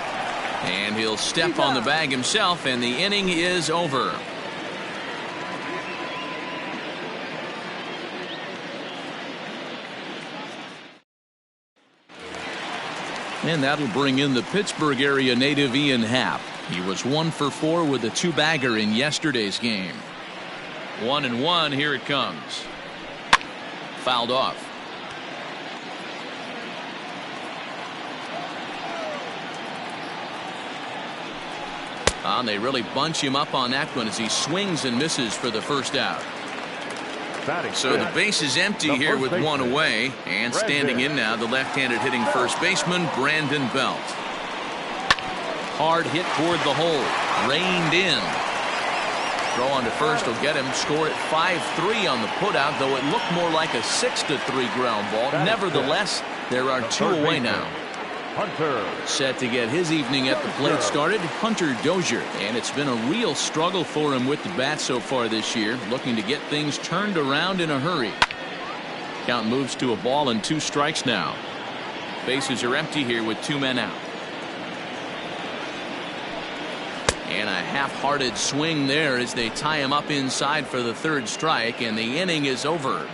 And he'll step on the bag himself, and the inning is over. And that'll bring in the Pittsburgh area native Ian Happ. He was 1 for 4 with a 2-bagger in yesterday's game. 1-1, here it comes. Fouled off. And they really bunch him up on that one as he swings and misses for the first out. So the base is empty here with 1 away, and standing in now the left-handed hitting first baseman Brandon Belt. Hard hit toward the hole, reined in. Throw on to first will get him. Score at 5-3 on the putout, though it looked more like a 6-3 ground ball. Nevertheless, there are 2 away now. Hunter. Set to get his evening at the plate started, Hunter Dozier. And it's been a real struggle for him with the bat so far this year, looking to get things turned around in a hurry. Count moves to a ball and 2 strikes now. Bases are empty here with 2 men out. And a half-hearted swing there as they tie him up inside for the third strike, and the inning is over.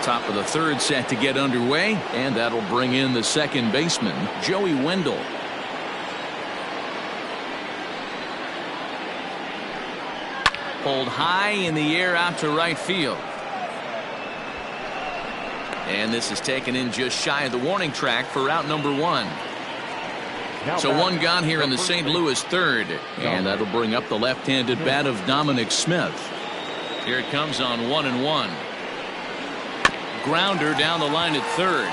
Top of the third set to get underway, and that'll bring in the second baseman, Joey Wendell. Pulled high in the air out to right field. And this is taken in just shy of the warning track for out number one. So one gone here in the St. Louis third, and that'll bring up the left-handed bat of Dominic Smith. Here it comes on 1-1. Grounder down the line at third,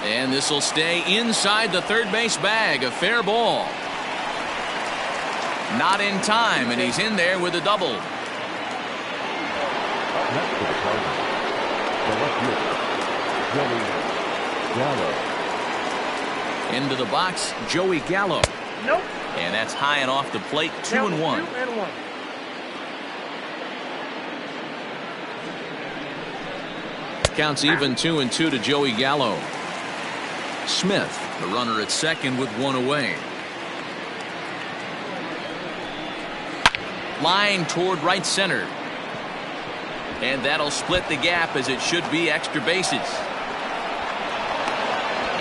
and this will stay inside the third base bag. A fair ball. Not in time, and he's in there with a double. Next to the Cardinals, the left fielder, Joey Gallo. Into the box, Joey Gallo. Nope. And that's high and off the plate, 2-1. 2-1. Counts even 2-2 to Joey Gallo. Smith, the runner at second with one away. Line toward right center. And that'll split the gap as it should be extra bases.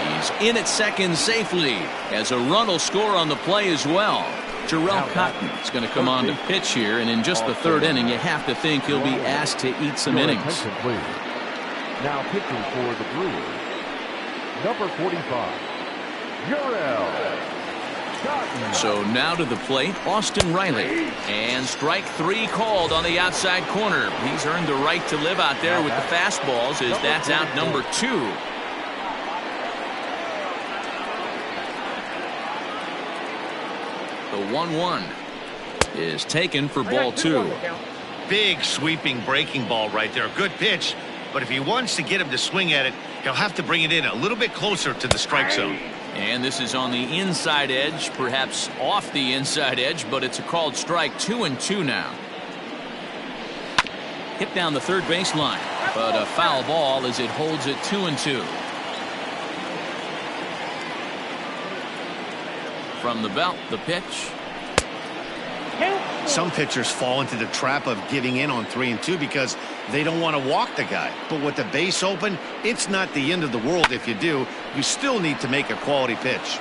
He's in at second safely as a run will score on the play as well. Jarrell Cotton is going to come on to pitch here, and in just the third inning you have to think he'll be asked to eat some innings. Now pitching for the Brewers, number 45, Jarrell Cotton. So now to the plate, Austin Riley. And strike three called on the outside corner. He's earned the right to live out there with the fastballs as that's out number two. The 1-1 is taken for ball two. Big sweeping breaking ball right there. Good pitch. But if he wants to get him to swing at it, he'll have to bring it in a little bit closer to the strike zone. And this is on the inside edge, perhaps off the inside edge, but it's a called strike. 2-2 now. Hit down the third baseline, but a foul ball as it holds it 2-2. From the belt, the pitch. Some pitchers fall into the trap of giving in on 3-2 because they don't want to walk the guy. But with the base open, it's not the end of the world if you do. You still need to make a quality pitch.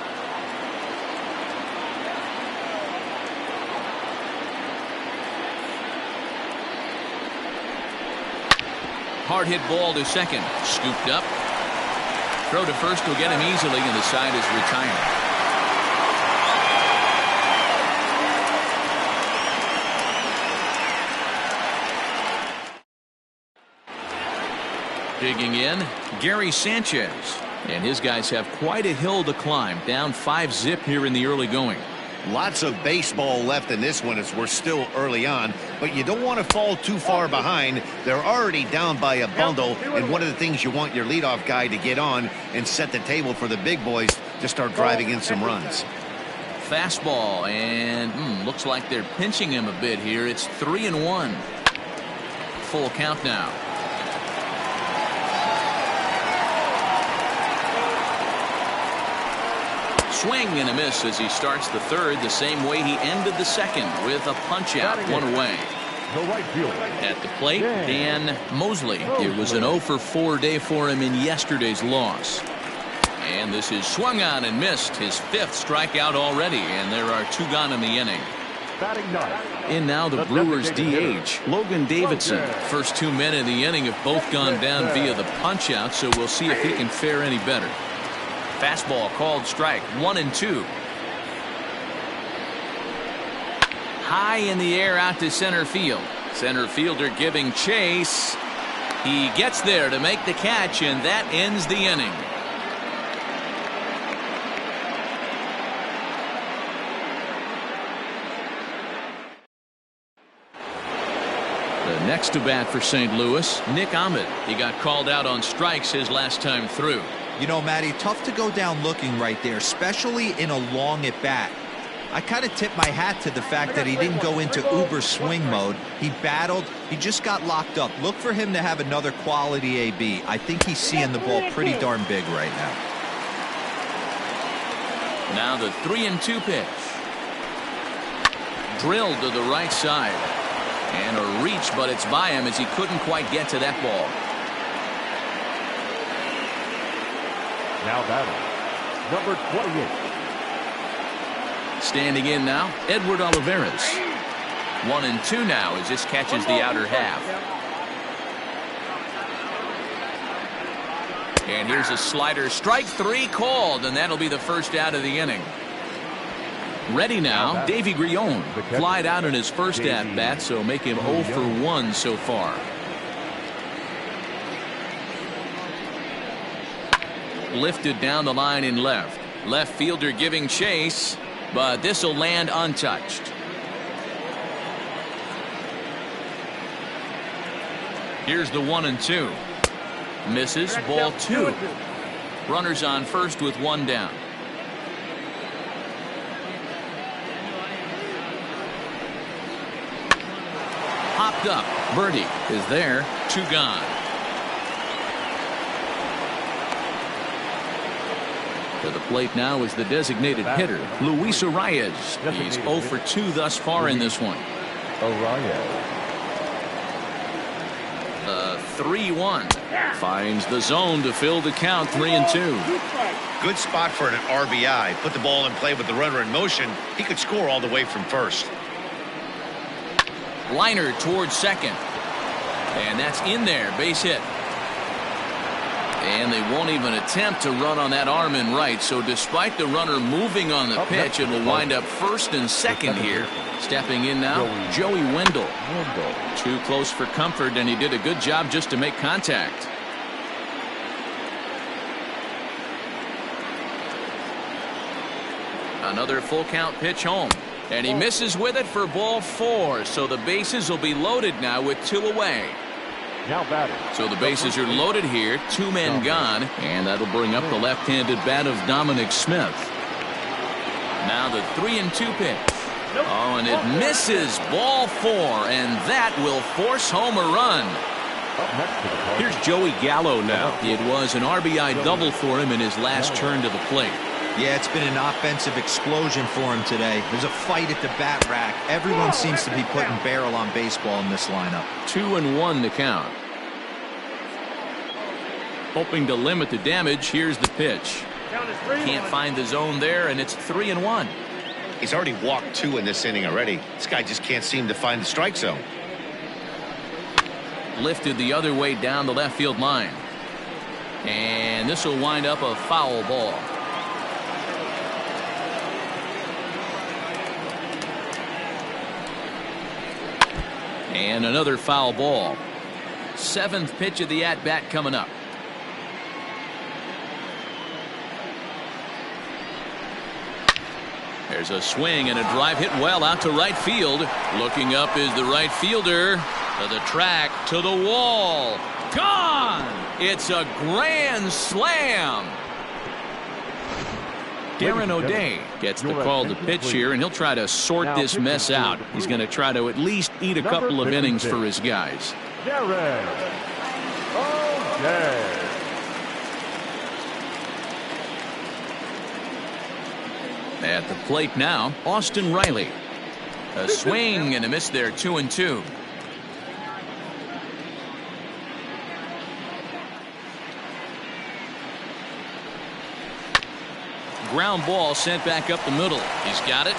Hard hit ball to second. Scooped up. Throw to first will get him easily, and the side is retired. Digging in, Gary Sanchez. And his guys have quite a hill to climb, down 5-zip here in the early going. Lots of baseball left in this one as we're still early on, but you don't want to fall too far behind. They're already down by a bundle, and one of the things you want your leadoff guy to get on and set the table for the big boys to start driving in some runs. Fastball, and looks like they're pinching him a bit here. It's 3-1. Full count now. Swing and a miss as he starts the third the same way he ended the second with a punch out, one away. At the plate, Dan Mosley. It was an 0-for-4 day for him in yesterday's loss. And this is swung on and missed, his fifth strikeout already, and there are two gone in the inning. In now the Brewers DH, Logan Davidson. First 2 men in the inning have both gone down via the punch out, so we'll see if he can fare any better. Fastball called strike, 1-2. High in the air out to center field. Center fielder giving chase. He gets there to make the catch, and that ends the inning. The next to bat for St. Louis, Nick Ahmed. He got called out on strikes his last time through. You know, Matty, tough to go down looking right there, especially in a long at bat. I kind of tip my hat to the fact that he didn't go into uber swing mode. He battled. He just got locked up. Look for him to have another quality AB. I think he's seeing the ball pretty darn big right now. Now the 3-2 pitch. Drilled to the right side. And a reach, but it's by him as he couldn't quite get to that ball. Now batting, number 28. Standing in now, Edward Olivares. 1-2 now as this catches the outer half. And here's a slider. Strike 3 called, and that'll be the first out of the inning. Ready now, Davy Grion. Flied out in his first at-bat, so make him 0 for 1 so far. Lifted down the line in left. Left fielder giving chase, but this will land untouched. Here's the 1-2. Misses, ball 2. Runners on first with 1 down. Hopped up. Birdie is there. 2 gone. To the plate now is the designated hitter, Luis Arias. He's 0 for 2 thus far in this one. Arias. 3-1. Finds the zone to fill the count. 3-2. Good spot for an RBI. Put the ball in play with the runner in motion. He could score all the way from first. Liner towards second. And that's in there. Base hit. And they won't even attempt to run on that arm in right. So despite the runner moving on the pitch, it will wind up first and second here. Stepping in now, Joey Wendell. Too close for comfort, and he did a good job just to make contact. Another full count pitch home. And he misses with it for ball 4. So the bases will be loaded now with 2 away. Now batting. So the bases are loaded here. 2 men gone. And that'll bring up the left-handed bat of Dominic Smith. Now the 3-2 pitch. Oh, and it misses, ball 4. And that will force home a run. Here's Joey Gallo now. It was an RBI double for him in his last turn to the plate. Yeah, it's been an offensive explosion for him today. There's a fight at the bat rack. Everyone seems to be putting barrel on baseball in this lineup. 2-1 to count. Hoping to limit the damage. Here's the pitch. Can't find the zone there, and it's 3-1. He's already walked 2 in this inning already. This guy just can't seem to find the strike zone. Lifted the other way down the left field line. And this will wind up a foul ball. And another foul ball. 7th pitch of the at-bat coming up. There's a swing and a drive hit well out to right field. Looking up is the right fielder. To the track, to the wall. Gone! It's a grand slam. Darren O'Day gets the call to pitch here, and he'll try to sort this mess out. He's going to try to at least eat a couple of innings for his guys. Darren O'Day. At the plate now, Austin Riley. A swing and a miss there, 2-2. Ground ball sent back up the middle. He's got it.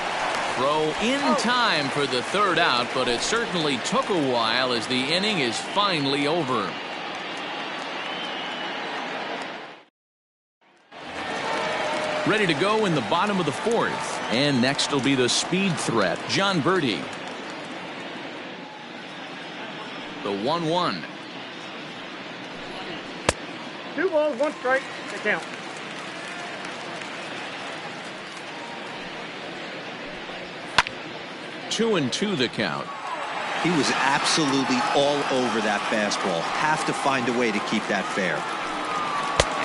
Throw in time for the 3rd out, but it certainly took a while as the inning is finally over. Ready to go in the bottom of the 4th. And next will be the speed threat, John Birdie. The 1-1. 2 balls, 1 strike. To count. Two and 2 the count. He was absolutely all over that fastball. Have to find a way to keep that fair.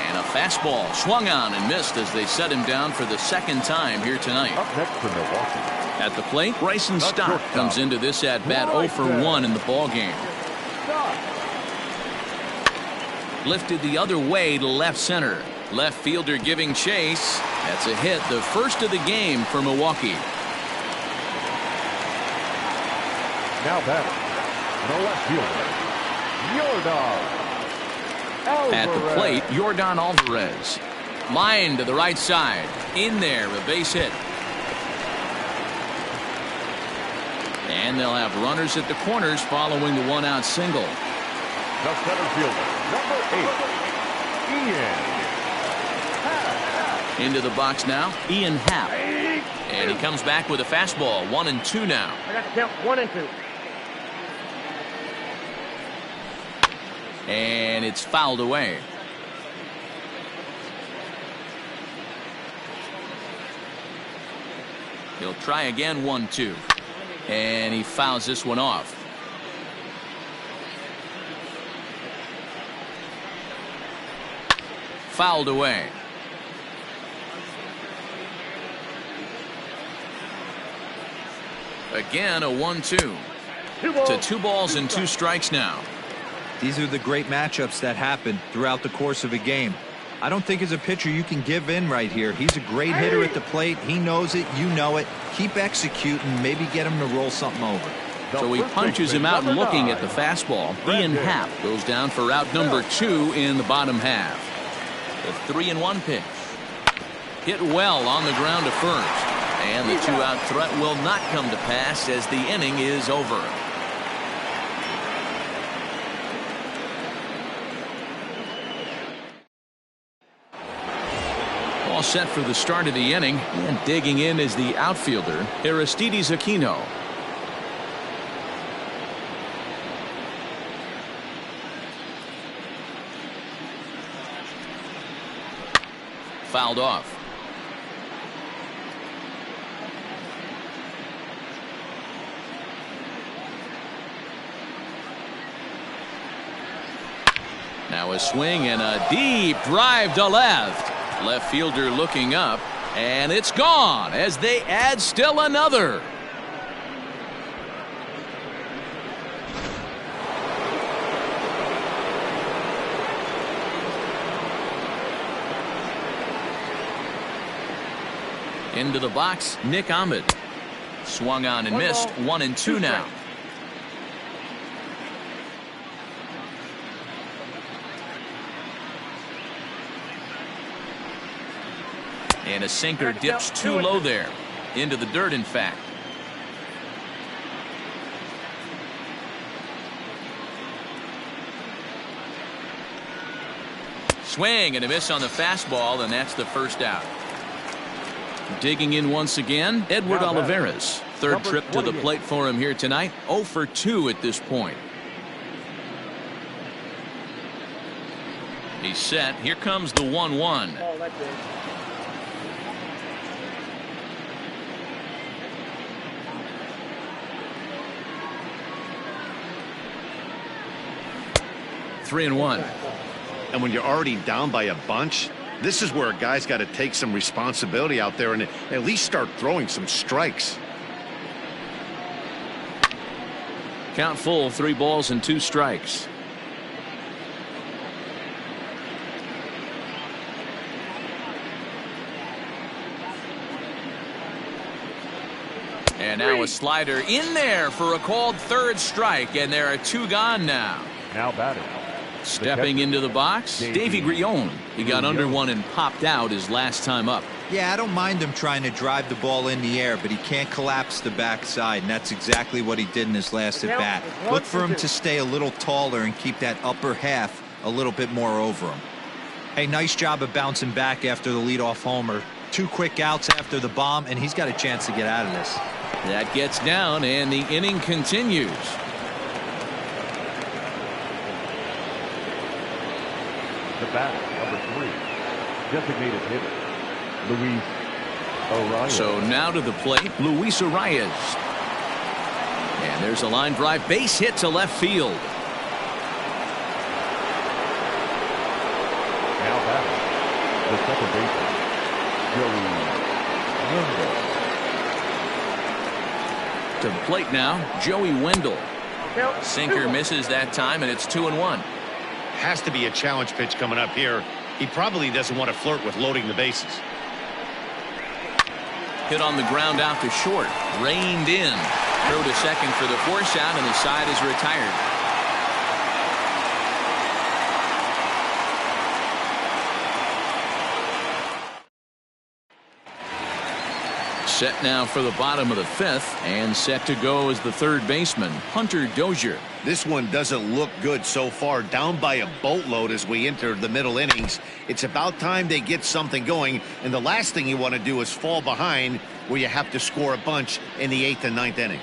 And a fastball swung on and missed as they set him down for the 2nd time here tonight. Up next for Milwaukee. At the plate, Bryson Stott comes into this at bat 0 for 1 in the ball game. Lifted the other way to left center. Left fielder giving chase. That's a hit, the first of the game for Milwaukee. Now batting, the left fielder, Yordan At the Alvarez. plate, Yordan Alvarez. Line to the right side. In there, a base hit. And they'll have runners at the corners following the one-out single. The center fielder, number 8, Ian. Into the box now, Ian Happ. And he comes back with a fastball, 1-2 now. I got to count 1 and 2. And it's fouled away. He'll try again, 1-2. And he fouls this one off. Fouled away. Again, a 1-2. To 2 balls and 2 strikes now. These are the great matchups that happen throughout the course of a game. I don't think as a pitcher you can give in right here. He's a great hitter at the plate. He knows it. You know it. Keep executing. Maybe get him to roll something over. So he punches him out and looking at the fastball. Ian Happ goes down for route number 2 in the bottom half. The 3-1 pitch. Hit well on the ground to first. And the 2-out threat will not come to pass as the inning is over. All set for the start of the inning, and digging in is the outfielder, Aristides Aquino. Fouled off. Now a swing and a deep drive to left. Left fielder looking up, and it's gone as they add still another. Into the box, Nick Ahmed. Swung on and missed, 1-2 now. And a sinker dips too low there. Into the dirt, in fact. Swing and a miss on the fastball, and that's the first out. Digging in once again, Edward Olivares. Third trip to the plate for him here tonight. 0 for 2 at this point. He's set. Here comes the 1-1. Oh, that's it. Three and 1. And when you're already down by a bunch, this is where a guy's got to take some responsibility out there and at least start throwing some strikes. Count full, 3 balls and 2 strikes. And now a slider in there for a called third strike, and there are 2 gone now. Now batting. Stepping into the box, Davy Grion. He got under one and popped out his last time up. Yeah, I don't mind him trying to drive the ball in the air, but he can't collapse the backside, and that's exactly what he did in his last at bat. Look for him to stay a little taller and keep that upper half a little bit more over him. Hey, nice job of bouncing back after the leadoff homer. 2 quick outs after the bomb, and he's got a chance to get out of this. That gets down, and the inning continues. The batter, number 3, designated hitter, Luis Arias. So now to the plate, Luis Arias. And there's a line drive base hit to left field. Now batting, the second baseman, Joey Wendell. To the plate now, Joey Wendell. Sinker misses that time, and it's 2-1. Has to be a challenge pitch coming up here. He probably doesn't want to flirt with loading the bases. Hit on the ground out to short. Reined in. Throw to second for the force out, and the side is retired. Set now for the bottom of the fifth, and set to go is the third baseman, Hunter Dozier. This one doesn't look good so far, down by a boatload as we enter the middle innings. It's about time they get something going, and the last thing you want to do is fall behind where you have to score a bunch in the 8th and 9th inning.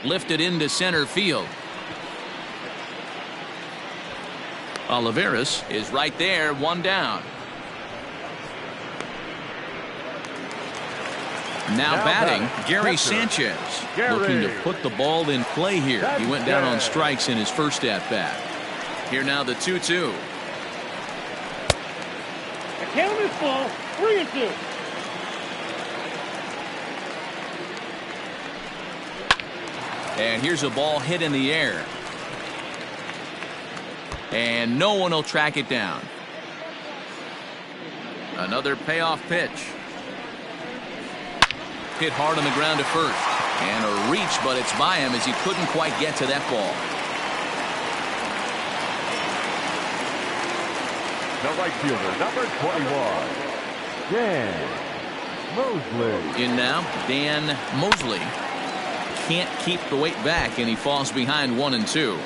Lifted into center field. Olivares is right there, one down. Now batting, Gary Sanchez. Looking to put the ball in play here. He went down on strikes in his first at-bat. Here now the 2-2. The count is full, 3-2. And here's a ball hit in the air. And no one will track it down. Another payoff pitch. Hit hard on the ground to first. And a reach, but it's by him as he couldn't quite get to that ball. The right fielder, number 21, Dan Mosley. In now, Dan Mosley. Can't keep the weight back, and he falls behind 1-2.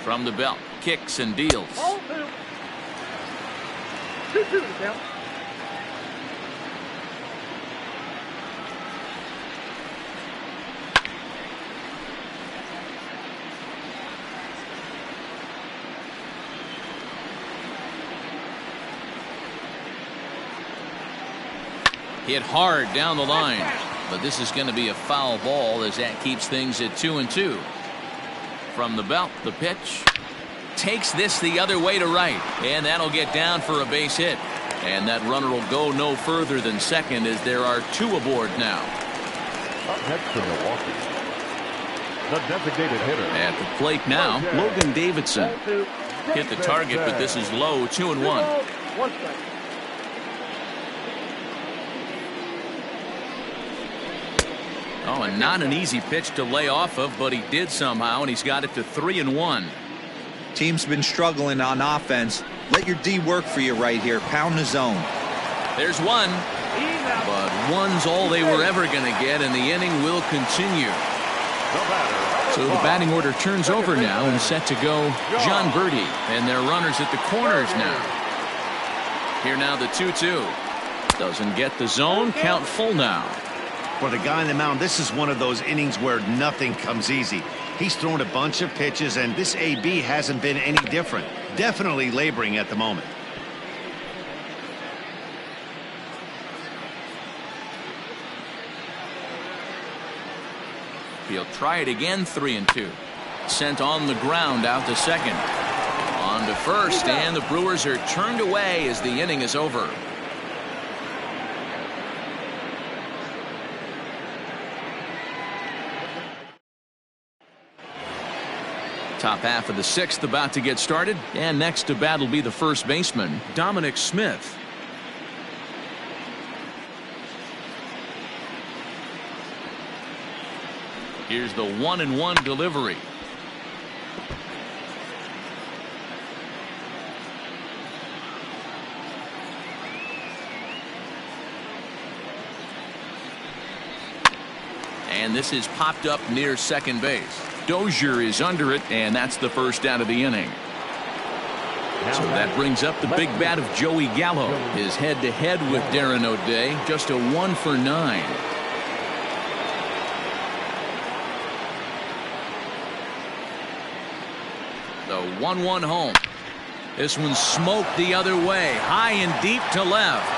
From the belt, kicks and deals. 2-2 to count. Hit hard down the line, but this is going to be a foul ball as that keeps things at 2-2. From the belt, the pitch takes this the other way to right, and that'll get down for a base hit. And that runner will go no further than second as there are two aboard now. Up next for Milwaukee, the designated hitter. At the plate now, Logan Davidson. Hit the target, but this is low, 2-1. 1 strike. Oh, and not an easy pitch to lay off of, but he did somehow, and he's got it to 3-1. Team's been struggling on offense. Let your D work for you right here. Pound the zone. There's one, but one's all they were ever going to get, and the inning will continue. So the batting order turns over now, and set to go John Birdie, and their runners at the corners now. Here now the 2-2. Doesn't get the zone. Count full now. For the guy on the mound, this is one of those innings where nothing comes easy. He's thrown a bunch of pitches, and this AB hasn't been any different. Definitely laboring at the moment. He'll try it again, 3-2. Sent on the ground out to second. On to first, and the Brewers are turned away as the inning is over. Top half of the sixth about to get started, and next to bat will be the first baseman, Dominic Smith. Here's the 1-1 delivery. And this is popped up near second base. Dozier is under it, and that's the first out of the inning. So that brings up the big bat of Joey Gallo. His head-to-head with Darren O'Day, just a 1 for 9. The 1-1 home. This one's smoked the other way, high and deep to left.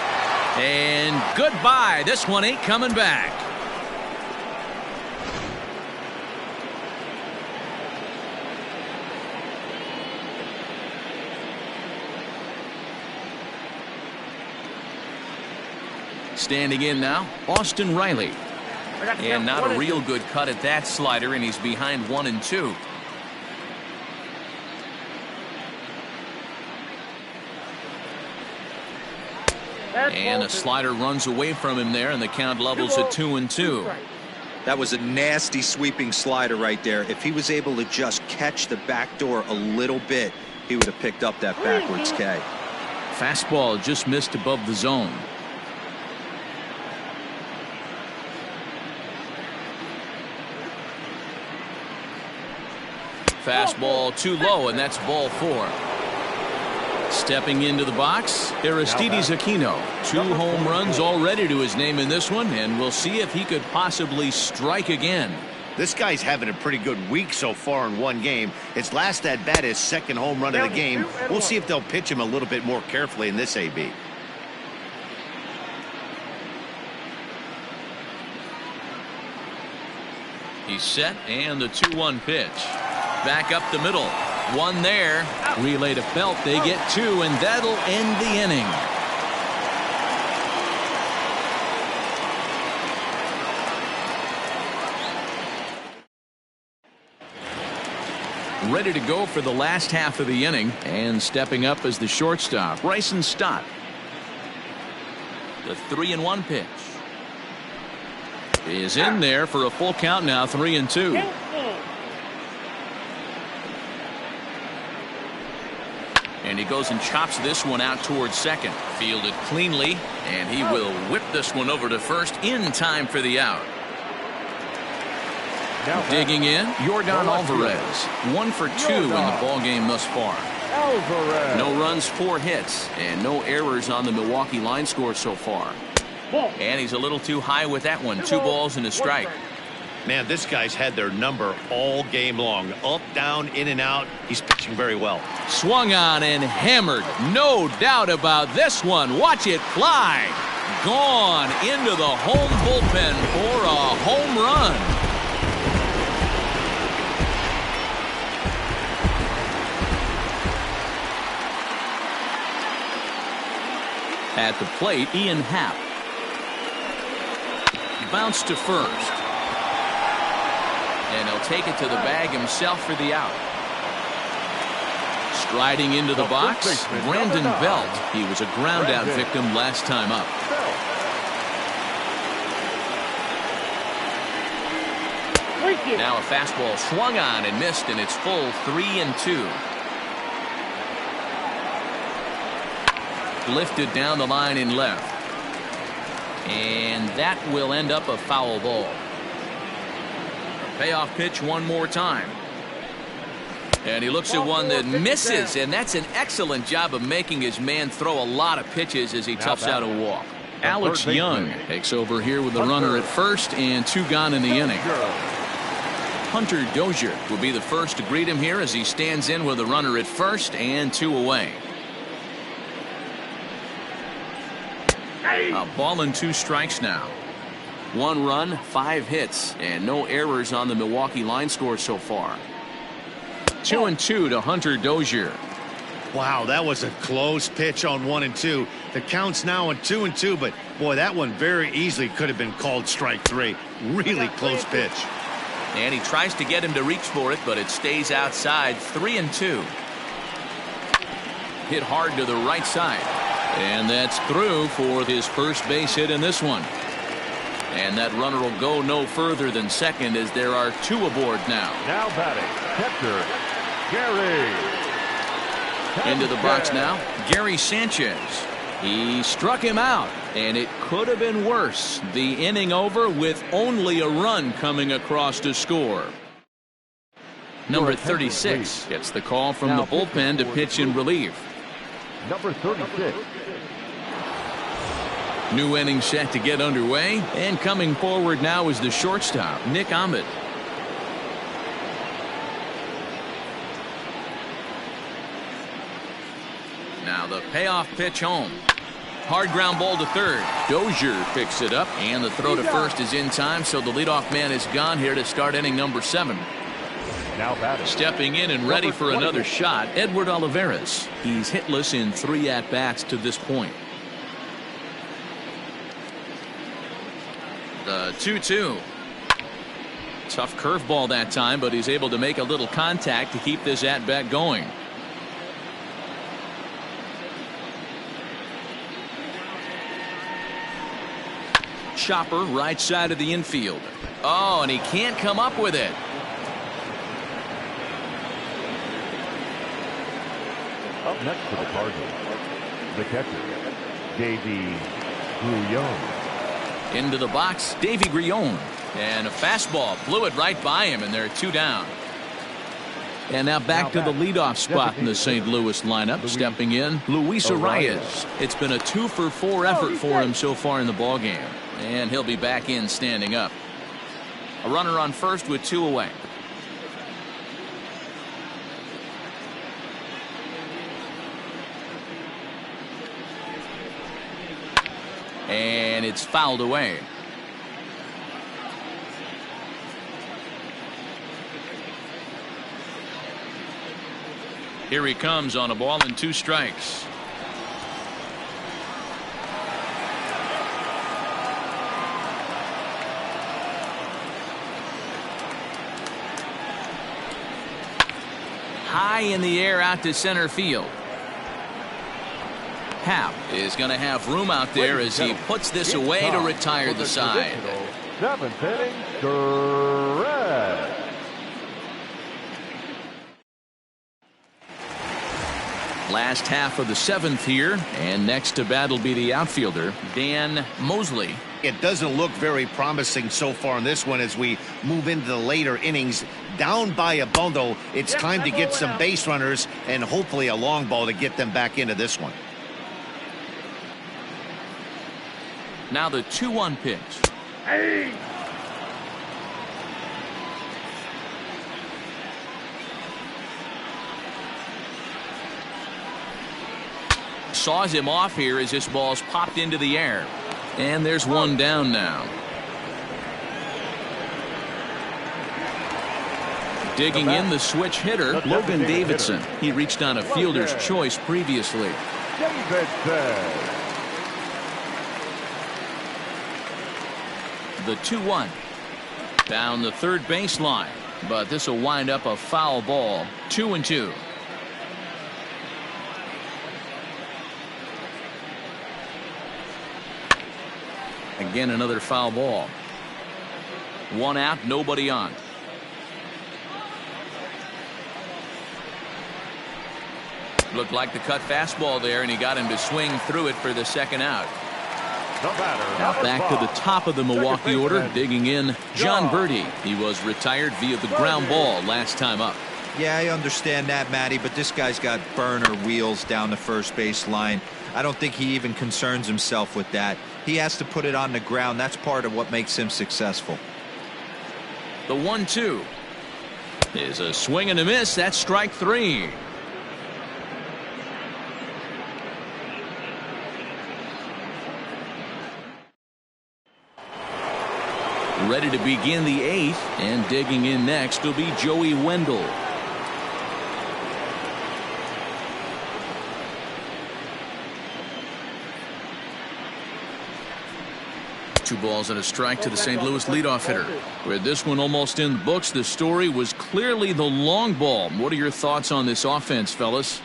And goodbye. This one ain't coming back. Standing in now, Austin Riley. And not a real good cut at that slider, and he's behind 1-2. And a slider runs away from him there, and the count levels at 2-2. That was a nasty sweeping slider right there. If he was able to just catch the back door a little bit, he would have picked up that backwards K. Fastball just missed above the zone. Fastball too low, and that's ball 4. Stepping into the box, Aristides Aquino. 2 home runs already to his name in this one, and we'll see if he could possibly strike again. This guy's having a pretty good week so far in one game. His last at bat is 2nd home run of the game. We'll see if they'll pitch him a little bit more carefully in this AB. He's set, and the 2-1 pitch. Back up the middle. 1 there. Relay to Belt. They get 2, and that'll end the inning. Ready to go for the last half of the inning, and stepping up as the shortstop, Bryson Stott. The 3-1 pitch is in there for a full count now, 3-2. And he goes and chops this one out towards second. Fielded cleanly, and he will whip this one over to first in time for the out. Digging in, Yordan Alvarez. 1 for 2 in the ballgame thus far. No runs, 4 hits, and no errors on the Milwaukee line score so far. And he's a little too high with that one. 2 balls and a strike. Man, this guy's had their number all game long. Up, down, in and out. He's pitching very well. Swung on and hammered. No doubt about this one. Watch it fly. Gone into the home bullpen for a home run. At the plate, Ian Happ. Bounced to first. And he'll take it to the bag himself for the out. Striding into the box, Brandon Belt. He was a ground out victim last time up. Now a fastball swung on and missed, and it's full 3-2. Lifted down the line in left. And that will end up a foul ball. Payoff pitch one more time. And he looks at one that misses, and that's an excellent job of making his man throw a lot of pitches as he toughs out a walk. Alex Young takes over here with the runner at first and 2 gone in the inning. Hunter Dozier will be the first to greet him here as he stands in with a runner at first and 2 away. A ball and 2 strikes now. 1 run, 5 hits, and no errors on the Milwaukee line score so far. 2-2 to Hunter Dozier. Wow, that was a close pitch on 1 and 2. The count's now at 2-2, but boy, that one very easily could have been called strike 3. Really close pitch. And he tries to get him to reach for it, but it stays outside. 3-2. Hit hard to the right side. And that's through for his first base hit in this one. And that runner will go no further than second as there are 2 aboard now. Now batting, catcher, Gary. Into the box now, Gary Sanchez. He struck him out, and it could have been worse. The inning over with only a run coming across to score. Number 36 gets the call from the bullpen to pitch in relief. Number 36. New inning set to get underway, and coming forward now is the shortstop, Nick Ahmed. Now the payoff pitch home. Hard ground ball to third. Dozier picks it up, and the throw to first is in time, so the leadoff man is gone here to start inning number 7. Now batting. Stepping in and ready for another shot, Edward Olivares. He's hitless in 3 at-bats to this point. The 2-2. Tough curveball that time, but he's able to make a little contact to keep this at-bat going. chopper right side of the infield. Oh, and he can't come up with it. Up next for the Cardinals, the catcher, Davey Grullon. Into the box, Davey Grullon. And a fastball blew it right by him, and they're 2 down. And now back to the leadoff spot in the St. Louis lineup. Stepping in, Luis Arias. It's been a 2-for-4 effort for him so far in the ballgame. And he'll be back in standing up. A runner on first with 2 away. And it's fouled away. Here he comes on a ball and 2 strikes. High in the air out to center field. Happ is going to have room out there as he puts this away to retire the side. 7th inning, stretch. Last half of the 7th here, and next to bat will be the outfielder, Dan Mosley. It doesn't look very promising so far in this one as we move into the later innings. Down by a bundle, it's time to get some base runners and hopefully a long ball to get them back into this one. Now the 2-1 pitch. Hey! Saws him off here as this ball's popped into the air. And there's 1 down now. Digging in the switch hitter, Logan Davidson. He reached on a fielder's choice previously. Davidson. The 2-1. Down the third baseline. But this will wind up a foul ball. 2-2. Again, another foul ball. 1 out, nobody on. Looked like the cut fastball there, and he got him to swing through it for the 2nd out. Now back to the top of the Milwaukee order, digging in, John Birdie. He was retired via the ground ball last time up. Yeah, I understand that, Matty, but this guy's got burner wheels down the first base line. I don't think he even concerns himself with that. He has to put it on the ground. That's part of what makes him successful. The 1-2 is a swing and a miss. That's strike 3. Ready to begin the 8th, and digging in next will be Joey Wendell. Two balls and a strike to the St. Louis leadoff hitter. With this one almost in the books, the story was clearly the long ball. What are your thoughts on this offense, fellas?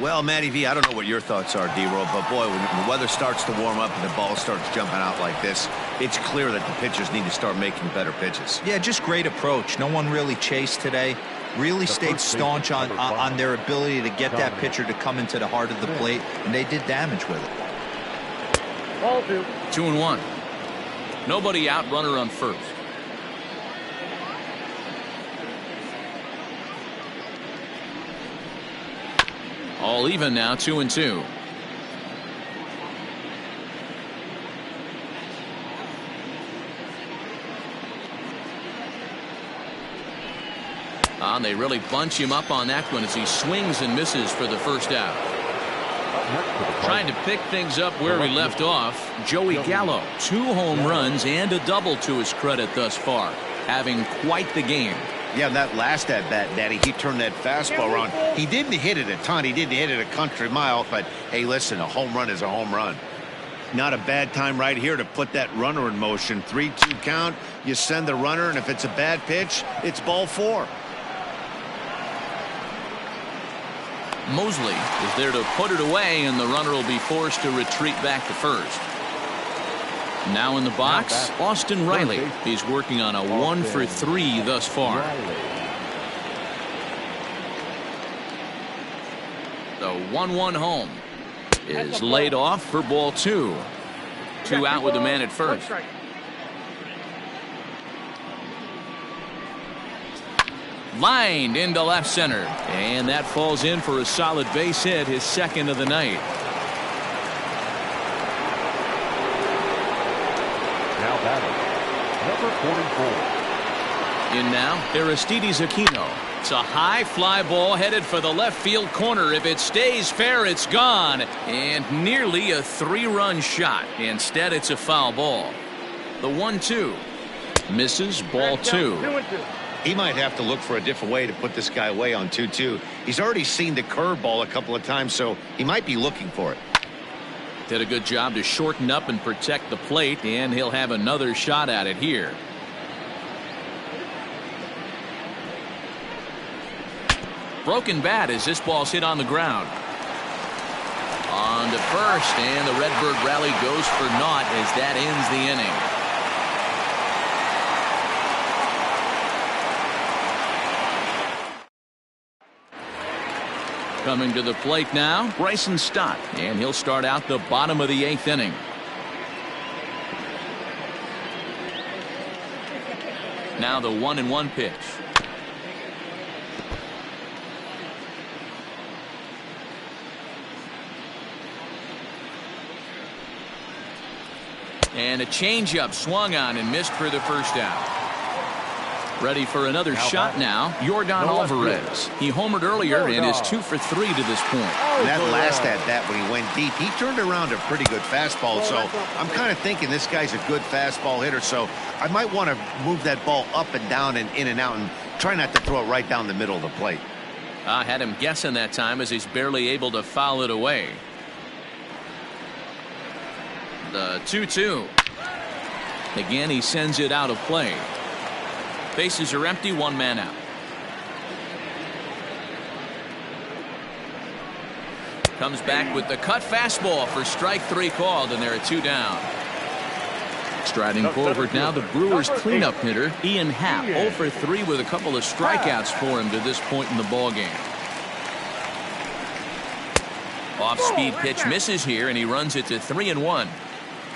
Well, Matty V, I don't know what your thoughts are, D-Roll, but boy, when the weather starts to warm up and the ball starts jumping out like this, it's clear that the pitchers need to start making better pitches. Yeah, just great approach. No one really chased today. Really stayed staunch on their ability to get that pitcher to come into the heart of the plate, and they did damage with it. Ball 2. 2-1. Nobody out, runner on first. All even now, 2-2. And they really bunch him up on that one as he swings and misses for the first out. Trying to pick things up where we left off, Joey Gallo. 2 home runs and a double to his credit thus far. Having quite the game. Yeah, that last at bat, Daddy, he turned that fastball around. He didn't hit it a ton. He didn't hit it a country mile, but hey, listen, a home run is a home run. Not a bad time right here to put that runner in motion. 3-2 count. You send the runner, and if it's a bad pitch, it's ball 4. Mosley is there to put it away, and the runner will be forced to retreat back to first. Now in the box, Austin Riley. He's working on a 1-for-3 thus far. The 1-1 home is laid off for ball 2. 2 out with the man at first. Lined into left center, and that falls in for a solid base hit, his second of the night. Now batting, number 44. In now, Aristides Aquino. It's a high fly ball headed for the left field corner. If it stays fair, it's gone. And nearly a 3-run shot. Instead, it's a foul ball. The 1-2. Misses, ball 2. He might have to look for a different way to put this guy away on 2-2. He's already seen the curveball a couple of times, so he might be looking for it. Did a good job to shorten up and protect the plate, and he'll have another shot at it here. Broken bat as this ball's hit on the ground. On to first, and the Redbird rally goes for naught as that ends the inning. Coming to the plate now, Bryson Stott, and he'll start out the bottom of the 8th inning. Now the 1-1 pitch. And a changeup swung on and missed for the first out. Ready for another shot now, Jordan Alvarez. He homered earlier and is 2 for 3 to this point. That last at bat when he went deep, he turned around a pretty good fastball. So I'm kind of thinking this guy's a good fastball hitter. So I might want to move that ball up and down and in and out and try not to throw it right down the middle of the plate. I had him guessing that time as he's barely able to foul it away. The 2-2. Again, he sends it out of play. Bases are empty, 1 man out. Comes back with the cut fastball for strike 3 called, and there are 2 down. Striding forward now, the Brewers cleanup hitter, Ian Happ, 0 for 3 with a couple of strikeouts for him to this point in the ballgame. Off-speed pitch misses here, and he runs it to 3-1.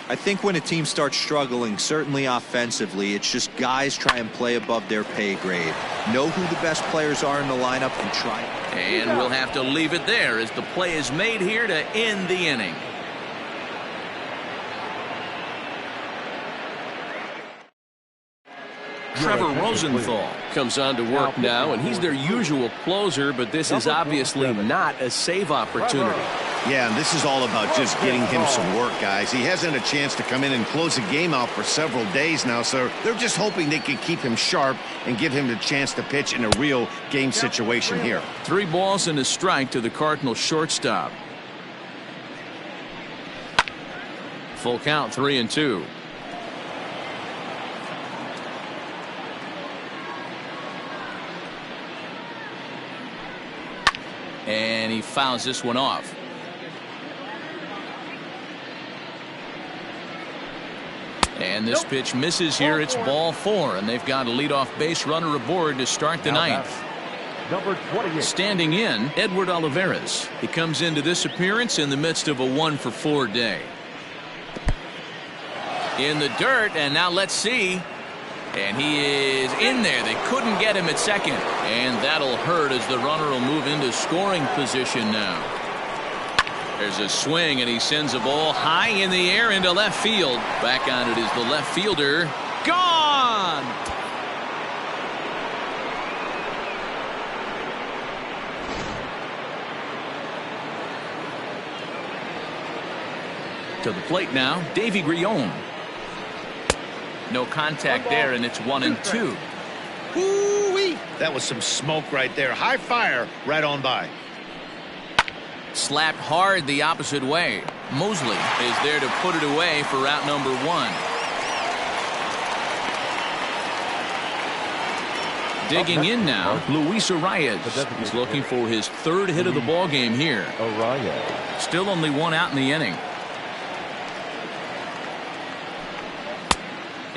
I think when a team starts struggling, certainly offensively, it's just guys try and play above their pay grade. Know who the best players are in the lineup and try. And we'll have to leave it there as the play is made here to end the inning. Trevor Rosenthal comes on to work now, and he's their usual closer, but this is obviously not a save opportunity. Yeah, and this is all about just getting him some work, guys. He hasn't a chance to come in and close a game out for several days now, so they're just hoping they can keep him sharp and give him the chance to pitch in a real game situation here. 3 balls and a strike to the Cardinals shortstop. Full count, 3-2. And he fouls this one off. And this pitch misses here. It's ball 4, and they've got a leadoff base runner aboard to start the 9th. Number 28. Standing in, Edward Olivares. He comes into this appearance in the midst of a 1 for 4 day. In the dirt, and now let's see. And he is in there. They couldn't get him at second. And that'll hurt as the runner will move into scoring position now. There's a swing, and he sends a ball high in the air into left field. Back on it is the left fielder. Gone! To the plate now, Davy Grion. No contact there, and it's 1-2. Ooh-wee. That was some smoke right there. High fire right on by. Slapped hard the opposite way. Mosley is there to put it away for out number 1. Digging in now, Luis Arias. He's looking for his 3rd hit of the ball game here. Still only 1 out in the inning.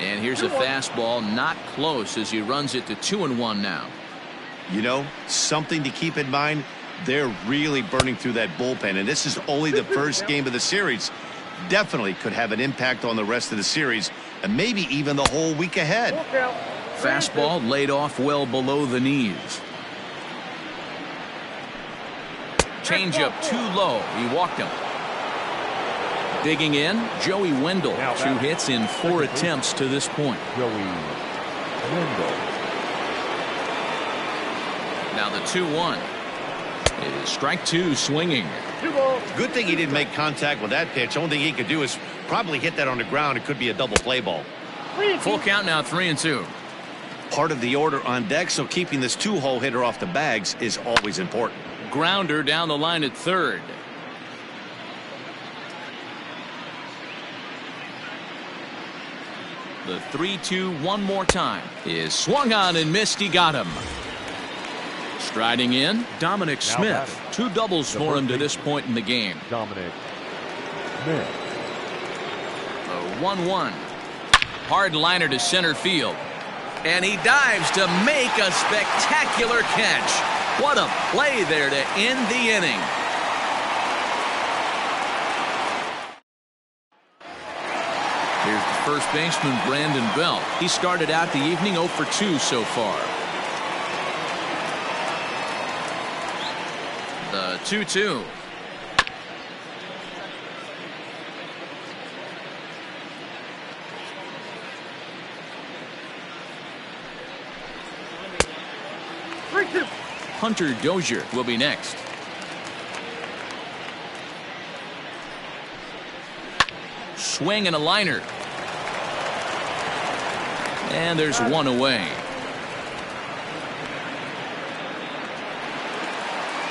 And here's a fastball not close as he runs it to 2-1 now. You know, something to keep in mind, they're really burning through that bullpen, and this is only the first game of the series. Definitely could have an impact on the rest of the series and maybe even the whole week ahead. Fastball laid off well below the knees. Changeup too low. He walked him. Digging in, Joey Wendell. 2 hits in 4 attempts to this point. Joey Wendell. Now the 2-1 is strike 2 swinging. Good thing he didn't make contact with that pitch. Only thing he could do is probably hit that on the ground. It could be a double play ball. Full count now, 3-2. Part of the order on deck, so keeping this 2-hole hitter off the bags is always important. Grounder down the line at third. The 3-2 one more time is swung on and missed. He got him. Striding in, Dominic Smith. 2 doubles for him to this point in the game. Dominic Smith. The 1-1. Hard liner to center field. And he dives to make a spectacular catch. What a play there to end the inning. Here's the first baseman, Brandon Belt. He started out the evening 0 for 2 so far. The 2-2. Hunter Dozier will be next. Swing and a liner. And there's one away.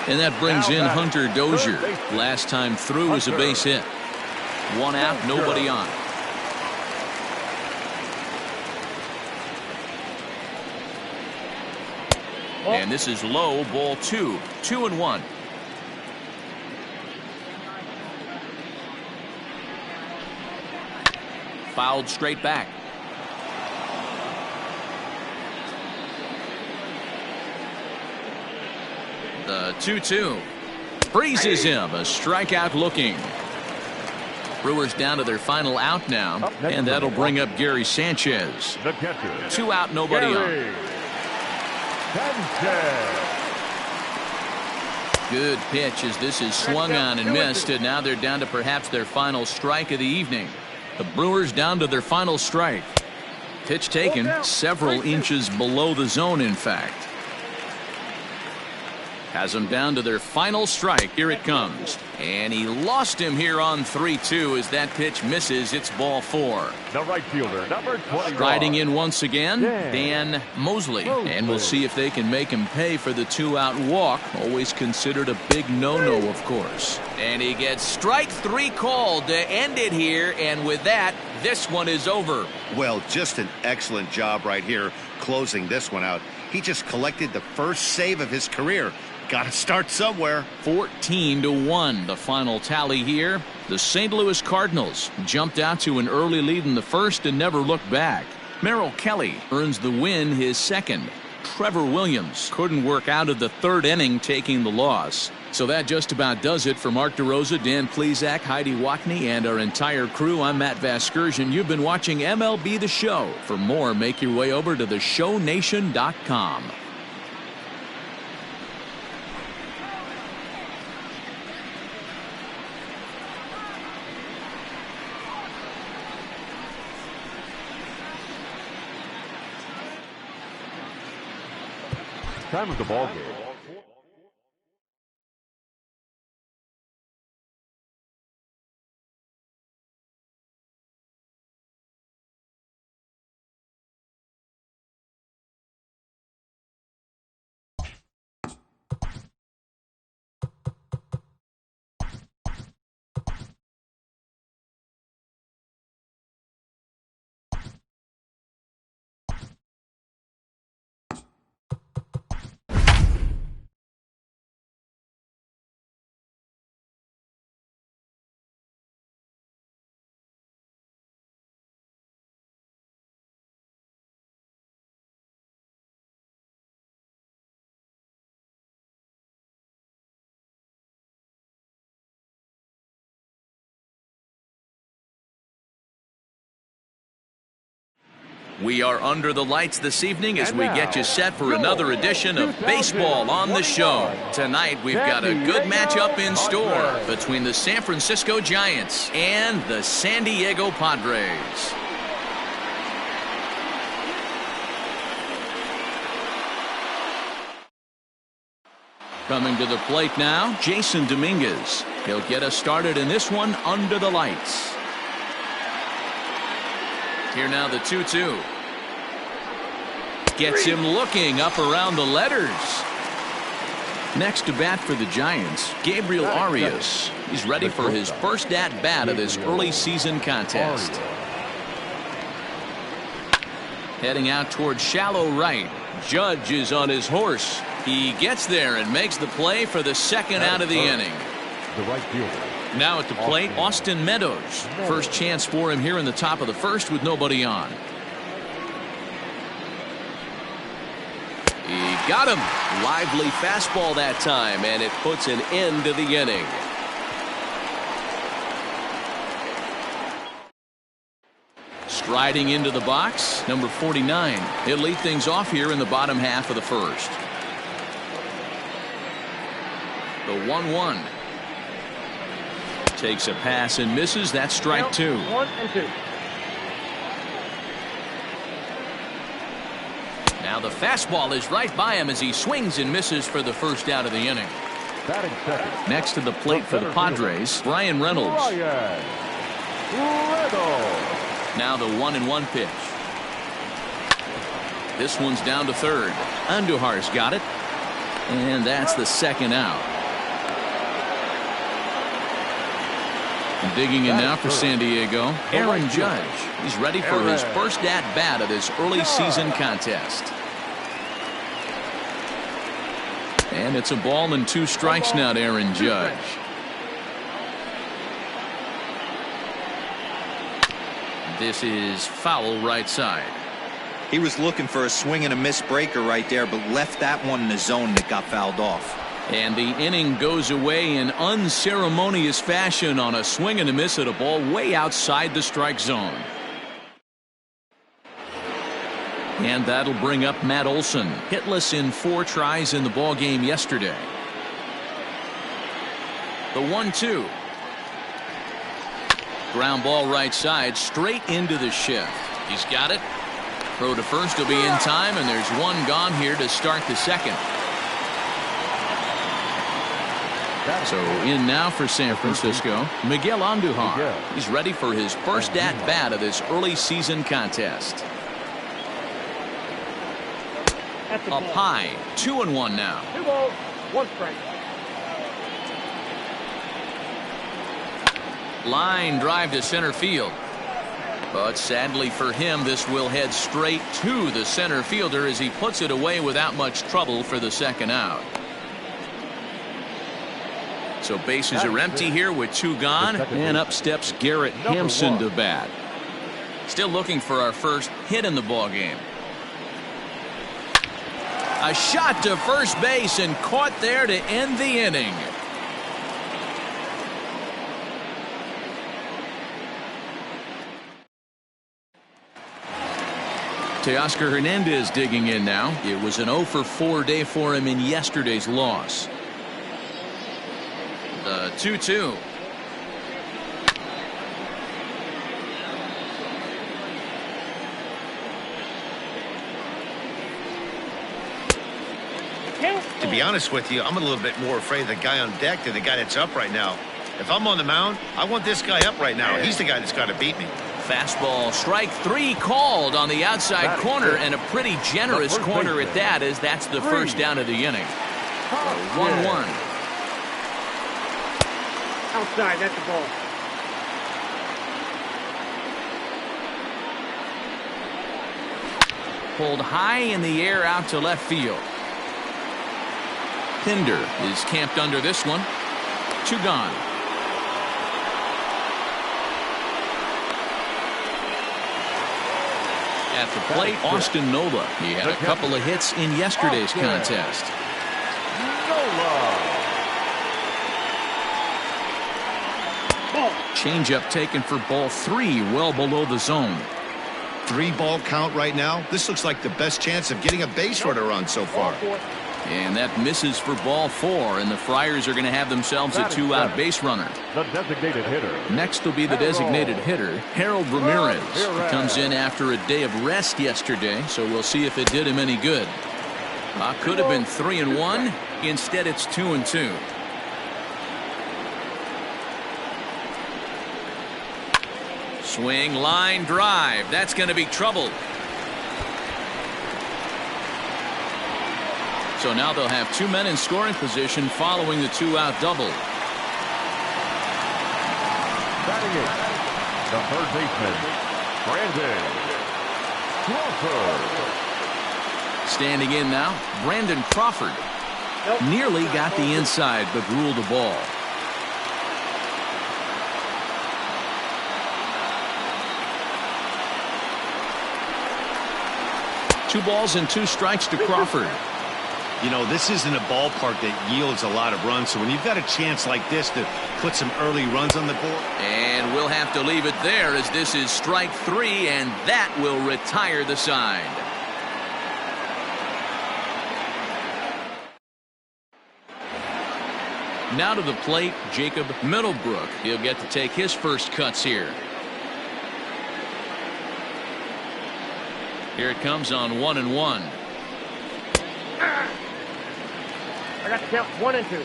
And that brings in Hunter Dozier. Last time through was a base hit. 1 out, nobody on. And this is low, ball 2. 2-1. Fouled straight back. The 2-2. Freezes him. A strikeout looking. Brewers down to their final out now. And that'll bring up Gary Sanchez. 2 out, nobody on. Good pitch as this is swung on and missed, and now they're down to perhaps their final strike of the evening. The Brewers down to their final strike. Pitch taken several inches below the zone, in fact. Has them down to their final strike. Here it comes. And he lost him here on 3-2 as that pitch misses. It's ball 4. The right fielder, number 20. Striding in once again, Dan Mosley. And we'll see if they can make him pay for the 2-out walk. Always considered a big no-no, of course. And he gets strike 3 called to end it here. And with that, this one is over. Well, just an excellent job right here closing this one out. He just collected the first save of his career. Got to start somewhere. 14-1 the final tally here. The St. Louis Cardinals jumped out to an early lead in the first and never looked back. Merrill Kelly earns the win, his second. Trevor Williams couldn't work out of the 3rd inning, taking the loss. So that just about does it for Mark DeRosa, Dan Plesac, Heidi Watney, and our entire crew. I'm Matt Vasgersian. You've been watching MLB The Show. For more, make your way over to theshownation.com. Time of the ball game. We are under the lights this evening as we get you set for another edition of Baseball on the Show. Tonight we've got a good matchup in store between the San Francisco Giants and the San Diego Padres. Coming to the plate now, Jason Dominguez. He'll get us started in this one under the lights. Here now the 2-2. Gets him looking up around the letters. Next to bat for the Giants, Gabriel Arias. He's ready for his first at-bat of this early season contest. Heading out toward shallow right. Judge is on his horse. He gets there and makes the play for the second out of the inning. The right fielder. Now at the plate, Austin Meadows. First chance for him here in the top of the first with nobody on. He got him. Lively fastball that time, and it puts an end to the inning. Striding into the box, number 49. He'll lead things off here in the bottom half of the first. The 1-1. Takes a pass and misses. That's strike two. 1-2. Now the fastball is right by him as he swings and misses for the first out of the inning. Batting second. Next to the plate for the Padres, Brian Reynolds. Brian Reynolds. Now the 1-1 pitch. This one's down to third. Andujar's got it. And that's the second out. Digging in now for San Diego, Aaron Judge. He's ready for his first at-bat of this early season contest. And it's a ball and 2 strikes now to Aaron Judge. This is foul right side. He was looking for a swing and a miss breaker right there, but left that one in the zone that got fouled off. And the inning goes away in unceremonious fashion on a swing and a miss at a ball way outside the strike zone. And that'll bring up Matt Olson, hitless in 4 tries in the ball game yesterday. The 1-2. Ground ball right side, straight into the shift. He's got it. Throw to first will be in time, and there's one gone here to start the second. So in now for San Francisco, Miguel Andujar. He's ready for his first at-bat of this early season contest. Up high, 2-1 now. 2 balls, 1 strike. Line drive to center field. But sadly for him, this will head straight to the center fielder as he puts it away without much trouble for the second out. So bases are empty here with 2 gone, and up steps Garrett Hampson to bat. Still looking for our first hit in the ball game. A shot to first base and caught there to end the inning. Teoscar Hernandez digging in now. It was an 0-for-4 day for him in yesterday's loss. The 2-2. To be honest with you, I'm a little bit more afraid of the guy on deck than the guy that's up right now. If I'm on the mound, I want this guy up right now. He's the guy that's got to beat me. Fastball, strike 3 called on the outside corner, and a pretty generous corner at that, as that's the first down of the inning. 1-1. Outside, that's the ball. Pulled high in the air out to left field. Pinder is camped under this one. 2 gone. At the plate, Austin Nola. He had a couple of hits in yesterday's contest. Changeup taken for ball 3, well below the zone. 3-ball count right now. This looks like the best chance of getting a base runner on so far. And that misses for ball 4, and the Friars are going to have themselves a 2-out base runner. The designated hitter. Next will be the designated hitter, Harold Ramirez. He comes in after a day of rest yesterday, so we'll see if it did him any good. Could have been 3-1. Instead, it's 2-2. Swing, line, drive. That's going to be trouble. So now they'll have 2 men in scoring position following the 2-out double. Batting it, the third baseman, Brandon Crawford. Standing in now, Brandon Crawford. Nearly got the inside, but ruled the ball. Two balls and 2 strikes to Crawford. You know, this isn't a ballpark that yields a lot of runs, so when you've got a chance like this to put some early runs on the board. And we'll have to leave it there, as this is strike 3, and that will retire the side. Now to the plate, Jacob Middlebrook. He'll get to take his first cuts here. Here it comes on 1-1. I got to count 1 and 2.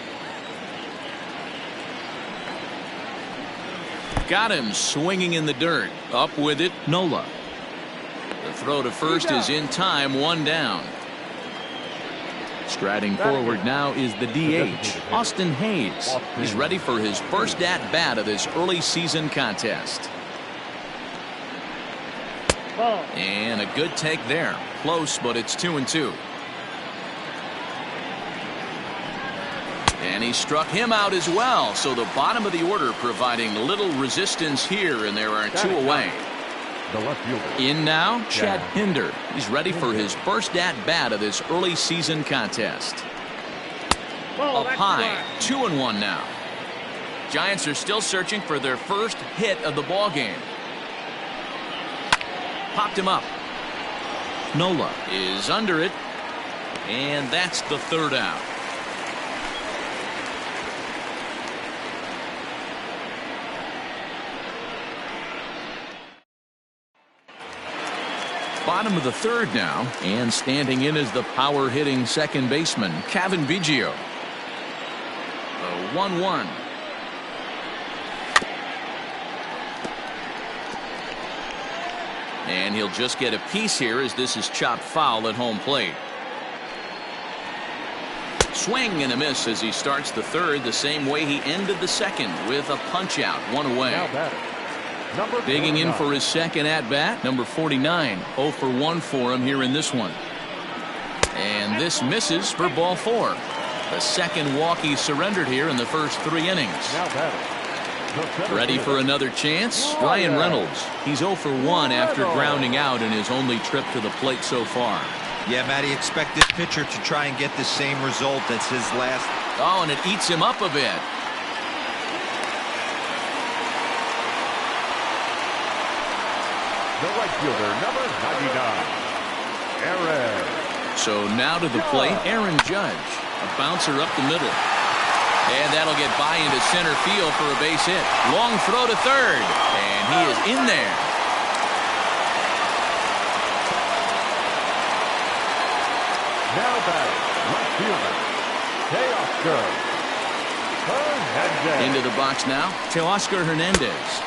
Got him swinging in the dirt. Up with it, Nola. The throw to first is in time, 1 down. Striding forward now is the DH, Austin Hayes. He's ready for his first at-bat of this early season contest. And a good take there. Close, but it's 2-2. And he struck him out as well. So the bottom of the order providing little resistance here, and there are 2 away. The left fielder. In now, Chad Pinder. He's ready for his first at-bat of this early season contest. Up high, 2-1 now. Giants are still searching for their first hit of the ball game. Popped him up. Nola is under it, and that's the 3rd out. Bottom of the 3rd now, and standing in is the power hitting second baseman, Kevin Biggio. 1-1. And he'll just get a piece here, as this is chopped foul at home plate. Swing and a miss as he starts the 3rd the same way he ended the 2nd, with a punch out, 1 away. Digging in for his second at-bat, number 49. 0 for 1 for him here in this one. And this misses for ball 4. The second walk he surrendered here in the first 3 innings. Ready for another chance? Ryan Reynolds. He's 0 for 1 after grounding out in his only trip to the plate so far. Yeah, Matty, expect this pitcher to try and get the same result as his last. Oh, and it eats him up a bit. The right fielder, number 99, Aaron. So now to the plate, Aaron Judge. A bouncer up the middle. And that'll get by into center field for a base hit. Long throw to 3rd. And he is in there. Now batting, left fielder, Teoscar Hernandez. Into the box now, Teoscar Hernandez.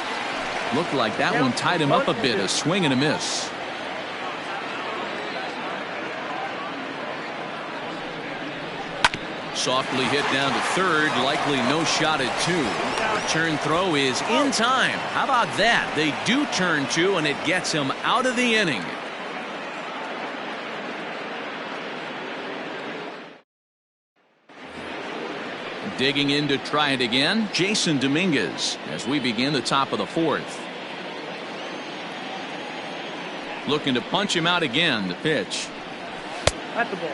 Looked like that one tied him up a bit. A swing and a miss. Softly hit down to 3rd. Likely no shot at 2. Return throw is in time. How about that? They do turn 2, and it gets him out of the inning. Digging in to try it again, Jason Dominguez, as we begin the top of the 4th. Looking to punch him out again. The pitch. That's the ball.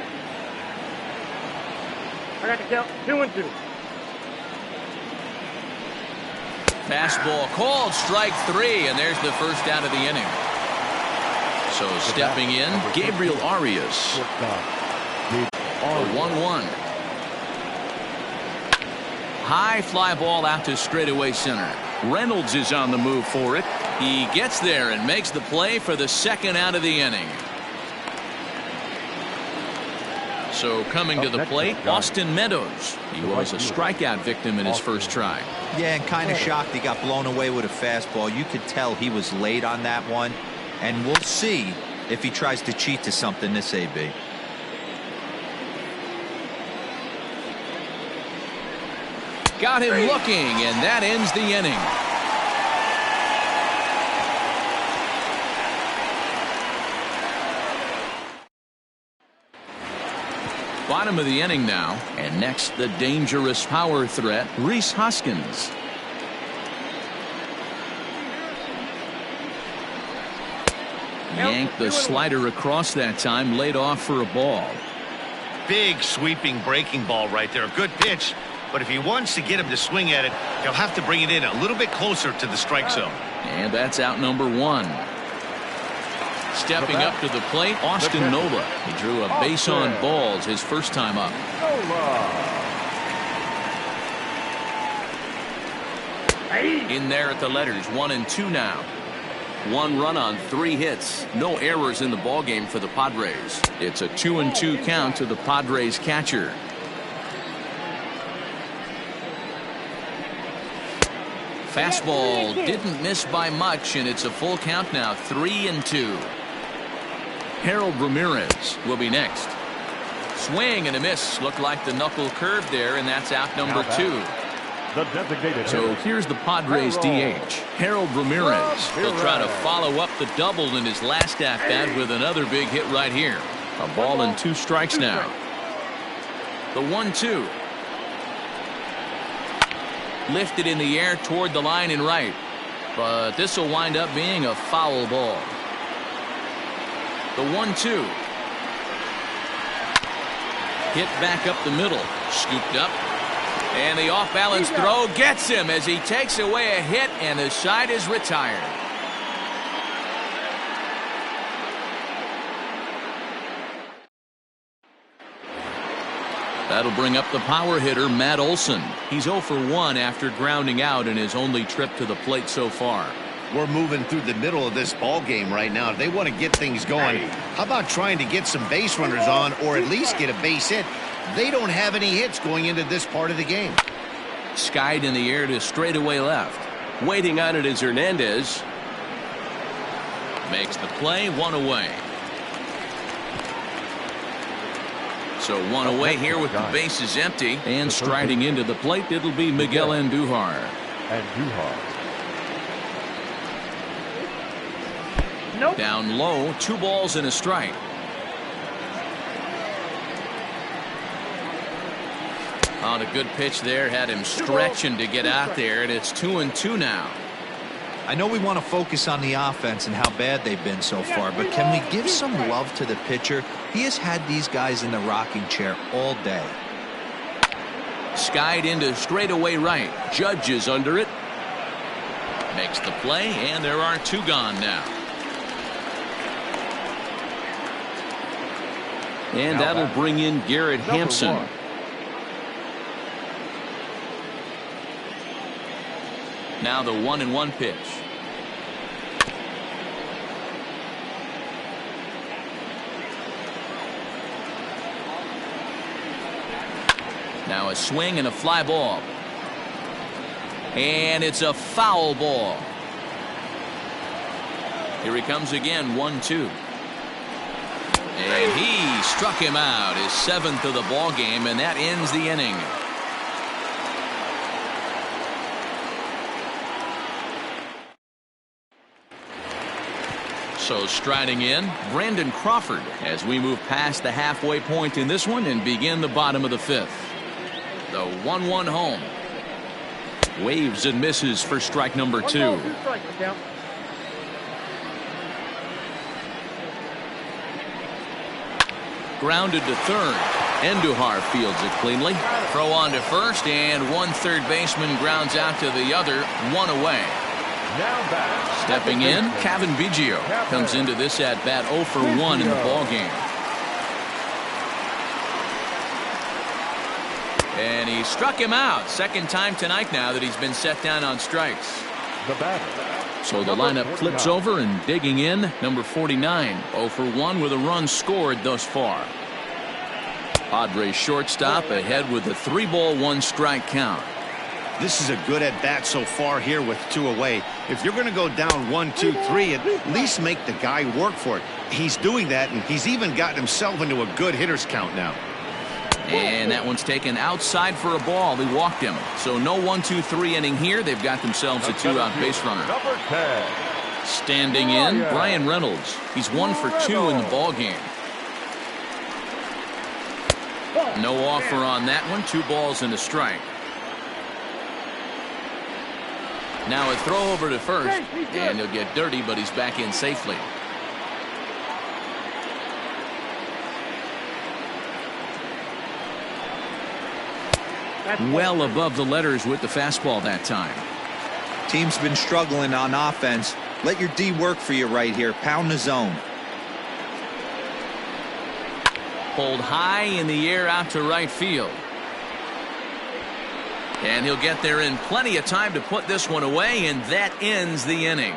I got to count 2 and 2. Fastball called, strike 3, and there's the first out of the inning. So stepping in, Gabriel Arias. The 1-1. High fly ball out to straightaway center. Reynolds is on the move for it. He gets there and makes the play for the second out of the inning. So coming to the plate, Austin Meadows. He was a strikeout victim in his first try. Yeah, and kind of shocked he got blown away with a fastball. You could tell he was late on that one. And we'll see if he tries to cheat to something this AB. Got him looking, and that ends the inning. Bottom of the inning now, and next the dangerous power threat, Rhys Hoskins. Yanked the slider across that time, laid off for a ball. Big sweeping breaking ball right there. Good pitch. But if he wants to get him to swing at it, he'll have to bring it in a little bit closer to the strike zone. And that's out number one. Stepping up to the plate, Austin Nola. He drew a base on balls his first time up. In there at the letters, 1 and 2 now. 1 run on 3 hits. No errors in the ballgame for the Padres. It's a 2-2 count to the Padres catcher. Fastball didn't miss by much, and it's a full count now, 3-2. Harold Ramirez will be next. Swing and a miss. Looked like the knuckle curve there, and that's out number 2. So here's the Padres DH, Harold Ramirez. He'll try to follow up the double in his last at-bat with another big hit right here. A ball and 2 strikes now. The 1-2. Lifted in the air toward the line and right. But this will wind up being a foul ball. The 1-2. Hit back up the middle. Scooped up. And the off-balance throw gets him as he takes away a hit, and the side is retired. That'll bring up the power hitter, Matt Olson. He's 0 for 1 after grounding out in his only trip to the plate so far. We're moving through the middle of this ball game right now. If they want to get things going, how about trying to get some base runners on, or at least get a base hit? They don't have any hits going into this part of the game. Skied in the air to straightaway left. Waiting on it is Hernandez. Makes the play, 1 away. So 1 away here with the bases empty. And striding into the plate, it'll be Miguel Andujar. Nope. Down low, 2 balls and a strike. On a good pitch there, had him stretching to get out there, and it's 2-2 now. I know we want to focus on the offense and how bad they've been so far, but can we give some love to the pitcher? He has had these guys in the rocking chair all day. Skied into straightaway right. Judge is under it. Makes the play, and there are 2 gone now. And that'll bring in Garrett Hampson. Now the 1-1 pitch. Now a swing and a fly ball. And it's a foul ball. Here he comes again, 1-2. And he struck him out, his 7th of the ball game, and that ends the inning. So striding in, Brandon Crawford as we move past the halfway point in this one and begin the bottom of the 5th. The 1-1 home. Waves and misses for strike number 2. Grounded to third. Andujar fields it cleanly. Throw on to first, and one third baseman grounds out to the other, 1 away. Now back. Stepping in, Kevin Biggio comes into this at bat 0 for 1 in the ball game. And he struck him out. Second time tonight now that he's been set down on strikes. The batter. So the lineup flips over, and digging in, number 49, 0 for 1 with a run scored thus far. Padres shortstop ahead with a 3-ball 1-strike count. This is a good at bat so far here with 2 away. If you're going to go down 1, 2, 3, at least make the guy work for it. He's doing that, and he's even gotten himself into a good hitter's count now. And that one's taken outside for a ball. He walked him. So no 1, 2, 3 inning here. They've got themselves a 2-out base runner. Number 10. Standing in, Brian Reynolds. He's 1 for 2 in the ball game. No offer on that one. 2 balls and a strike. Now a throw over to first, and he'll get dirty, but he's back in safely. Well above the letters with the fastball that time. Team's been struggling on offense. Let your D work for you right here. Pound the zone. Pulled high in the air out to right field. And he'll get there in plenty of time to put this one away, and that ends the inning.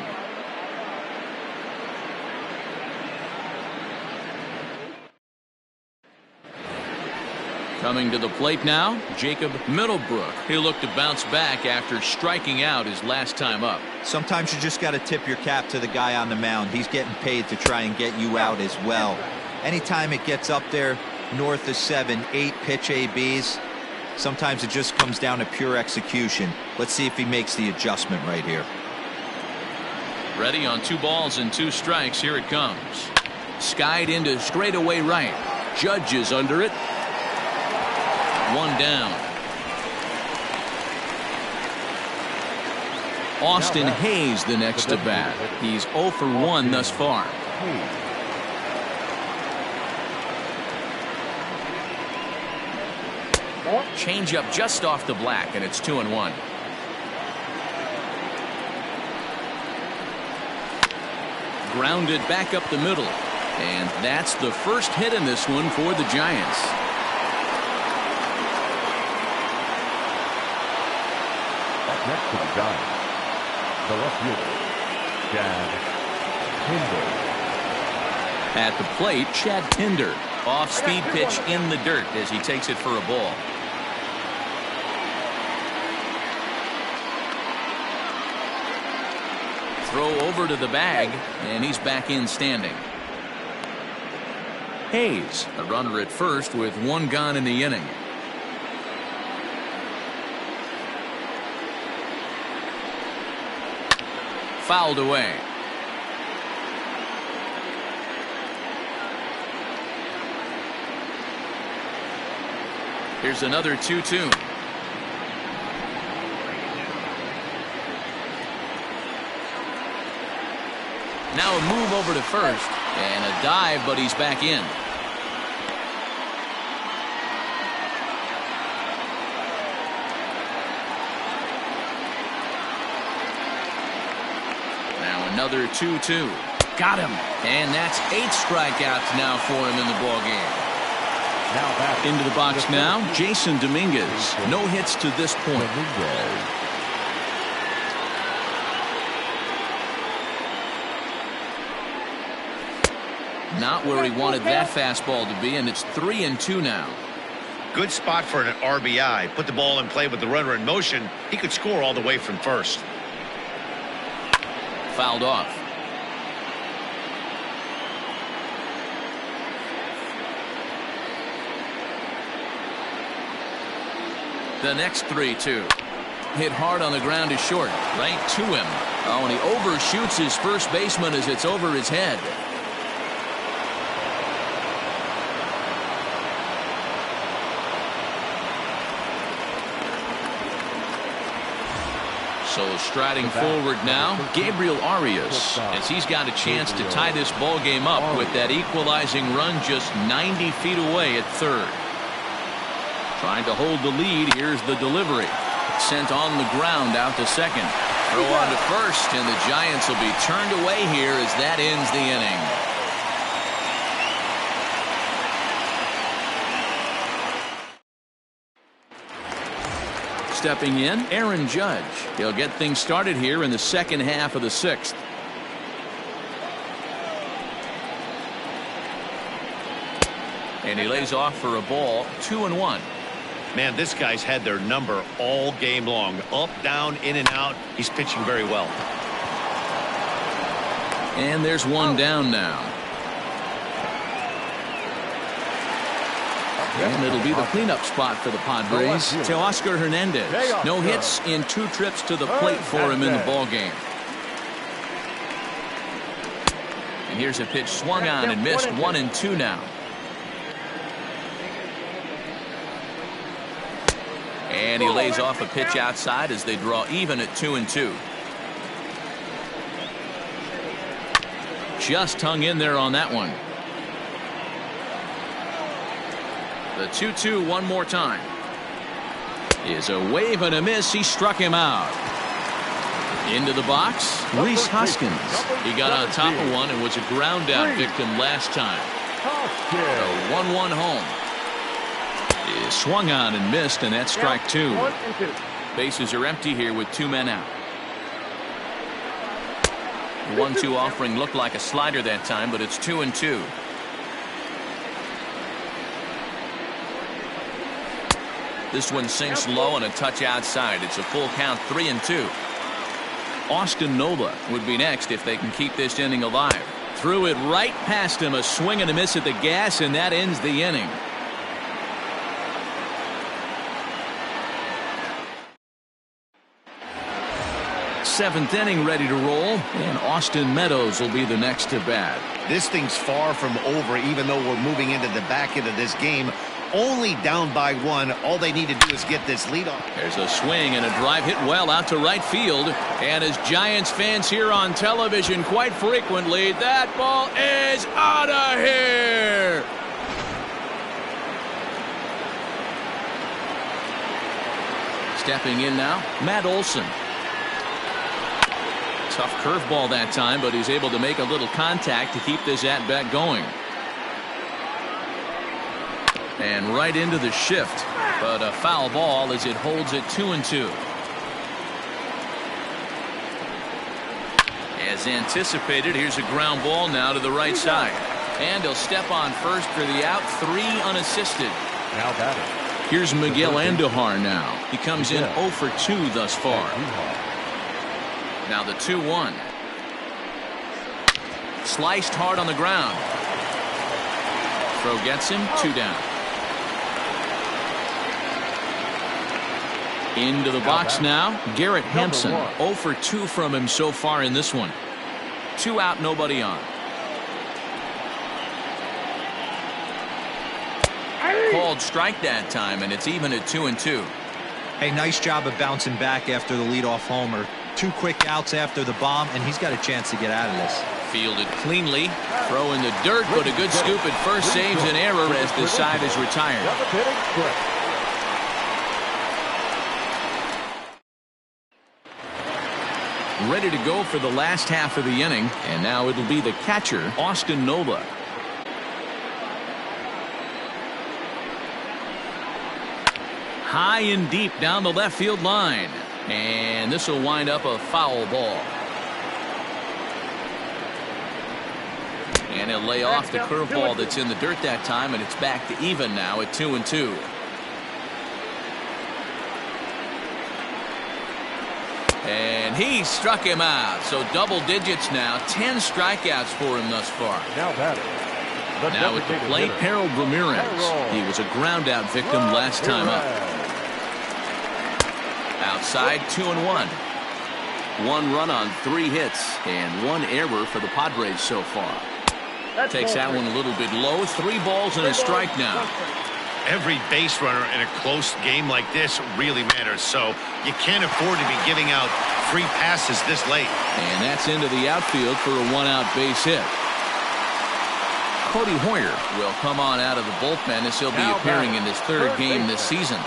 Coming to the plate now, Jacob Middlebrook. He'll look to bounce back after striking out his last time up. Sometimes you just got to tip your cap to the guy on the mound. He's getting paid to try and get you out as well. Anytime it gets up there north of 7, 8 pitch ABs, sometimes it just comes down to pure execution. Let's see if he makes the adjustment right here. Ready on 2 balls and 2 strikes. Here it comes. Skied into straightaway right. Judge is under it. 1 down. Austin Hayes the next to bat. He's 0 for 1 thus far. Change up just off the black, and it's 2-1. Grounded back up the middle, and that's the first hit in this one for the Giants. Up next to the Giants, the left fielder, Chad Pinder. At the plate, Chad Pinder. Off-speed pitch in the dirt as he takes it for a ball. Throw over to the bag, and he's back in standing. Hayes, a runner at first with 1 gone in the inning. Fouled away. Here's another 2-2. Now a move over to first, and a dive, but he's back in. Now another 2-2. Got him. And that's 8 strikeouts now for him in the ball game. Now back into the box now, Jason Dominguez. No hits to this point. Not where he wanted that fastball to be, and it's 3-2 now. Good spot for an RBI. Put the ball in play with the runner in motion. He could score all the way from first. Fouled off. The next 3-2. Hit hard on the ground is short. Right to him. Oh, and he overshoots his first baseman as it's over his head. So striding forward now, Gabriel Arias, as he's got a chance to tie this ball game up with that equalizing run just 90 feet away at third. Trying to hold the lead. Here's the delivery. Sent on the ground out to second. Throw on to first, and the Giants will be turned away here as that ends the inning. Stepping in, Aaron Judge. He'll get things started here in the second half of the sixth. And he lays off for a ball, 2-1. Man, this guy's had their number all game long. Up, down, in and out. He's pitching very well. And there's one down now. And it'll be the cleanup spot for the Padres. Teoscar Hernandez. No hits in 2 trips to the plate for him in the ballgame. And here's a pitch swung on and missed, 1-2 now. And he lays off a pitch outside as they draw even at 2-2. Just hung in there on that one. The 2-2 one more time. Is a wave and a miss. He struck him out. Into the box, Rhys Hoskins. He got on top of one and was a ground out victim last time. A 1-1 home. Is swung on and missed, and that's strike 2. Bases are empty here with 2 men out. The 1-2 offering looked like a slider that time, but it's 2-2. This one sinks low and a touch outside. It's a full count, 3-2. Austin Nola would be next if they can keep this inning alive. Threw it right past him, a swing and a miss at the gas, and that ends the inning. Seventh inning ready to roll, and Austin Meadows will be the next to bat. This thing's far from over, even though we're moving into the back end of this game. Only down by 1. All they need to do is get this lead off. There's a swing and a drive hit well out to right field. And as Giants fans hear on television quite frequently, that ball is out of here. Stepping in now, Matt Olson. Tough curveball that time, but he's able to make a little contact to keep this at-bat going. And right into the shift, but a foul ball as it holds it 2-2. As anticipated, here's a ground ball now to the right side. And he'll step on first for the out, 3 unassisted. Now batting. Here's Miguel Andujar now. He comes in 0 for 2 thus far. Now the 2-1. Sliced hard on the ground. Throw gets him, 2 down. Into the box now, Garrett Hampson. 0 for 2 from him so far in this one. 2 out, nobody on. Called strike that time, and it's even at 2-2. Hey, nice job of bouncing back after the leadoff homer. 2 quick outs after the bomb, and he's got a chance to get out of this. Fielded cleanly. Throw in the dirt, but a good scoop at first saves an error as the side is retired. Ready to go for the last half of the inning, and now it'll be the catcher, Austin Nola. High and deep down the left field line, and this will wind up a foul ball. And he'll lay off the curveball that's in the dirt that time, and it's back to even now at 2-2. And he struck him out. So double digits now. 10 strikeouts for him thus far. Now batting. Now at the plate, Harold Ramirez. He was a ground out victim last time up. Outside, 2-1. 1 run on 3 hits and 1 error for the Padres so far. Takes that one a little bit low. 3 balls and a strike now. Every base runner in a close game like this really matters, so you can't afford to be giving out free passes this late. And that's into the outfield for a 1-out base hit. Cody Hoyer will come on out of the bullpen as he'll be appearing in his 3rd game this season.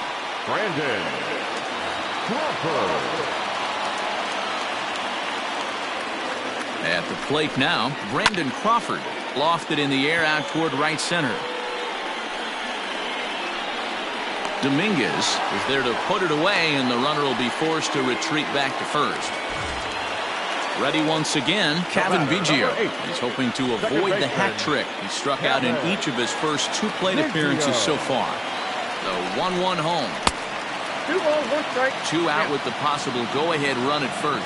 Brandon Crawford. At the plate now, Brandon Crawford lofted in the air out toward right center. Dominguez is there to put it away, and the runner will be forced to retreat back to first. Ready once again, Kevin Biggio. He's hoping to avoid the hat trick. He struck out in each of his first 2 plate appearances so far. The 1-1 home. 2 balls, 1 strike. 2 out with the possible go-ahead run at first.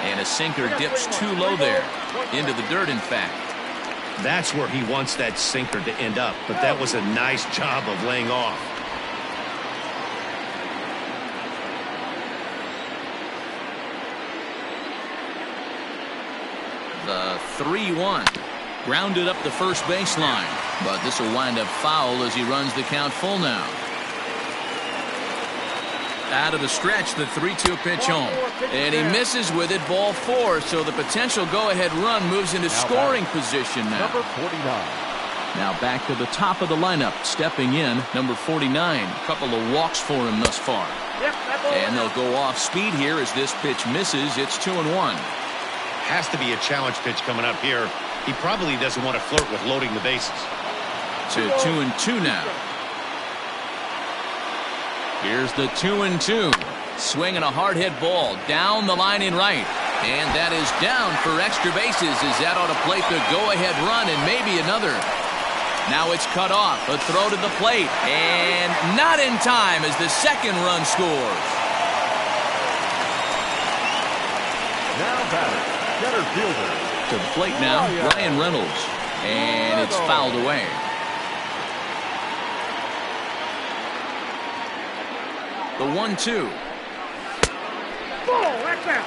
And a sinker dips too low there. Into the dirt, in fact. That's where he wants that sinker to end up, but that was a nice job of laying off. The 3-1. Grounded up the first baseline, but this will wind up foul as he runs the count full now. Out of the stretch, the 3-2 pitch home. And he misses with it, ball 4, so the potential go-ahead run moves into scoring position now. Number 49. Now back to the top of the lineup, stepping in, number 49. A couple of walks for him thus far. And they'll go off speed here as this pitch misses. It's 2-1. Has to be a challenge pitch coming up here. He probably doesn't want to flirt with loading the bases. To 2-2 now. Here's the 2-2. Swinging a hard hit ball down the line in right. And that is down for extra bases as that ought to plate the go-ahead run and maybe another. Now it's cut off. A throw to the plate. And not in time as the second run scores. Now batter, center fielder. To the plate now, Ryan Reynolds. And it's fouled away. The 1-2. Ball, that's out.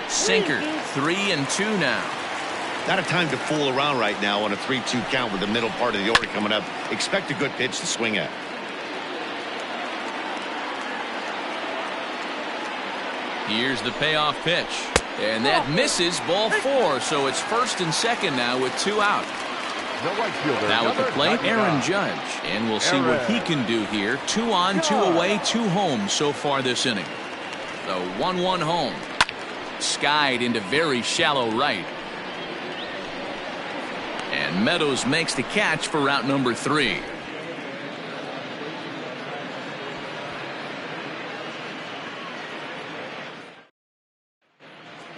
Sinker, 3-2 now. Not a time to fool around right now on a 3-2 count with the middle part of the order coming up. Expect a good pitch to swing at. Here's the payoff pitch. And that misses, ball 4, so it's first and second now with 2 out. Now at the plate, Aaron Judge. And we'll see what he can do here. 2 on, 2 away, 2 home so far this inning. The 1-1 home. Skied into very shallow right. And Meadows makes the catch for route number 3.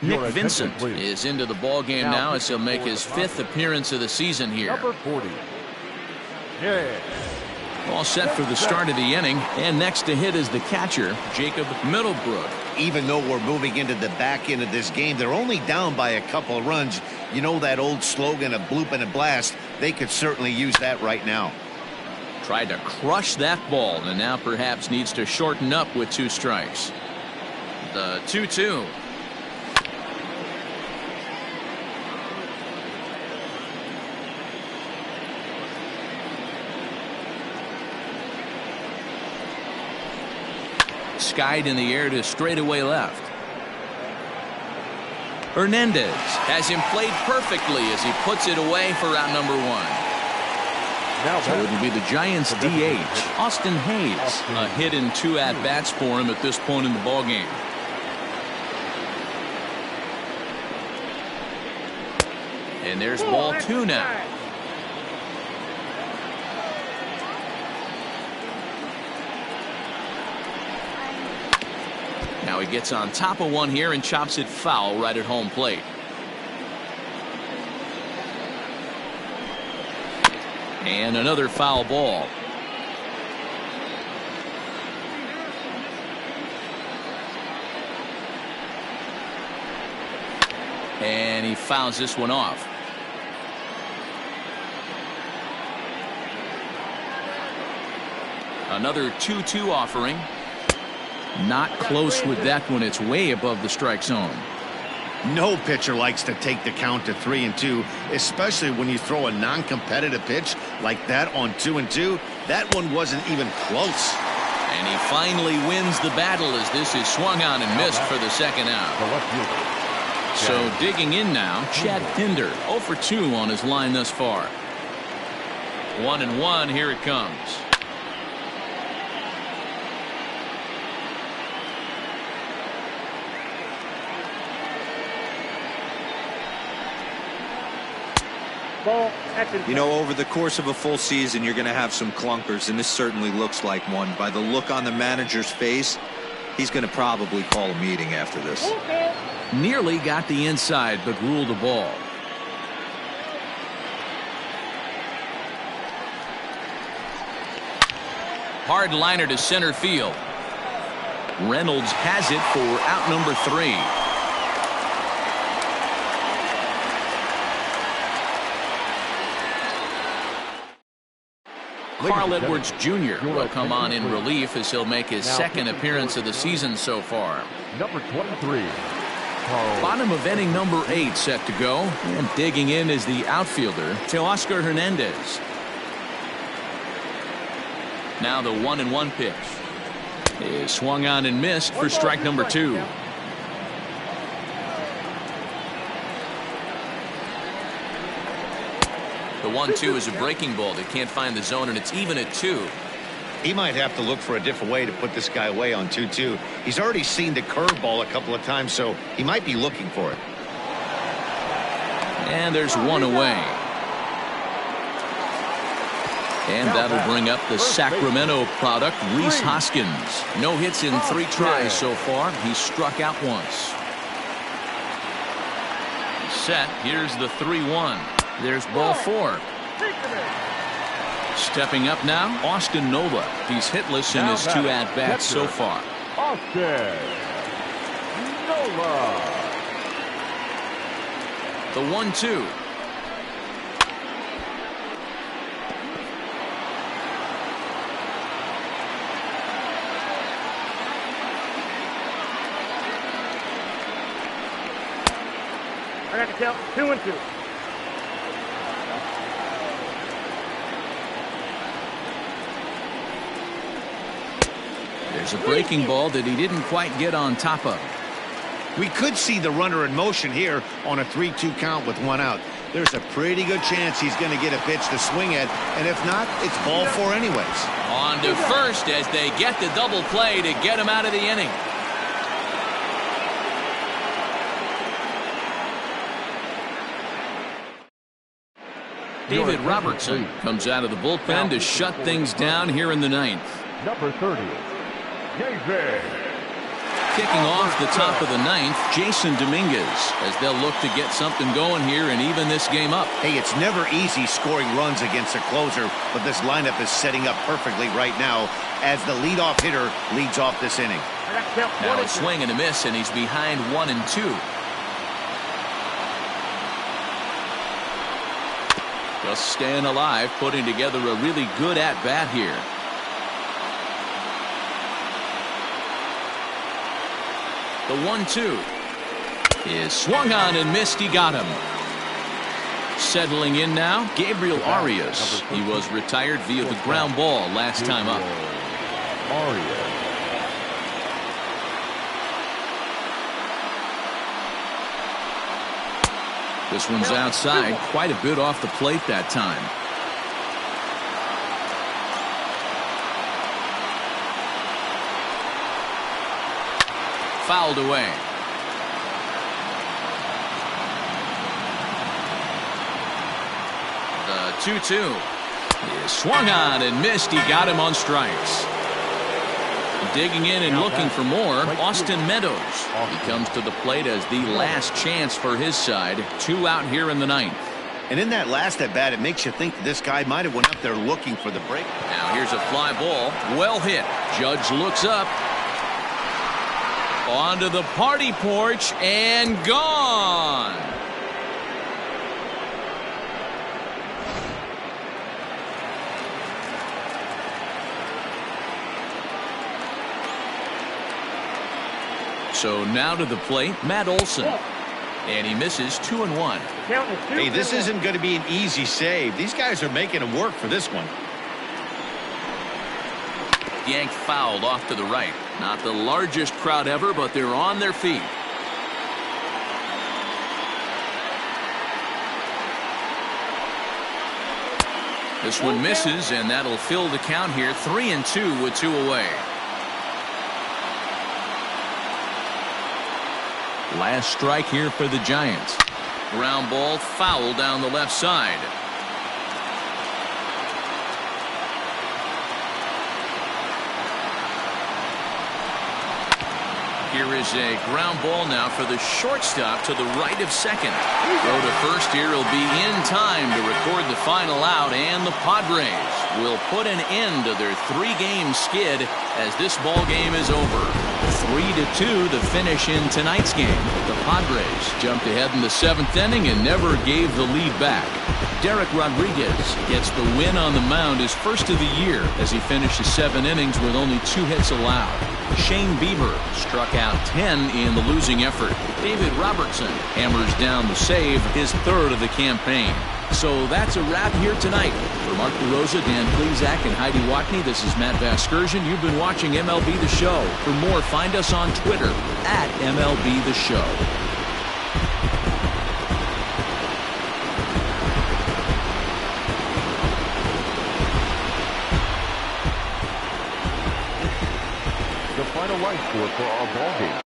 Nick Vincent is into the ball game now as he'll make his 5th appearance of the season here. Number 40. Yeah. All set for the start of the inning, and next to hit is the catcher, Jacob Middlebrook. Even though we're moving into the back end of this game, they're only down by a couple of runs. You know that old slogan, a bloop and a blast. They could certainly use that right now. Tried to crush that ball, and now perhaps needs to shorten up with 2 strikes. The 2-2. Skied in the air to straightaway left. Hernandez has him played perfectly as he puts it away for out number 1. So it'll be the Giants DH, Austin Hayes. A hit in 2 at-bats for him at this point in the ballgame. And there's ball 2 now. Now he gets on top of one here and chops it foul right at home plate. And another foul ball. And he fouls this one off. Another 2-2 offering. Not close with that one. It's way above the strike zone. No pitcher likes to take the count to 3-2, especially when you throw a non-competitive pitch like that on 2-2. That one wasn't even close. And he finally wins the battle as this is swung on and missed for the second out. So digging in now, Chad Pinder, 0 for 2 on his line thus far. 1-1, here it comes. Ball at the You know, over the course of a full season, you're going to have some clunkers, and this certainly looks like one. By the look on the manager's face, he's going to probably call a meeting after this. Nearly got the inside, but ruled the ball. Hard liner to center field. Reynolds has it for out number 3. Carl Edwards Jr. will come on in relief as he'll make his second appearance of the season so far. Number 23. Bottom of inning number 8 set to go, and digging in is the outfielder Teoscar Hernandez. Now the 1-1 pitch is swung on and missed for strike number 2. The 1-2 is a breaking ball that can't find the zone, and it's even at 2. He might have to look for a different way to put this guy away on 2-2. He's already seen the curveball a couple of times, so he might be looking for it. And there's one away. And that'll bring up the Sacramento product, Rhys Hoskins. No hits in 3 tries so far. He's struck out once. Set. Here's the 3-1. There's ball 4. Stepping up now, Austin Nola. He's hitless in his 2 at-bats so far. Austin Nola. The 1-2. I got to count 2-2. There's a breaking ball that he didn't quite get on top of. We could see the runner in motion here on a 3-2 count with 1 out. There's a pretty good chance he's going to get a pitch to swing at, and if not, it's ball 4 anyways. On to first as they get the double play to get him out of the inning. David Robertson comes out of the bullpen to shut things down here in the 9th. Number 30. David. Kicking off the top of the 9th, Jason Dominguez, as they'll look to get something going here and even this game up. Hey, it's never easy scoring runs against a closer, but this lineup is setting up perfectly right now as the leadoff hitter leads off this inning. Now a swing and a miss, and he's behind 1-2. Just staying alive, putting together a really good at-bat here. The 1-2 is swung on and missed. He got him. Settling in now, Gabriel Arias. He was retired via the ground ball last time up. Arias. This one's outside, quite a bit off the plate that time. Fouled away. The 2-2 is swung on and missed. He got him on strikes. Digging in and looking for more, Austin Meadows. He comes to the plate as the last chance for his side. 2 out here in the 9th. And in that last at bat, it makes you think that this guy might have went up there looking for the break. Now here's a fly ball. Well hit. Judge looks up. Onto the party porch and gone. So now to the plate, Matt Olson. And he misses 2-1. Hey, this isn't going to be an easy save. These guys are making him work for this one. Yanked fouled off to the right. Not the largest crowd ever, but they're on their feet. This one misses, and that'll fill the count here. 3-2 with 2 away. Last strike here for the Giants. Ground ball foul down the left side. Here is a ground ball now for the shortstop to the right of second. Throw to first here will be in time to record the final out, and the Padres will put an end to their 3-game skid as this ball game is over. 3-2 the finish in tonight's game. The Padres jumped ahead in the 7th inning and never gave the lead back. Derek Rodriguez gets the win on the mound, his first of the year, as he finishes 7 innings with only 2 hits allowed. Shane Bieber struck out 10 in the losing effort. David Robertson hammers down the save, his 3rd of the campaign. So that's a wrap here tonight. For Mark DeRosa, Dan Plesac, and Heidi Watney, this is Matt Vasgersian. You've been watching MLB The Show. For more, find us on Twitter at MLB The Show. The final line score for our ball game.